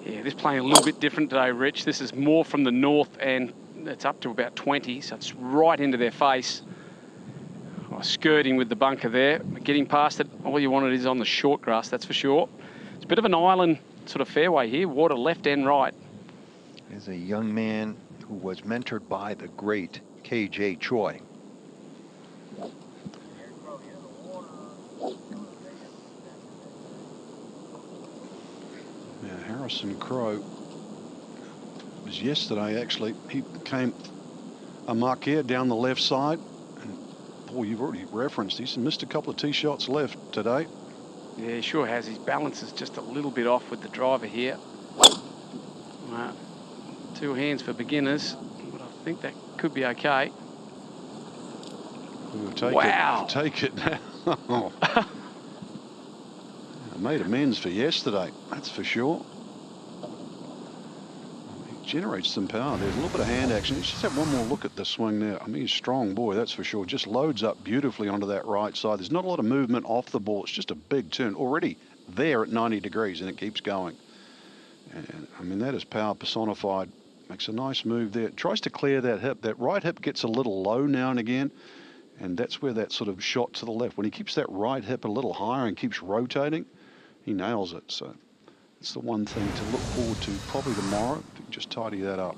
Yeah, this playing a little bit different today, Rich. This is more from the north, and it's up to about 20, so it's right into their face. Oh, skirting with the bunker there, getting past it. All you wanted is on the short grass, that's for sure. It's a bit of an island sort of fairway here, water left and right. There's a young man who was mentored by the great KJ Choi. Harrison Crowe was yesterday, actually. He came a marquee down the left side. And Paul, you've already referenced, he's missed a couple of tee shots left today. Yeah, he sure has. His balance is just a little bit off with the driver here. 2 hands for beginners, but I think that could be okay. Wow. Take it now. Made amends for yesterday, that's for sure. He generates some power. There's a little bit of hand action. Let's just have one more look at the swing there. I mean, he's a strong boy, that's for sure. Just loads up beautifully onto that right side. There's not a lot of movement off the ball. It's just a big turn. Already there at 90 degrees, and it keeps going. And I mean, that is power personified. Makes a nice move there. Tries to clear that hip. That right hip gets a little low now and again. And that's where that sort of shot to the left. When he keeps that right hip a little higher and keeps rotating, he nails it. So it's the one thing to look forward to probably tomorrow. If you can just tidy that up.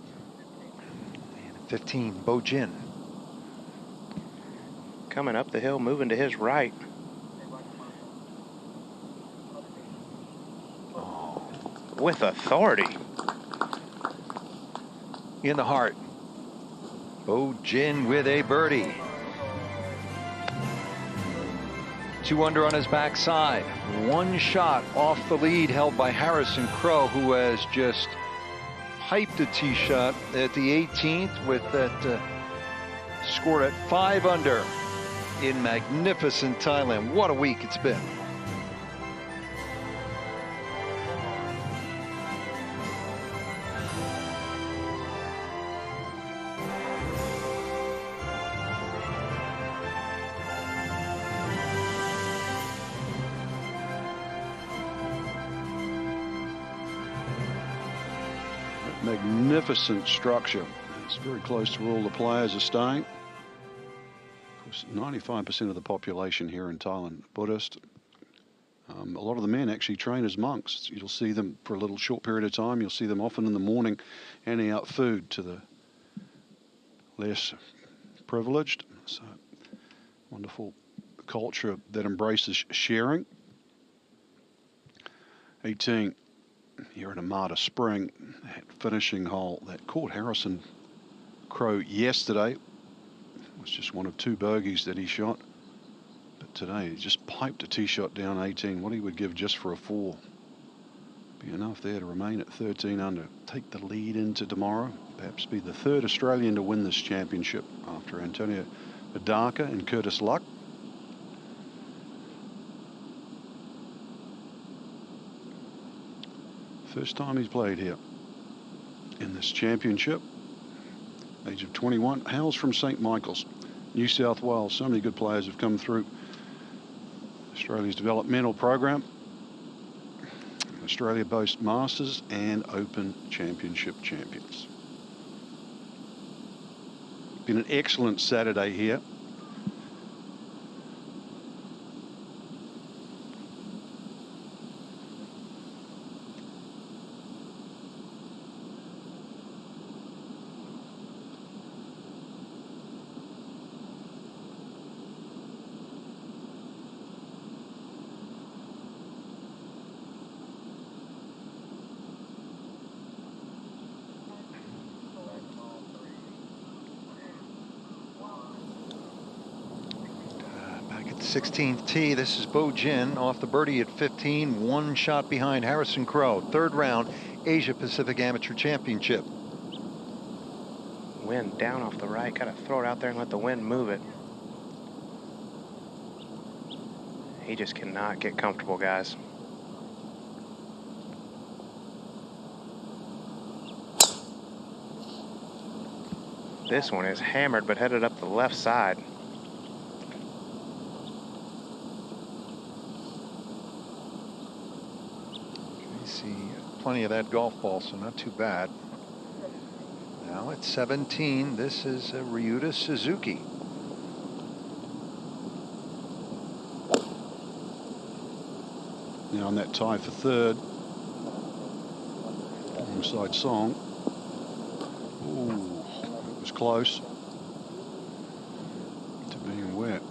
And 15, Bo Jin. Coming up the hill, moving to his right. Oh. With authority. In the heart. Bo Jin with a birdie. 2 under on his backside. 1 shot off the lead held by Harrison Crowe, who has just piped a tee shot at the 18th with that scored at 5 under in magnificent Thailand. What a week it's been. Magnificent structure. It's very close to where all the players are staying. Of course, 95% of the population here in Thailand, Buddhist. A lot of the men actually train as monks. You'll see them for a little short period of time. You'll see them often in the morning handing out food to the less privileged. So, wonderful culture that embraces sharing. 18 here at Amata Spring, that finishing hole that caught Harrison Crowe yesterday. It was just one of 2 bogeys that he shot. But today he just piped a tee shot down 18. What he would give just for a 4. Be enough there to remain at 13 under. Take the lead into tomorrow. Perhaps be the 3rd Australian to win this championship after Antonio Adaka and Curtis Luck. First time he's played here in this championship. Age of 21. Hails from St. Michael's, New South Wales. So many good players have come through Australia's developmental program. Australia boasts Masters and Open Championship champions. Been an excellent Saturday here. Back at the 16th tee, this is Bo Jin off the birdie at 15, 1 shot behind Harrison Crowe. 3rd round Asia Pacific Amateur Championship. Wind down off the right. Got to throw it out there and let the wind move it. He just cannot get comfortable, guys. This one is hammered but headed up the left side. You see plenty of that golf ball, so not too bad. Now at 17, this is Ryuta Suzuki. Now on that tie for 3rd, alongside Song. Ooh, it was close to being wet.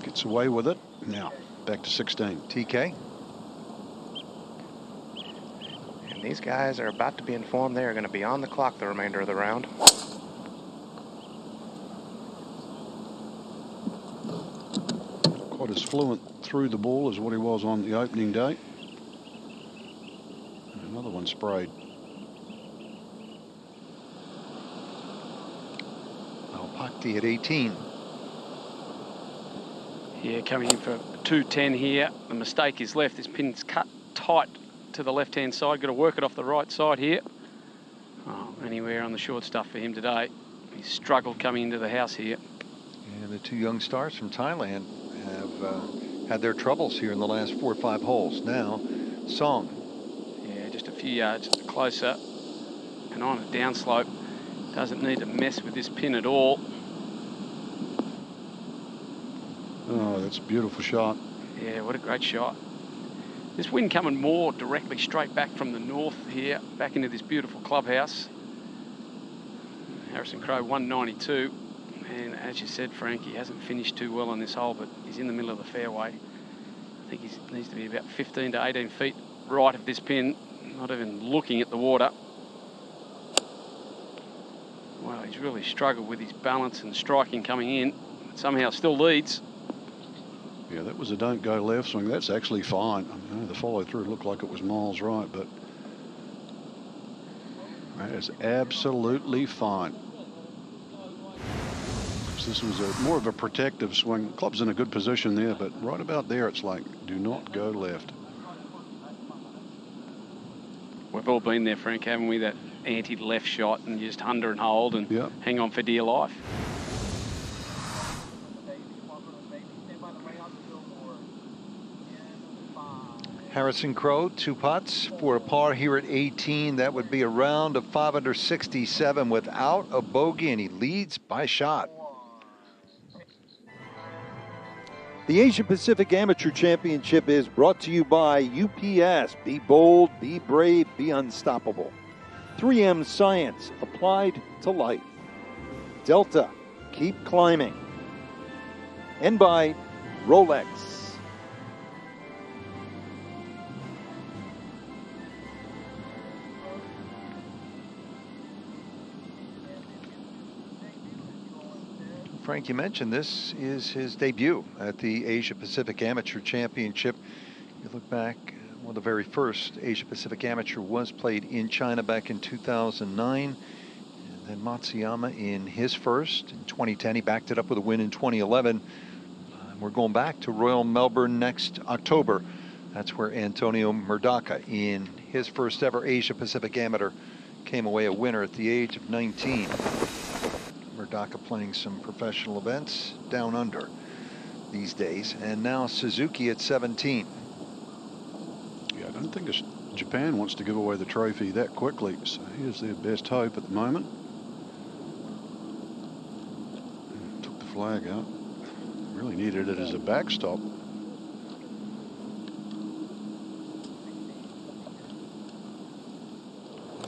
Gets away with it. Now back to 16. TK. And these guys are about to be informed they are going to be on the clock the remainder of the round. Quite as fluent through the ball as what he was on the opening day. And another one sprayed. Alpakti at 18. Yeah, coming in for 210 here. The mistake is left. This pin's cut tight to the left-hand side. Got to work it off the right side here. Oh, anywhere on the short stuff for him today. He's struggled coming into the house here. And the 2 young stars from Thailand have had their troubles here in the last 4 or 5 holes. Now, Song. Yeah, just a few yards closer. And on a downslope. Doesn't need to mess with this pin at all. Oh, that's a beautiful shot. Yeah, what a great shot. This wind coming more directly straight back from the north here, back into this beautiful clubhouse. Harrison Crowe 192. And as you said, Frank, he hasn't finished too well on this hole, but he's in the middle of the fairway. I think he needs to be about 15 to 18 feet right of this pin, not even looking at the water. Well, he's really struggled with his balance and striking coming in. Somehow still leads. Yeah, that was a don't go left swing. That's actually fine. I mean, the follow through looked like it was miles right, but that is absolutely fine. This was more of a protective swing. Club's in a good position there, but right about there, it's like, do not go left. We've all been there, Frank, haven't we? That anti-left shot and you just under and hold and hang on for dear life. Harrison Crowe, 2 putts for a par here at 18. That would be a round of 5 under 67 without a bogey, and he leads by a shot. The Asia Pacific Amateur Championship is brought to you by UPS. Be bold, be brave, be unstoppable. 3M Science, applied to life. Delta, keep climbing. And by Rolex. Frank, you mentioned this is his debut at the Asia Pacific Amateur Championship. You look back, well, the very first Asia Pacific Amateur was played in China back in 2009. And then Matsuyama in his first in 2010. He backed it up with a win in 2011. We're going back to Royal Melbourne next October. That's where Antonio Murdaka, in his first ever Asia Pacific Amateur, came away a winner at the age of 19. Murdaka playing some professional events down under these days. And now Suzuki at 17. Yeah, I don't think Japan wants to give away the trophy that quickly. So here's their best hope at the moment. Took the flag out. Really needed it as a backstop.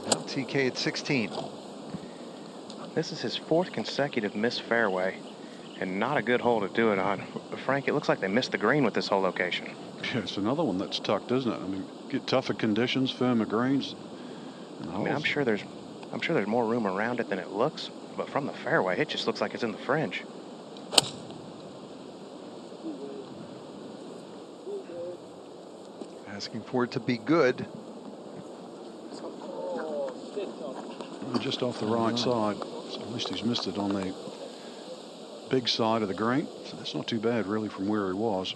Now TK at 16. This is his 4th consecutive missed fairway, and not a good hole to do it on. Frank, it looks like they missed the green with this whole location. Yeah, it's another one that's tucked, isn't it? I mean, get tougher conditions, firmer greens. I mean, I'm sure there's more room around it than it looks, but from the fairway, it just looks like it's in the fringe. Asking for it to be good. Just off the right side. So at least he's missed it on the big side of the green. So that's not too bad, really, from where he was.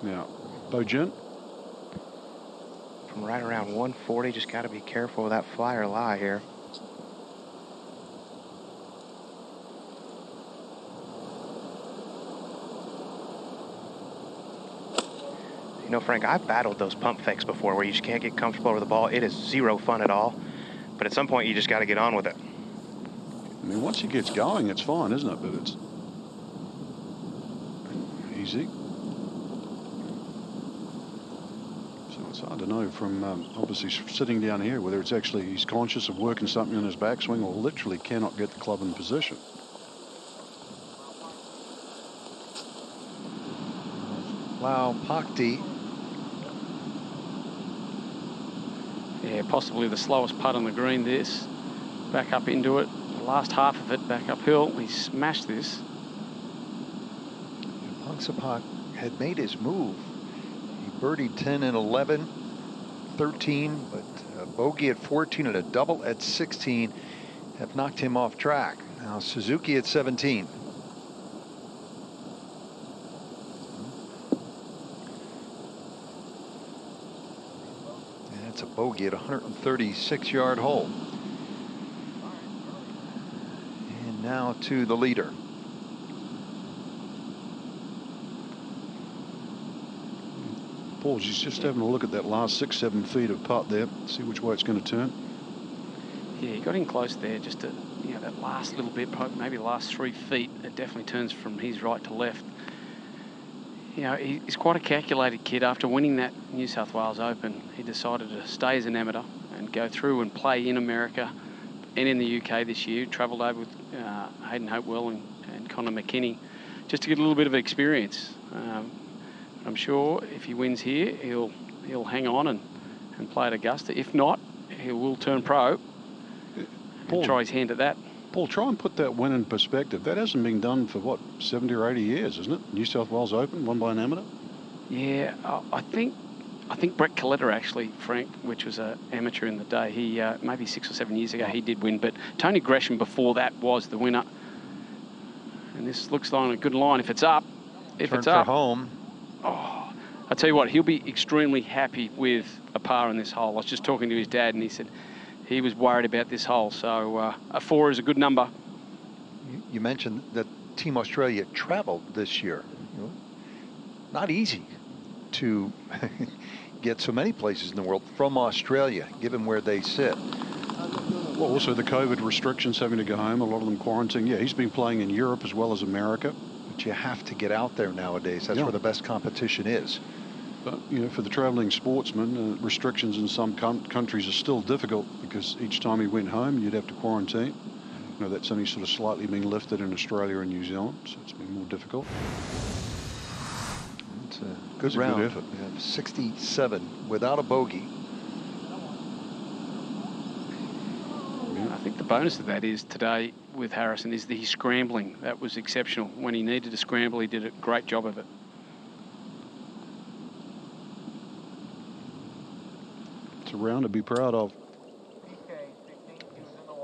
Now, Bojin. From right around 140, just got to be careful with that fly or lie here. You know, Frank, I've battled those pump fakes before where you just can't get comfortable with the ball. It is zero fun at all. But at some point, you just got to get on with it. I mean, once he gets going, it's fine, isn't it? But it's easy. So it's hard to know from obviously sitting down here whether it's actually he's conscious of working something on his backswing or literally cannot get the club in position. Lau Pakdi. Yeah, possibly the slowest putt on the green. This back up into it. The last half of it back uphill. He smashed this. Pungsapak had made his move. He birdied 10 and 11, 13, but a bogey at 14 and a double at 16 have knocked him off track. Now Suzuki at 17. A bogey at 136-yard hole. And now to the leader. Paul, he's just having a look at that last 6-7 feet of putt there. See which way it's going to turn. Yeah, he got in close there. Just to, you know, that last little bit, maybe the last 3 feet. It definitely turns from his right to left. You know, he's quite a calculated kid. After winning that New South Wales Open, he decided to stay as an amateur and go through and play in America and in the UK this year. Travelled over with Hayden Hopewell and Connor McKinney just to get a little bit of experience. I'm sure if he wins here, he'll hang on and play at Augusta. If not, he will turn pro and try his hand at that. Paul, try and put that win in perspective. That hasn't been done for, what, 70 or 80 years, isn't it? New South Wales Open, won by an amateur? Yeah, I think Brett Coletta actually, Frank, which was an amateur in the day, he maybe 6 or 7 years ago he did win, but Tony Gresham before that was the winner. And this looks like a good line if it's up. If Turn it's up, for home. Oh, I tell you what, he'll be extremely happy with a par in this hole. I was just talking to his dad, and he said he was worried about this hole. So a 4 is a good number. You mentioned that Team Australia traveled this year. You know, not easy to get so many places in the world from Australia, given where they sit. Well, also the COVID restrictions, having to go home, a lot of them quarantined. Yeah, he's been playing in Europe as well as America. But you have to get out there nowadays. That's where the best competition is. But, you know, for the traveling sportsman, restrictions in some countries are still difficult because each time he went home, you'd have to quarantine. You know, that's only sort of slightly been lifted in Australia and New Zealand, so it's been more difficult. It's a good round. Good effort. We have 67 without a bogey. I think the bonus of that is today with Harrison is that he's scrambling. That was exceptional. When he needed to scramble, he did a great job of it. It's a round to be proud of.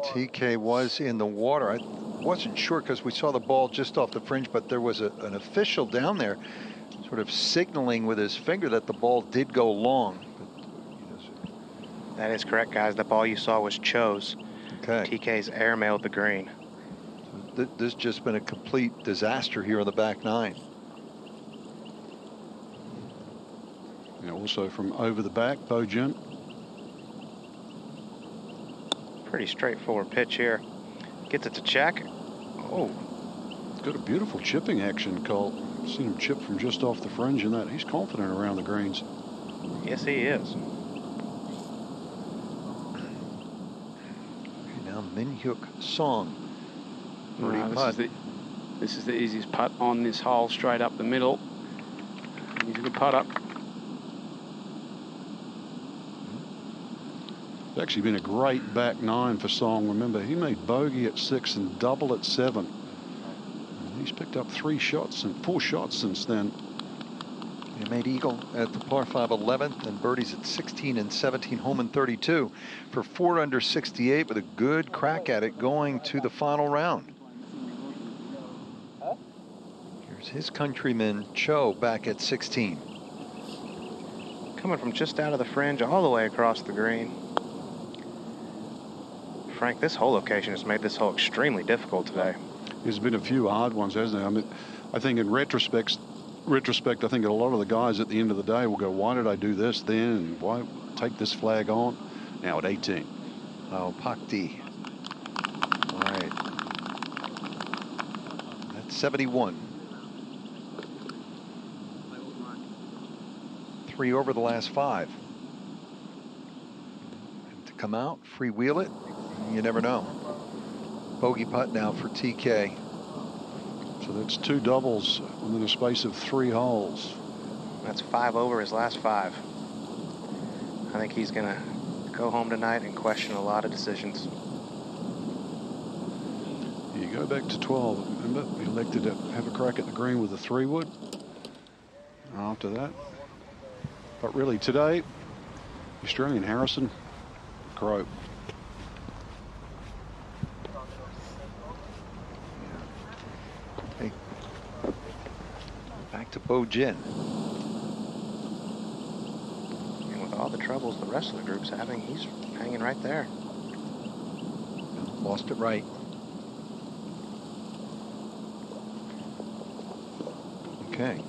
TK was in the water. I wasn't sure because we saw the ball just off the fringe, but there was an official down there sort of signaling with his finger that the ball did go long. That is correct, guys. The ball you saw was Cho's. Okay. TK's airmailed the green. So this has just been a complete disaster here on the back nine. You know, also from over the back, Bo Jin. Pretty straightforward pitch here. Gets it to check. Oh. It's got a beautiful chipping action, Cole. Seen him chip from just off the fringe in that. He's confident around the greens. Yes, he is. Now Min Hyuk Song. This is the easiest putt on this hole, straight up the middle. He's a good putter. It's actually been a great back nine for Song. Remember, he made bogey at 6 and double at 7. And he's picked up 4 shots since then. He made eagle at the par 5 11th and birdies at 16 and 17, home in 32 for 4 under 68 with a good crack at it going to the final round. Here's his countryman Cho back at 16. Coming from just out of the fringe all the way across the green. Frank, this hole location has made this hole extremely difficult today. There's been a few hard ones, hasn't there? I mean, I think in retrospect, I think a lot of the guys at the end of the day will go, why did I do this then? And why take this flag on? Now at 18. Oh, Pak D. All right. That's 71. 3 over the last 5. And to come out, freewheel it, you never know. Bogey putt now for TK. So that's 2 doubles within a space of 3 holes. That's 5 over his last 5. I think he's going to go home tonight and question a lot of decisions. You go back to 12. Remember, he elected to have a crack at the green with a 3-wood. After that. But really today, Australian Harrison, Crowe. Back to Bo Jin. And with all the troubles the rest of the group's having, he's hanging right there. Lost it right. Okay.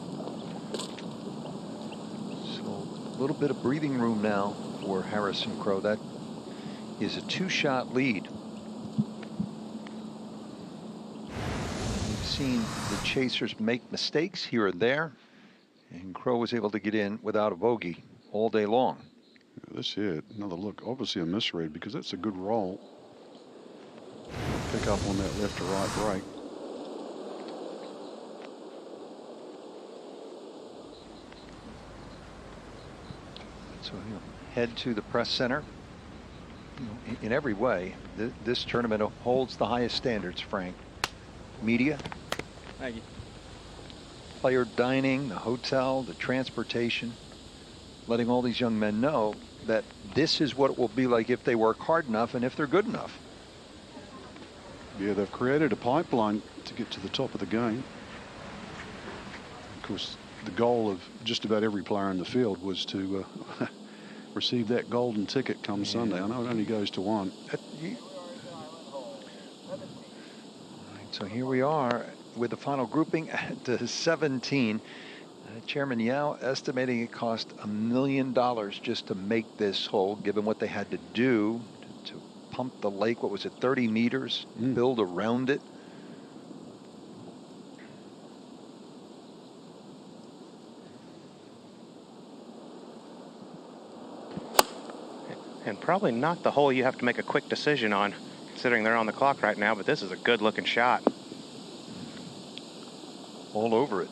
So a little bit of breathing room now for Harrison Crowe. That is a 2-shot lead. Seen the chasers make mistakes here and there, and Crowe was able to get in without a bogey all day long. This hit, another look, obviously a misread because that's a good roll. Pick up on that left to right break. So he'll head to the press center. In every way, this tournament holds the highest standards, Frank. Media. Thank you. Player dining, the hotel, the transportation, letting all these young men know that this is what it will be like if they work hard enough and if they're good enough. Yeah, they've created a pipeline to get to the top of the game. Of course, the goal of just about every player in the field was to receive that golden ticket come Sunday. I know it only goes to one. So here we are with the final grouping at 17. Chairman Yao estimating it cost $1 million just to make this hole, given what they had to do to pump the lake. What was it, 30 meters, build around it? And probably not the hole you have to make a quick decision on, considering they're on the clock right now, but this is a good looking shot. All over it.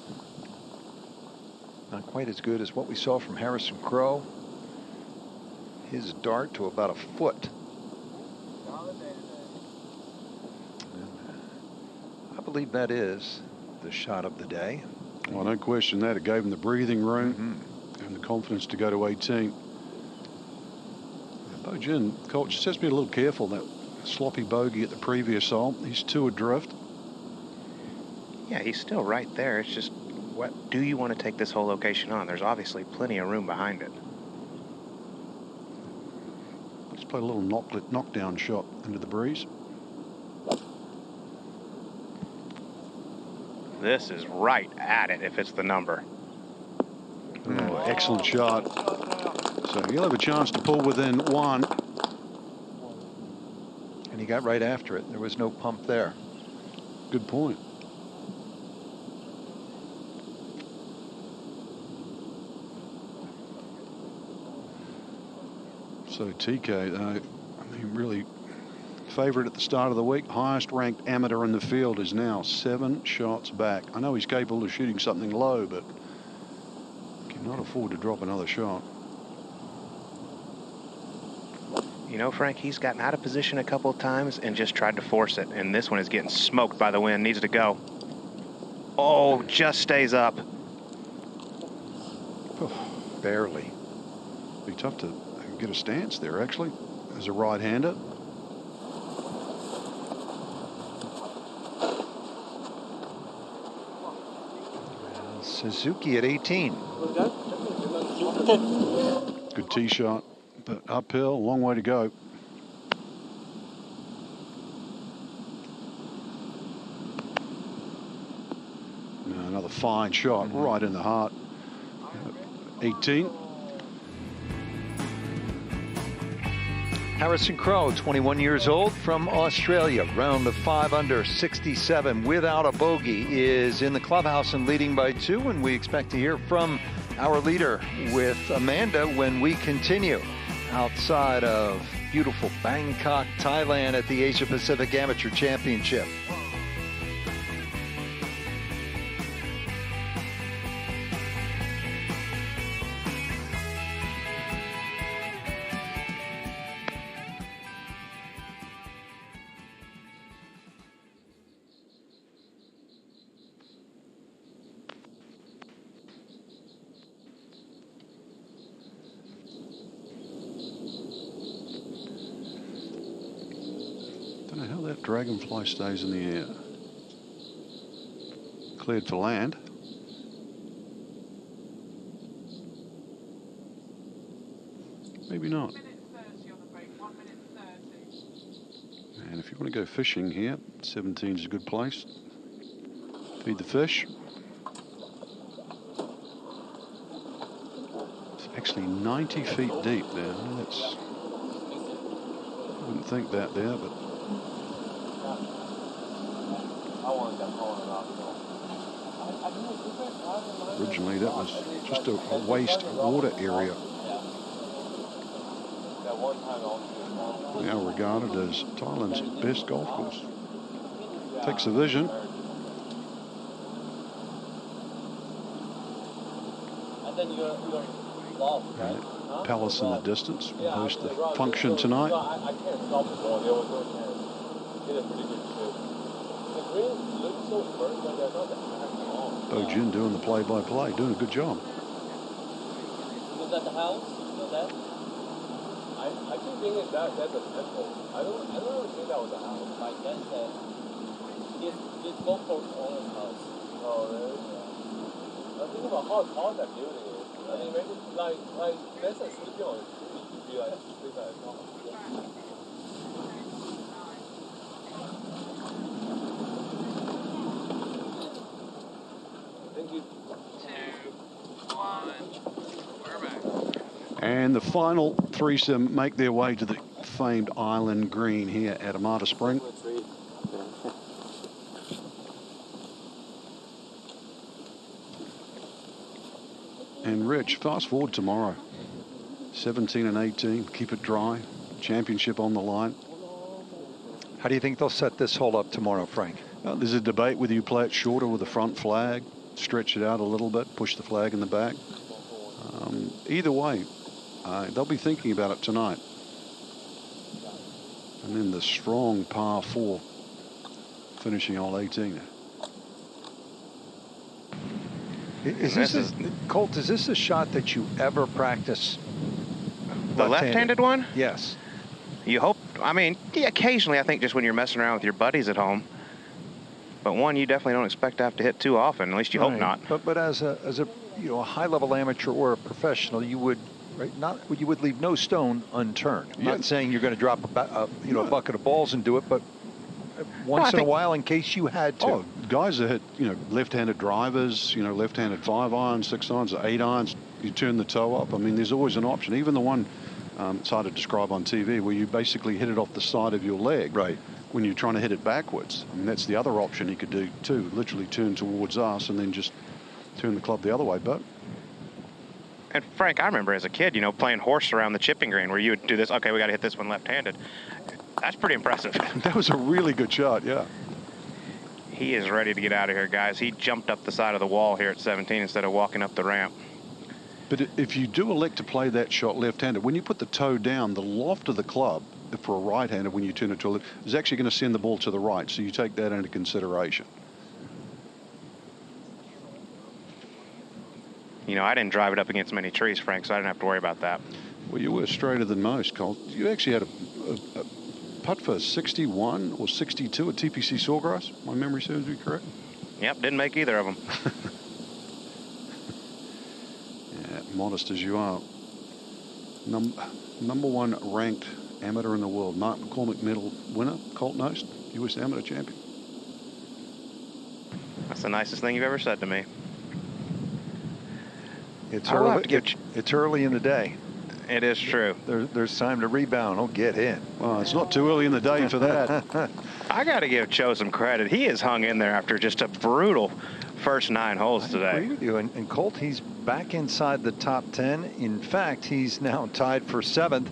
Not quite as good as what we saw from Harrison Crowe. His dart to about a foot. I believe that is the shot of the day. Well, I don't question that. It gave him the breathing room and the confidence to go to 18. Bo Jin, coach, just has to be a little careful. That sloppy bogey at the previous hole. He's 2 adrift. Yeah, he's still right there. It's just, what do you want to take this whole location on? There's obviously plenty of room behind it. Let's play a little knockdown shot into the breeze. This is right at it if it's the number. Oh, excellent shot. So he'll have a chance to pull within 1. And he got right after it. There was no pump there. Good point. So TK, I mean, really favourite at the start of the week. Highest ranked amateur in the field is now 7 shots back. I know he's capable of shooting something low, but cannot afford to drop another shot. You know, Frank, he's gotten out of position a couple of times and just tried to force it. And this one is getting smoked by the wind. Needs to go. Oh, just stays up. Barely. Be tough to get a stance there, actually, as a right-hander. Suzuki at 18. Good tee shot, but uphill, long way to go. Another fine shot right in the heart. 18. Harrison Crowe, 21 years old, from Australia. Round of 5 under, 67 without a bogey, is in the clubhouse and leading by 2. And we expect to hear from our leader with Amanda when we continue outside of beautiful Bangkok, Thailand at the Asia Pacific Amateur Championship. Dragonfly stays in the air. Cleared for land. Maybe not. And if you want to go fishing here, 17 is a good place. Feed the fish. It's actually 90 feet deep there. That's, I wouldn't think that there, but originally that was just a waste water area. Now regarded as Thailand's best golf course. Takes a vision. Palace in the distance will host the function tonight. Bo Jin doing the play-by-play, doing a good job. Was that the house? You know that? I keep thinking that's a temple. I don't ever think that was a house. My guess that this golf course owner's house. Oh, really? Yeah. I'm thinking about how tall that building is. I mean, maybe like less than sleeping on the street. You'd be like sleep at home. And the final threesome make their way to the famed Island Green here at Amata Spring. And Rich, fast forward tomorrow. 17 and 18, keep it dry. Championship on the line. How do you think they'll set this hole up tomorrow, Frank? There's a debate whether you play it shorter with the front flag, stretch it out a little bit, push the flag in the back. Either way, they'll be thinking about it tonight. And then the strong par 4 finishing on 18. Colt, is this a shot that you ever practice? The left-handed one? Yes. You hope, I mean, yeah, occasionally I think just when you're messing around with your buddies at home. But one you definitely don't expect to have to hit too often, at least you hope not. But as a a high-level amateur or a professional, you would leave no stone unturned. I'm not saying you're going to drop a bucket of balls and do it, but once in a while, in case you had to. Oh, guys that hit, left-handed drivers, left-handed 5-irons, 6-irons, 8-irons, you turn the toe up. I mean, there's always an option. Even the one, it's hard to describe on TV, where you basically hit it off the side of your leg. Right. When you're trying to hit it backwards. I mean, that's the other option he could do too. Literally turn towards us and then just turn the club the other way. But. And Frank, I remember as a kid, playing horse around the chipping green where you would do this. Okay, we got to hit this one left-handed. That's pretty impressive. That was a really good shot, yeah. He is ready to get out of here, guys. He jumped up the side of the wall here at 17 instead of walking up the ramp. But if you do elect to play that shot left-handed, when you put the toe down, the loft of the club, for a right-hander, when you turn it to a left, is actually going to send the ball to the right. So you take that into consideration. I didn't drive it up against many trees, Frank, so I didn't have to worry about that. Well, you were straighter than most, Colt. You actually had a putt for 61 or 62 at TPC Sawgrass. My memory serves me correct. Yep, didn't make either of them. Yeah, modest as you are. Number 1 ranked amateur in the world, Mark McCormick medal winner, Colt Knost, U.S. amateur champion. That's the nicest thing you've ever said to me. It's early in the day. It is true. There's time to rebound. Oh, get in. Well, it's not too early in the day for that. I got to give Cho some credit. He has hung in there after just a brutal first 9 holes today. I agree with you. And Colt, he's back inside the top 10. In fact, he's now tied for 7th.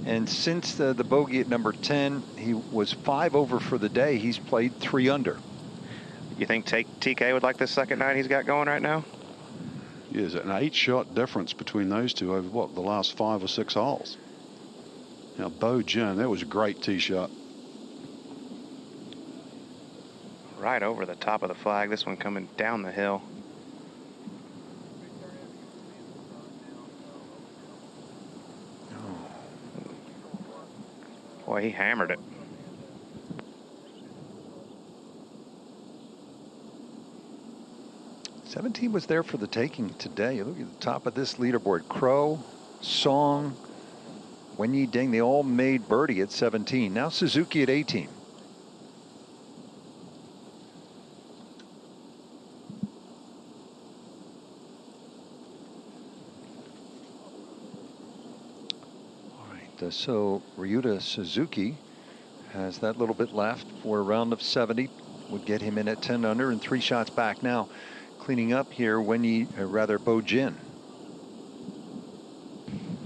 And since the bogey at number 10, he was 5 over for the day. He's played 3 under. You think TK would like this second 9 he's got going right now? Yes, an 8-shot difference between those two over, the last 5 or 6 holes. Now, Bo Jin, that was a great tee shot. Right over the top of the flag. This one coming down the hill. Boy, he hammered it. '17 was there for the taking today. Look at the top of this leaderboard. Crowe, Song, Wenyi Ding, they all made birdie at 17. Now Suzuki at 18. All right, so Ryuta Suzuki has that little bit left for a round of 70. Would get him in at 10 under and 3 shots back now. Cleaning up here, Bo Jin.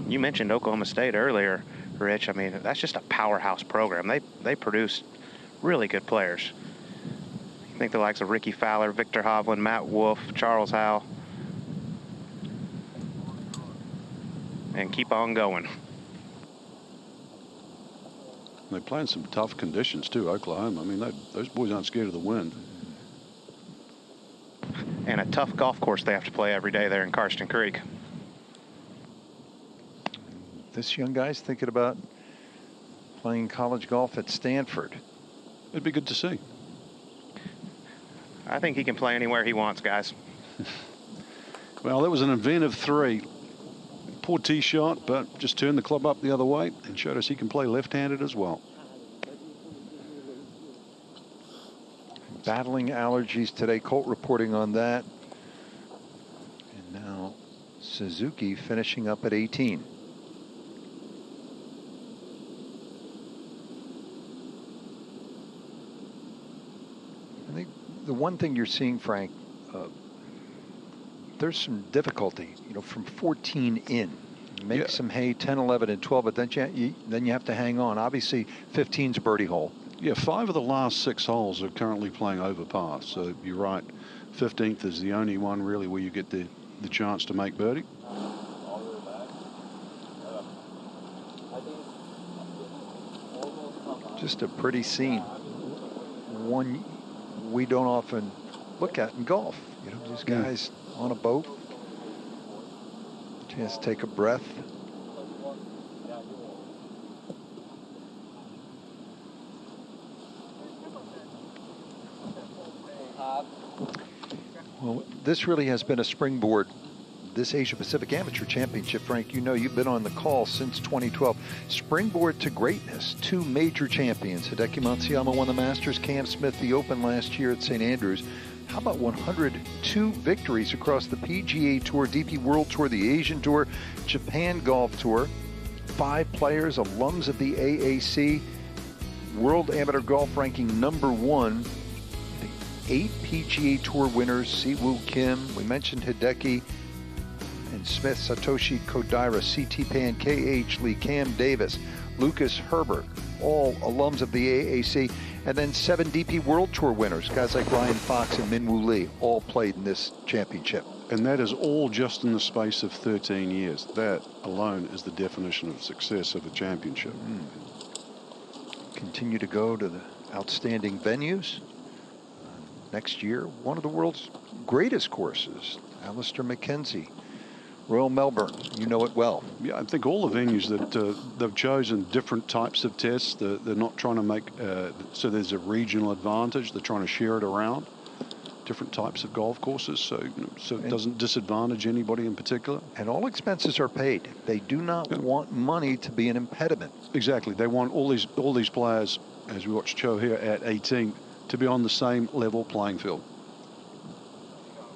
You mentioned Oklahoma State earlier, Rich. I mean, that's just a powerhouse program. They produce really good players. You think the likes of Ricky Fowler, Victor Hovland, Matt Wolf, Charles Howell, and keep on going. They play in some tough conditions too, Oklahoma. I mean, those boys aren't scared of the wind. And a tough golf course they have to play every day there in Karsten Creek. This young guy's thinking about playing college golf at Stanford. It'd be good to see. I think he can play anywhere he wants, guys. Well, that was an inventive 3. Poor tee shot, but just turned the club up the other way and showed us he can play left-handed as well. Battling allergies today. Colt reporting on that. And now Suzuki finishing up at 18. one thing you're seeing, Frank, there's some difficulty, you know, from 14 in. Make some hay, 10, 11, and 12, but then you have to hang on. Obviously, 15's a birdie hole. Yeah, 5 of the last 6 holes are currently playing over par. So you're right. 15th is the only one really where you get the chance to make birdie. Just a pretty scene. One we don't often look at in golf. You know, these guys on a boat. Chance to take a breath. Well, this really has been a springboard. This Asia Pacific Amateur Championship, Frank, you know, you've been on the call since 2012. Springboard to greatness. 2 major champions. Hideki Matsuyama won the Masters, Cam Smith the Open last year at St. Andrews. How about 102 victories across the PGA Tour, DP World Tour, the Asian Tour, Japan Golf Tour. 5 players, alums of the AAC, World Amateur Golf ranking #1. 8 PGA Tour winners, Siwoo Kim, we mentioned Hideki, and Smith, Satoshi Kodaira, C.T. Pan, K.H. Lee, Cam Davis, Lucas Herbert, all alums of the AAC, and then 7 DP World Tour winners, guys like Ryan Fox and Min Woo Lee, all played in this championship. And that is all just in the space of 13 years. That alone is the definition of success of a championship. Continue to go to the outstanding venues. Next year, one of the world's greatest courses, Alistair McKenzie, Royal Melbourne, you know it well. Yeah, I think all the venues that they've chosen different types of tests. They're not trying to make, so there's a regional advantage. They're trying to share it around different types of golf courses, so it doesn't disadvantage anybody in particular. And all expenses are paid. They do not want money to be an impediment. Exactly. They want all these players, as we watch Cho here at 18, to be on the same level playing field.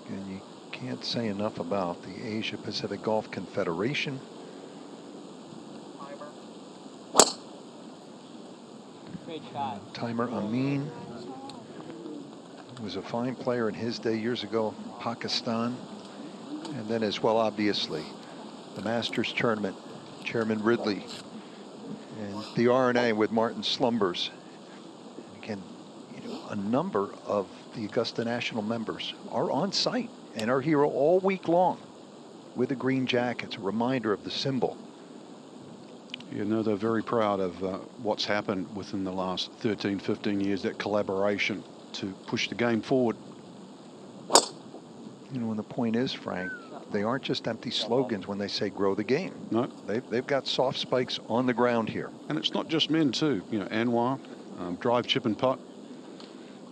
And you can't say enough about the Asia Pacific Golf Confederation. Timer Amin was a fine player in his day years ago, Pakistan. And then as well, obviously, the Masters Tournament, Chairman Ridley, and the R&A with Martin Slumbers. And again, you know, a number of the Augusta National members are on site and are here all week long with the green jackets, a reminder of the symbol. You know, they're very proud of what's happened within the last 13, 15 years, that collaboration to push the game forward. You know, and the point is, Frank, they aren't just empty slogans when they say grow the game. No. They've got soft spikes on the ground here. And it's not just men too. You know, Anwar, drive, chip and putt.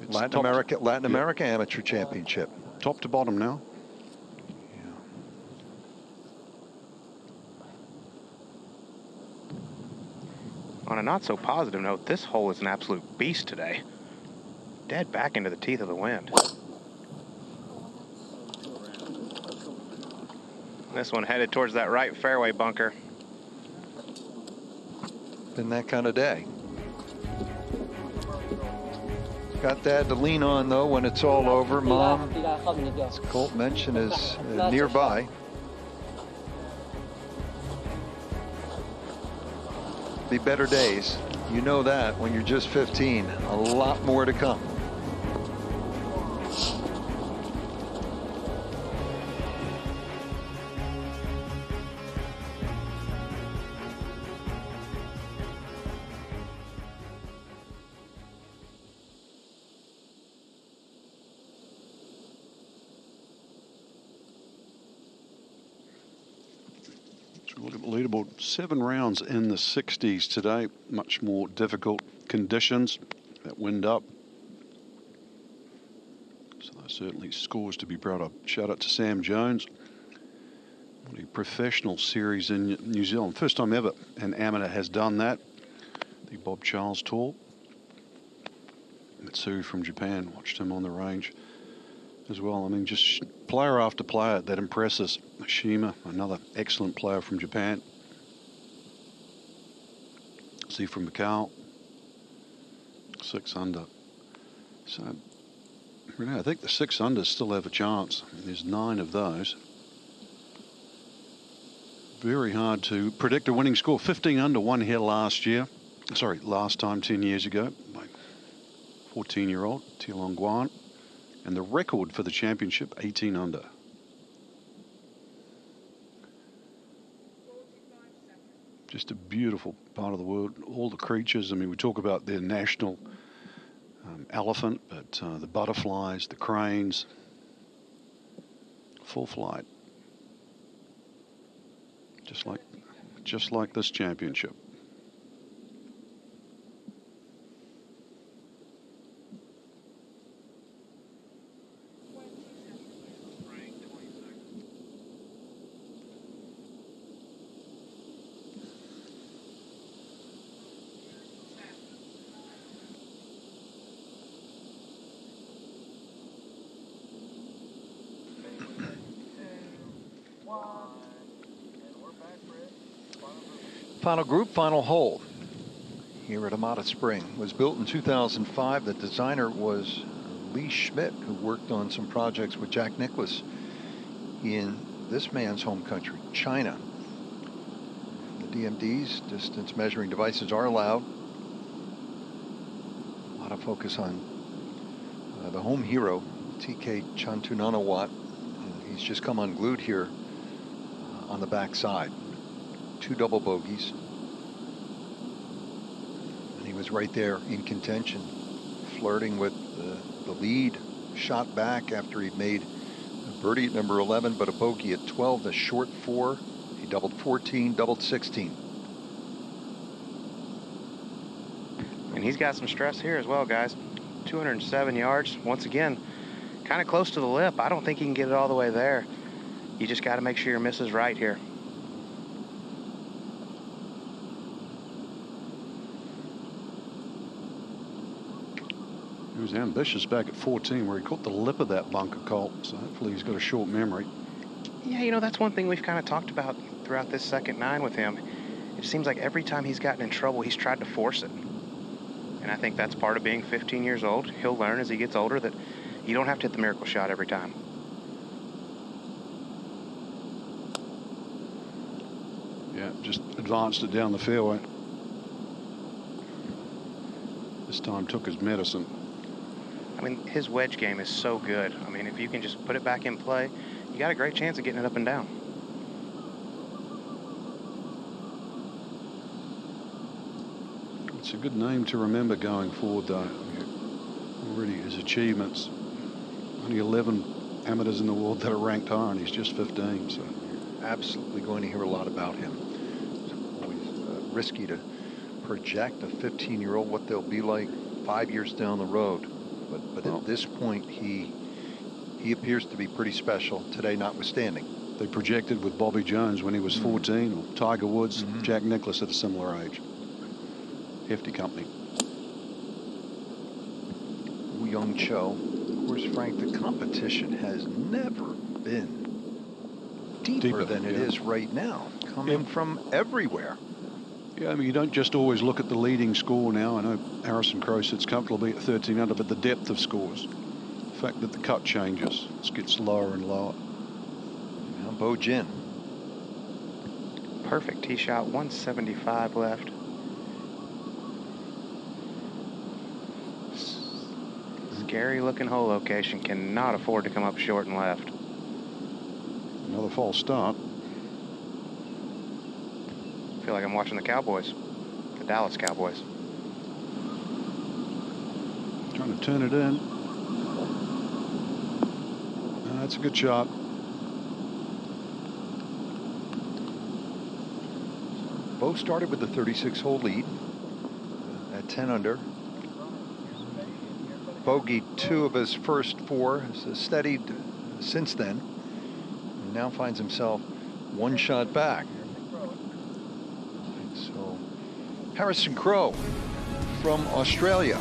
It's Latin America Amateur Championship. Top to bottom now. On a not so positive note, this hole is an absolute beast today. Dead back into the teeth of the wind. This one headed towards that right fairway bunker. Been that kind of day. Got Dad to lean on, though, when it's all over. Mom, as Colt mentioned, is nearby. Be better days. You know that when you're just 15. A lot more to come. Look at the leaderboard. 7 rounds in the 60s today. Much more difficult conditions. That wind up. So certainly scores to be proud of. Shout out to Sam Jones. What a professional series in New Zealand. First time ever an amateur has done that. The Bob Charles Tour. Mitsui from Japan. Watched him on the range as well. I mean, just player after player that impresses. Shima, another excellent player from Japan. See from Macau, 6 under. So I think the 6 unders still have a chance. There's 9 of those. Very hard to predict a winning score. 15 under won here last year. Sorry, last time 10 years ago by 14-year-old Thielong Guan. And the record for the championship, 18 under. Just a beautiful part of the world. All the creatures. I mean, we talk about their national elephant, but the butterflies, the cranes, full flight. Just like this championship. Final group, final hole here at Amata Spring. Was built in 2005. The designer was Lee Schmidt, who worked on some projects with Jack Nicklaus in this man's home country, China. The DMDs, distance measuring devices, are allowed. A lot of focus on the home hero, TK Chantunanawat. He's just come unglued here on the backside. 2 double bogeys. And he was right there in contention, flirting with the lead. Shot back after he'd made a birdie at number 11, but a bogey at 12, the short 4. He doubled 14, doubled 16. And he's got some stress here as well, guys. 207 yards. Once again, kind of close to the lip. I don't think he can get it all the way there. You just got to make sure your miss is right here. He was ambitious back at 14 where he caught the lip of that bunker, Colt. So hopefully he's got a short memory. Yeah, you know, that's one thing we've kind of talked about throughout this second 9 with him. It seems like every time he's gotten in trouble, he's tried to force it. And I think that's part of being 15 years old. He'll learn as he gets older that you don't have to hit the miracle shot every time. Yeah, just advanced it down the fairway. This time took his medicine. I mean, his wedge game is so good. I mean, if you can just put it back in play, you got a great chance of getting it up and down. It's a good name to remember going forward, though. Already his achievements. Only 11 amateurs in the world that are ranked higher, and he's just 15. So absolutely going to hear a lot about him. It's always risky to project a 15-year-old what they'll be like 5 years down the road. But at this point, he appears to be pretty special today, notwithstanding. They projected with Bobby Jones when he was 14, or Tiger Woods, Jack Nicklaus at a similar age. Hefty company. Woo Young Cho. Of course, Frank, the competition has never been deeper than it is right now, coming from everywhere. Yeah, I mean, you don't just always look at the leading score now. I know Harrison Crowe sits comfortably at 13 under, but the depth of scores. The fact that the cut changes. It gets lower and lower. Now Bo Jin. Perfect tee shot, 175 left. Scary looking hole location, cannot afford to come up short and left. Another false start. I feel like I'm watching the Cowboys, the Dallas Cowboys. Trying to turn it in. That's a good shot. Bo started with the 36-hole lead at 10 under. Bogeyed 2 of his first 4, has steadied since then, and now finds himself 1 shot back. So Harrison Crowe from Australia.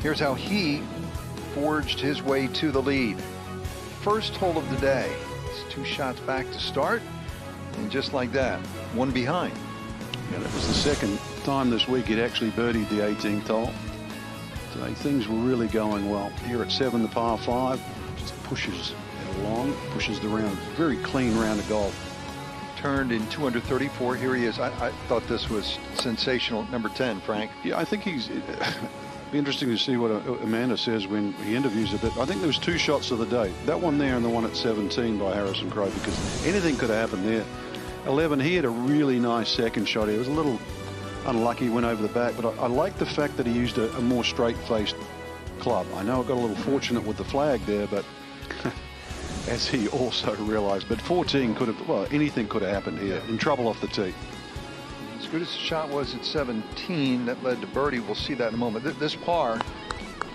Here's how he forged his way to the lead. First hole of the day. It's 2 shots back to start, and just like that, 1 behind. Yeah, that was the second time this week he'd actually birdied the 18th hole. Today things were really going well. Here at 7, the par 5, just pushes it along, pushes the round. Very clean round of golf. Turned in 234. Here he is. I thought this was sensational. Number 10, Frank. Yeah, I think he's... Be interesting to see what Amanda says when he interviews a bit. I think there was 2 shots of the day. That one there and the one at 17 by Harrison Crowe, because anything could have happened there. 11, he had a really nice second shot. He was a little unlucky, went over the back, but I like the fact that he used a more straight-faced club. I know it got a little fortunate with the flag there, but as he also realized, but 14 could have, well, anything could have happened here. In trouble off the tee. As good as the shot was at 17, that led to birdie. We'll see that in a moment. This par,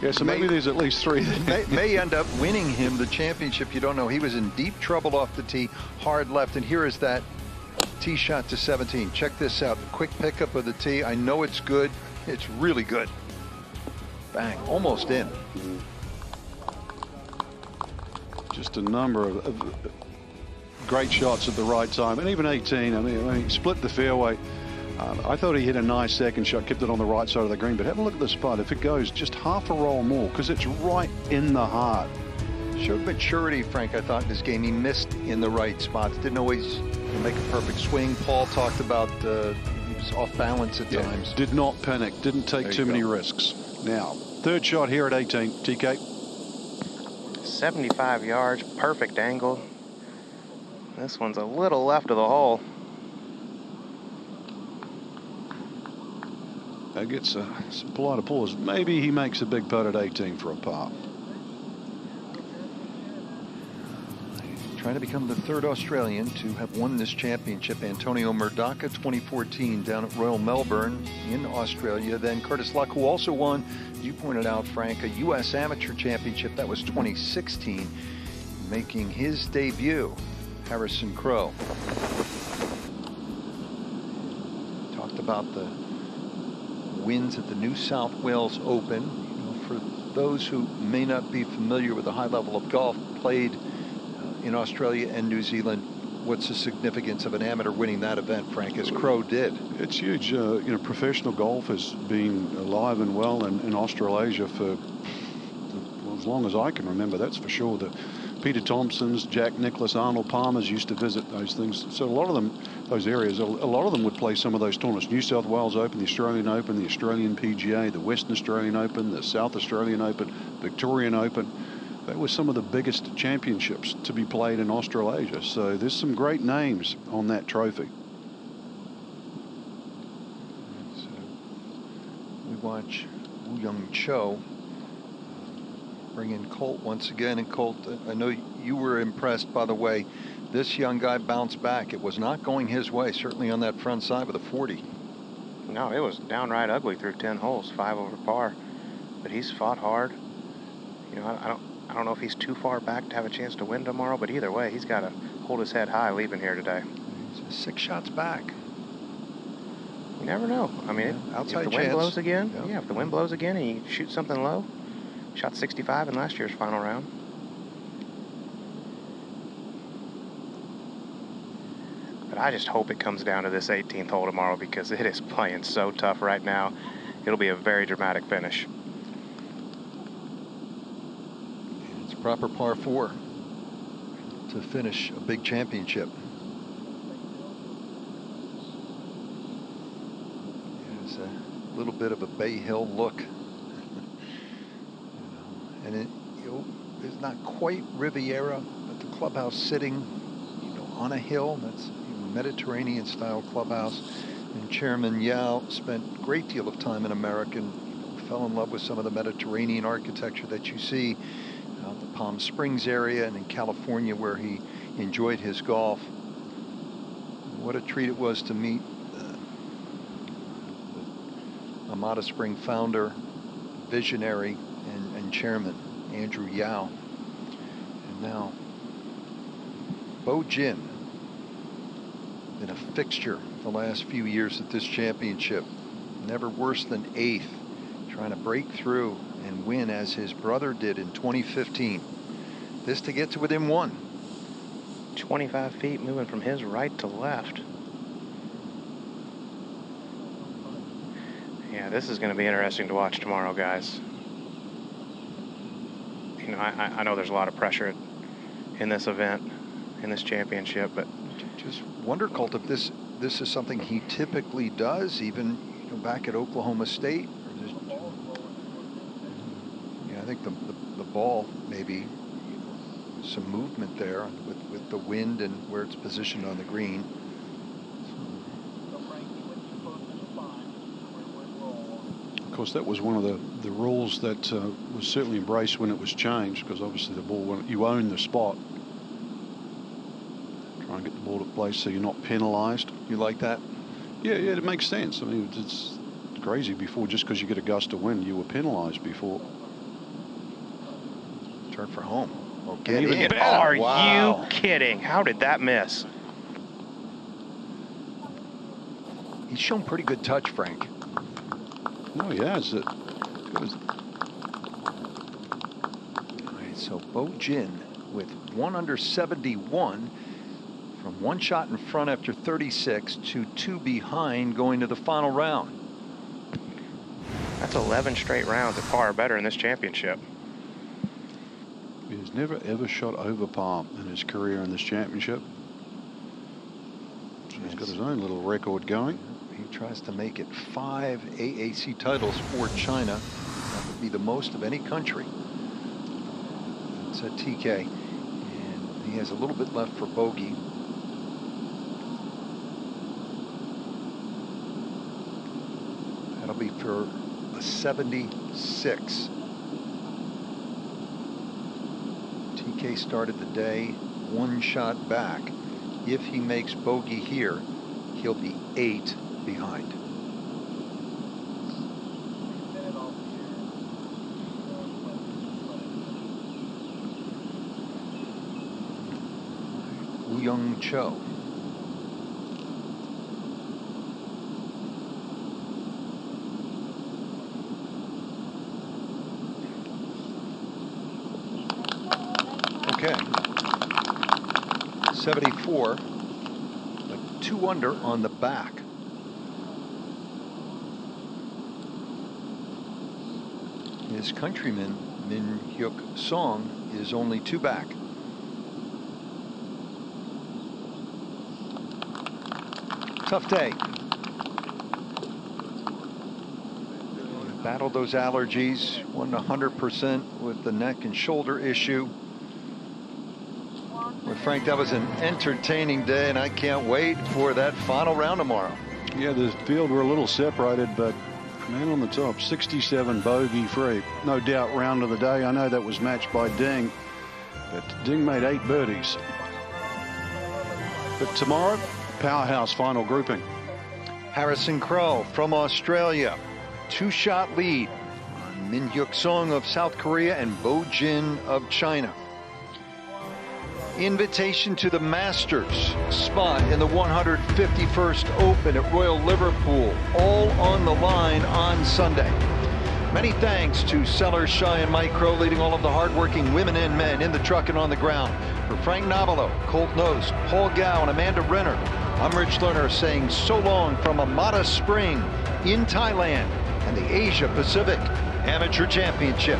yeah, so maybe there's at least 3 may end up winning him the championship. You don't know. He was in deep trouble off the tee, hard left, and here is that tee shot to 17. Check this out. Quick pickup of the tee. I know it's good. It's really good. Bang, almost in. Just a number of great shots at the right time, and even 18. I mean, he split the fairway. I thought he hit a nice second shot, kept it on the right side of the green, but have a look at the spot. If it goes just half a roll more, because it's right in the heart. Showed maturity, Frank, I thought, in this game. He missed in the right spots. Didn't always make a perfect swing. Paul talked about he was off balance at times. Did not panic, didn't take too many risks. Now, 3rd shot here at 18, TK. 75 yards, perfect angle. This one's a little left of the hole. That gets some polite applause. Maybe he makes a big putt at 18 for a par. Trying to become the 3rd Australian to have won this championship. Antonio Murdocca, 2014, down at Royal Melbourne in Australia. Then Curtis Luck, who also won, you pointed out, Frank, a U.S. Amateur Championship. That was 2016. Making his debut, Harrison Crowe. Talked about the wins at the New South Wales Open. You know, for those who may not be familiar with the high level of golf, played in Australia and New Zealand. What's the significance of an amateur winning that event, Frank, as Crowe did? It's huge. You know, professional golf has been alive and well in Australasia for as long as I can remember, that's for sure. The Peter Thompsons, Jack Nicklaus, Arnold Palmers used to visit those things. So a lot of them, those areas, a lot of them would play some of those tournaments. New South Wales Open, the Australian Open, the Australian PGA, the Western Australian Open, the South Australian Open, Victorian Open. That was some of the biggest championships to be played in Australasia. So there's some great names on that trophy. So we watch Woo Young Cho bring in Colt once again. And Colt, I know you were impressed by the way this young guy bounced back. It was not going his way, certainly on that front side with a 40. No, it was downright ugly through 10 holes, 5 over par. But he's fought hard. You know, I don't know if he's too far back to have a chance to win tomorrow, but either way, he's got to hold his head high leaving here today. He's 6 shots back. You never know. I mean, outside if the wind blows again, if the wind blows again and you shoot something low, shot 65 in last year's final round. But I just hope it comes down to this 18th hole tomorrow because it is playing so tough right now. It'll be a very dramatic finish. It's proper par 4 to finish a big championship. There's a little bit of a Bay Hill look. And it, it's not quite Riviera, but the clubhouse sitting, on a hill. That's a Mediterranean style clubhouse. And Chairman Yao spent a great deal of time in America and fell in love with some of the Mediterranean architecture that you see out the Palm Springs area and in California where he enjoyed his golf. What a treat it was to meet the Amata Spring founder, visionary, and chairman, Andrew Yao. And now, Bo Jin, been a fixture the last few years at this championship. Never worse than 8th, trying to break through and win as his brother did in 2015. This to get to within 1. 25 feet moving from his right to left. Yeah, this is going to be interesting to watch tomorrow, guys. you know, I know there's a lot of pressure in this event, in this championship, but just wonder, Colt, if this is something he typically does, even back at Oklahoma State. Or just, yeah, I think the ball maybe some movement there with the wind and where it's positioned on the green. Of course, that was one of the rules that was certainly embraced when it was changed, because obviously the ball, you own the spot. Try and get the ball to place so you're not penalised. You like that? Yeah, it makes sense. I mean, it's crazy before, just because you get a gust of wind, you were penalised before. Turn for home. Oh, get in. Are you kidding? How did that miss? He's shown pretty good touch, Frank. Oh, yeah. All right, so Bo Jin with 1 under 71 from 1 shot in front after 36 to 2 behind going to the final round. That's 11 straight rounds at par or better in this championship. He's never ever shot over par in his career in this championship. So he's got his own little record going. He tries to make it 5 AAC titles for China. That would be the most of any country. It's a TK, and he has a little bit left for bogey. That'll be for a 76. TK started the day 1 shot back. If he makes bogey here, he'll be 8 behind. Woo-Young Cho. Okay. 74, but 2 under on the back. His countryman, Min Hyuk Song, is only 2 back. Tough day. Battled those allergies, won 100% with the neck and shoulder issue. Well, Frank, that was an entertaining day, and I can't wait for that final round tomorrow. Yeah, the field were a little separated, but man on the top, 67 bogey free. No doubt round of the day. I know that was matched by Ding, but Ding made 8 birdies. But tomorrow, powerhouse final grouping. Harrison Crowe from Australia, 2-shot lead on Min Hyuk Song of South Korea and Bo Jin of China. Invitation to the Masters spot in the 151st Open at Royal Liverpool, all on the line on Sunday. Many thanks to Sellers, Shy, and Mike Crowe, leading all of the hardworking women and men in the truck and on the ground. For Frank Nobilo, Colt Knost, Paul Gow, and Amanda Renner, I'm Rich Lerner saying so long from Amata Spring in Thailand and the Asia Pacific Amateur Championship.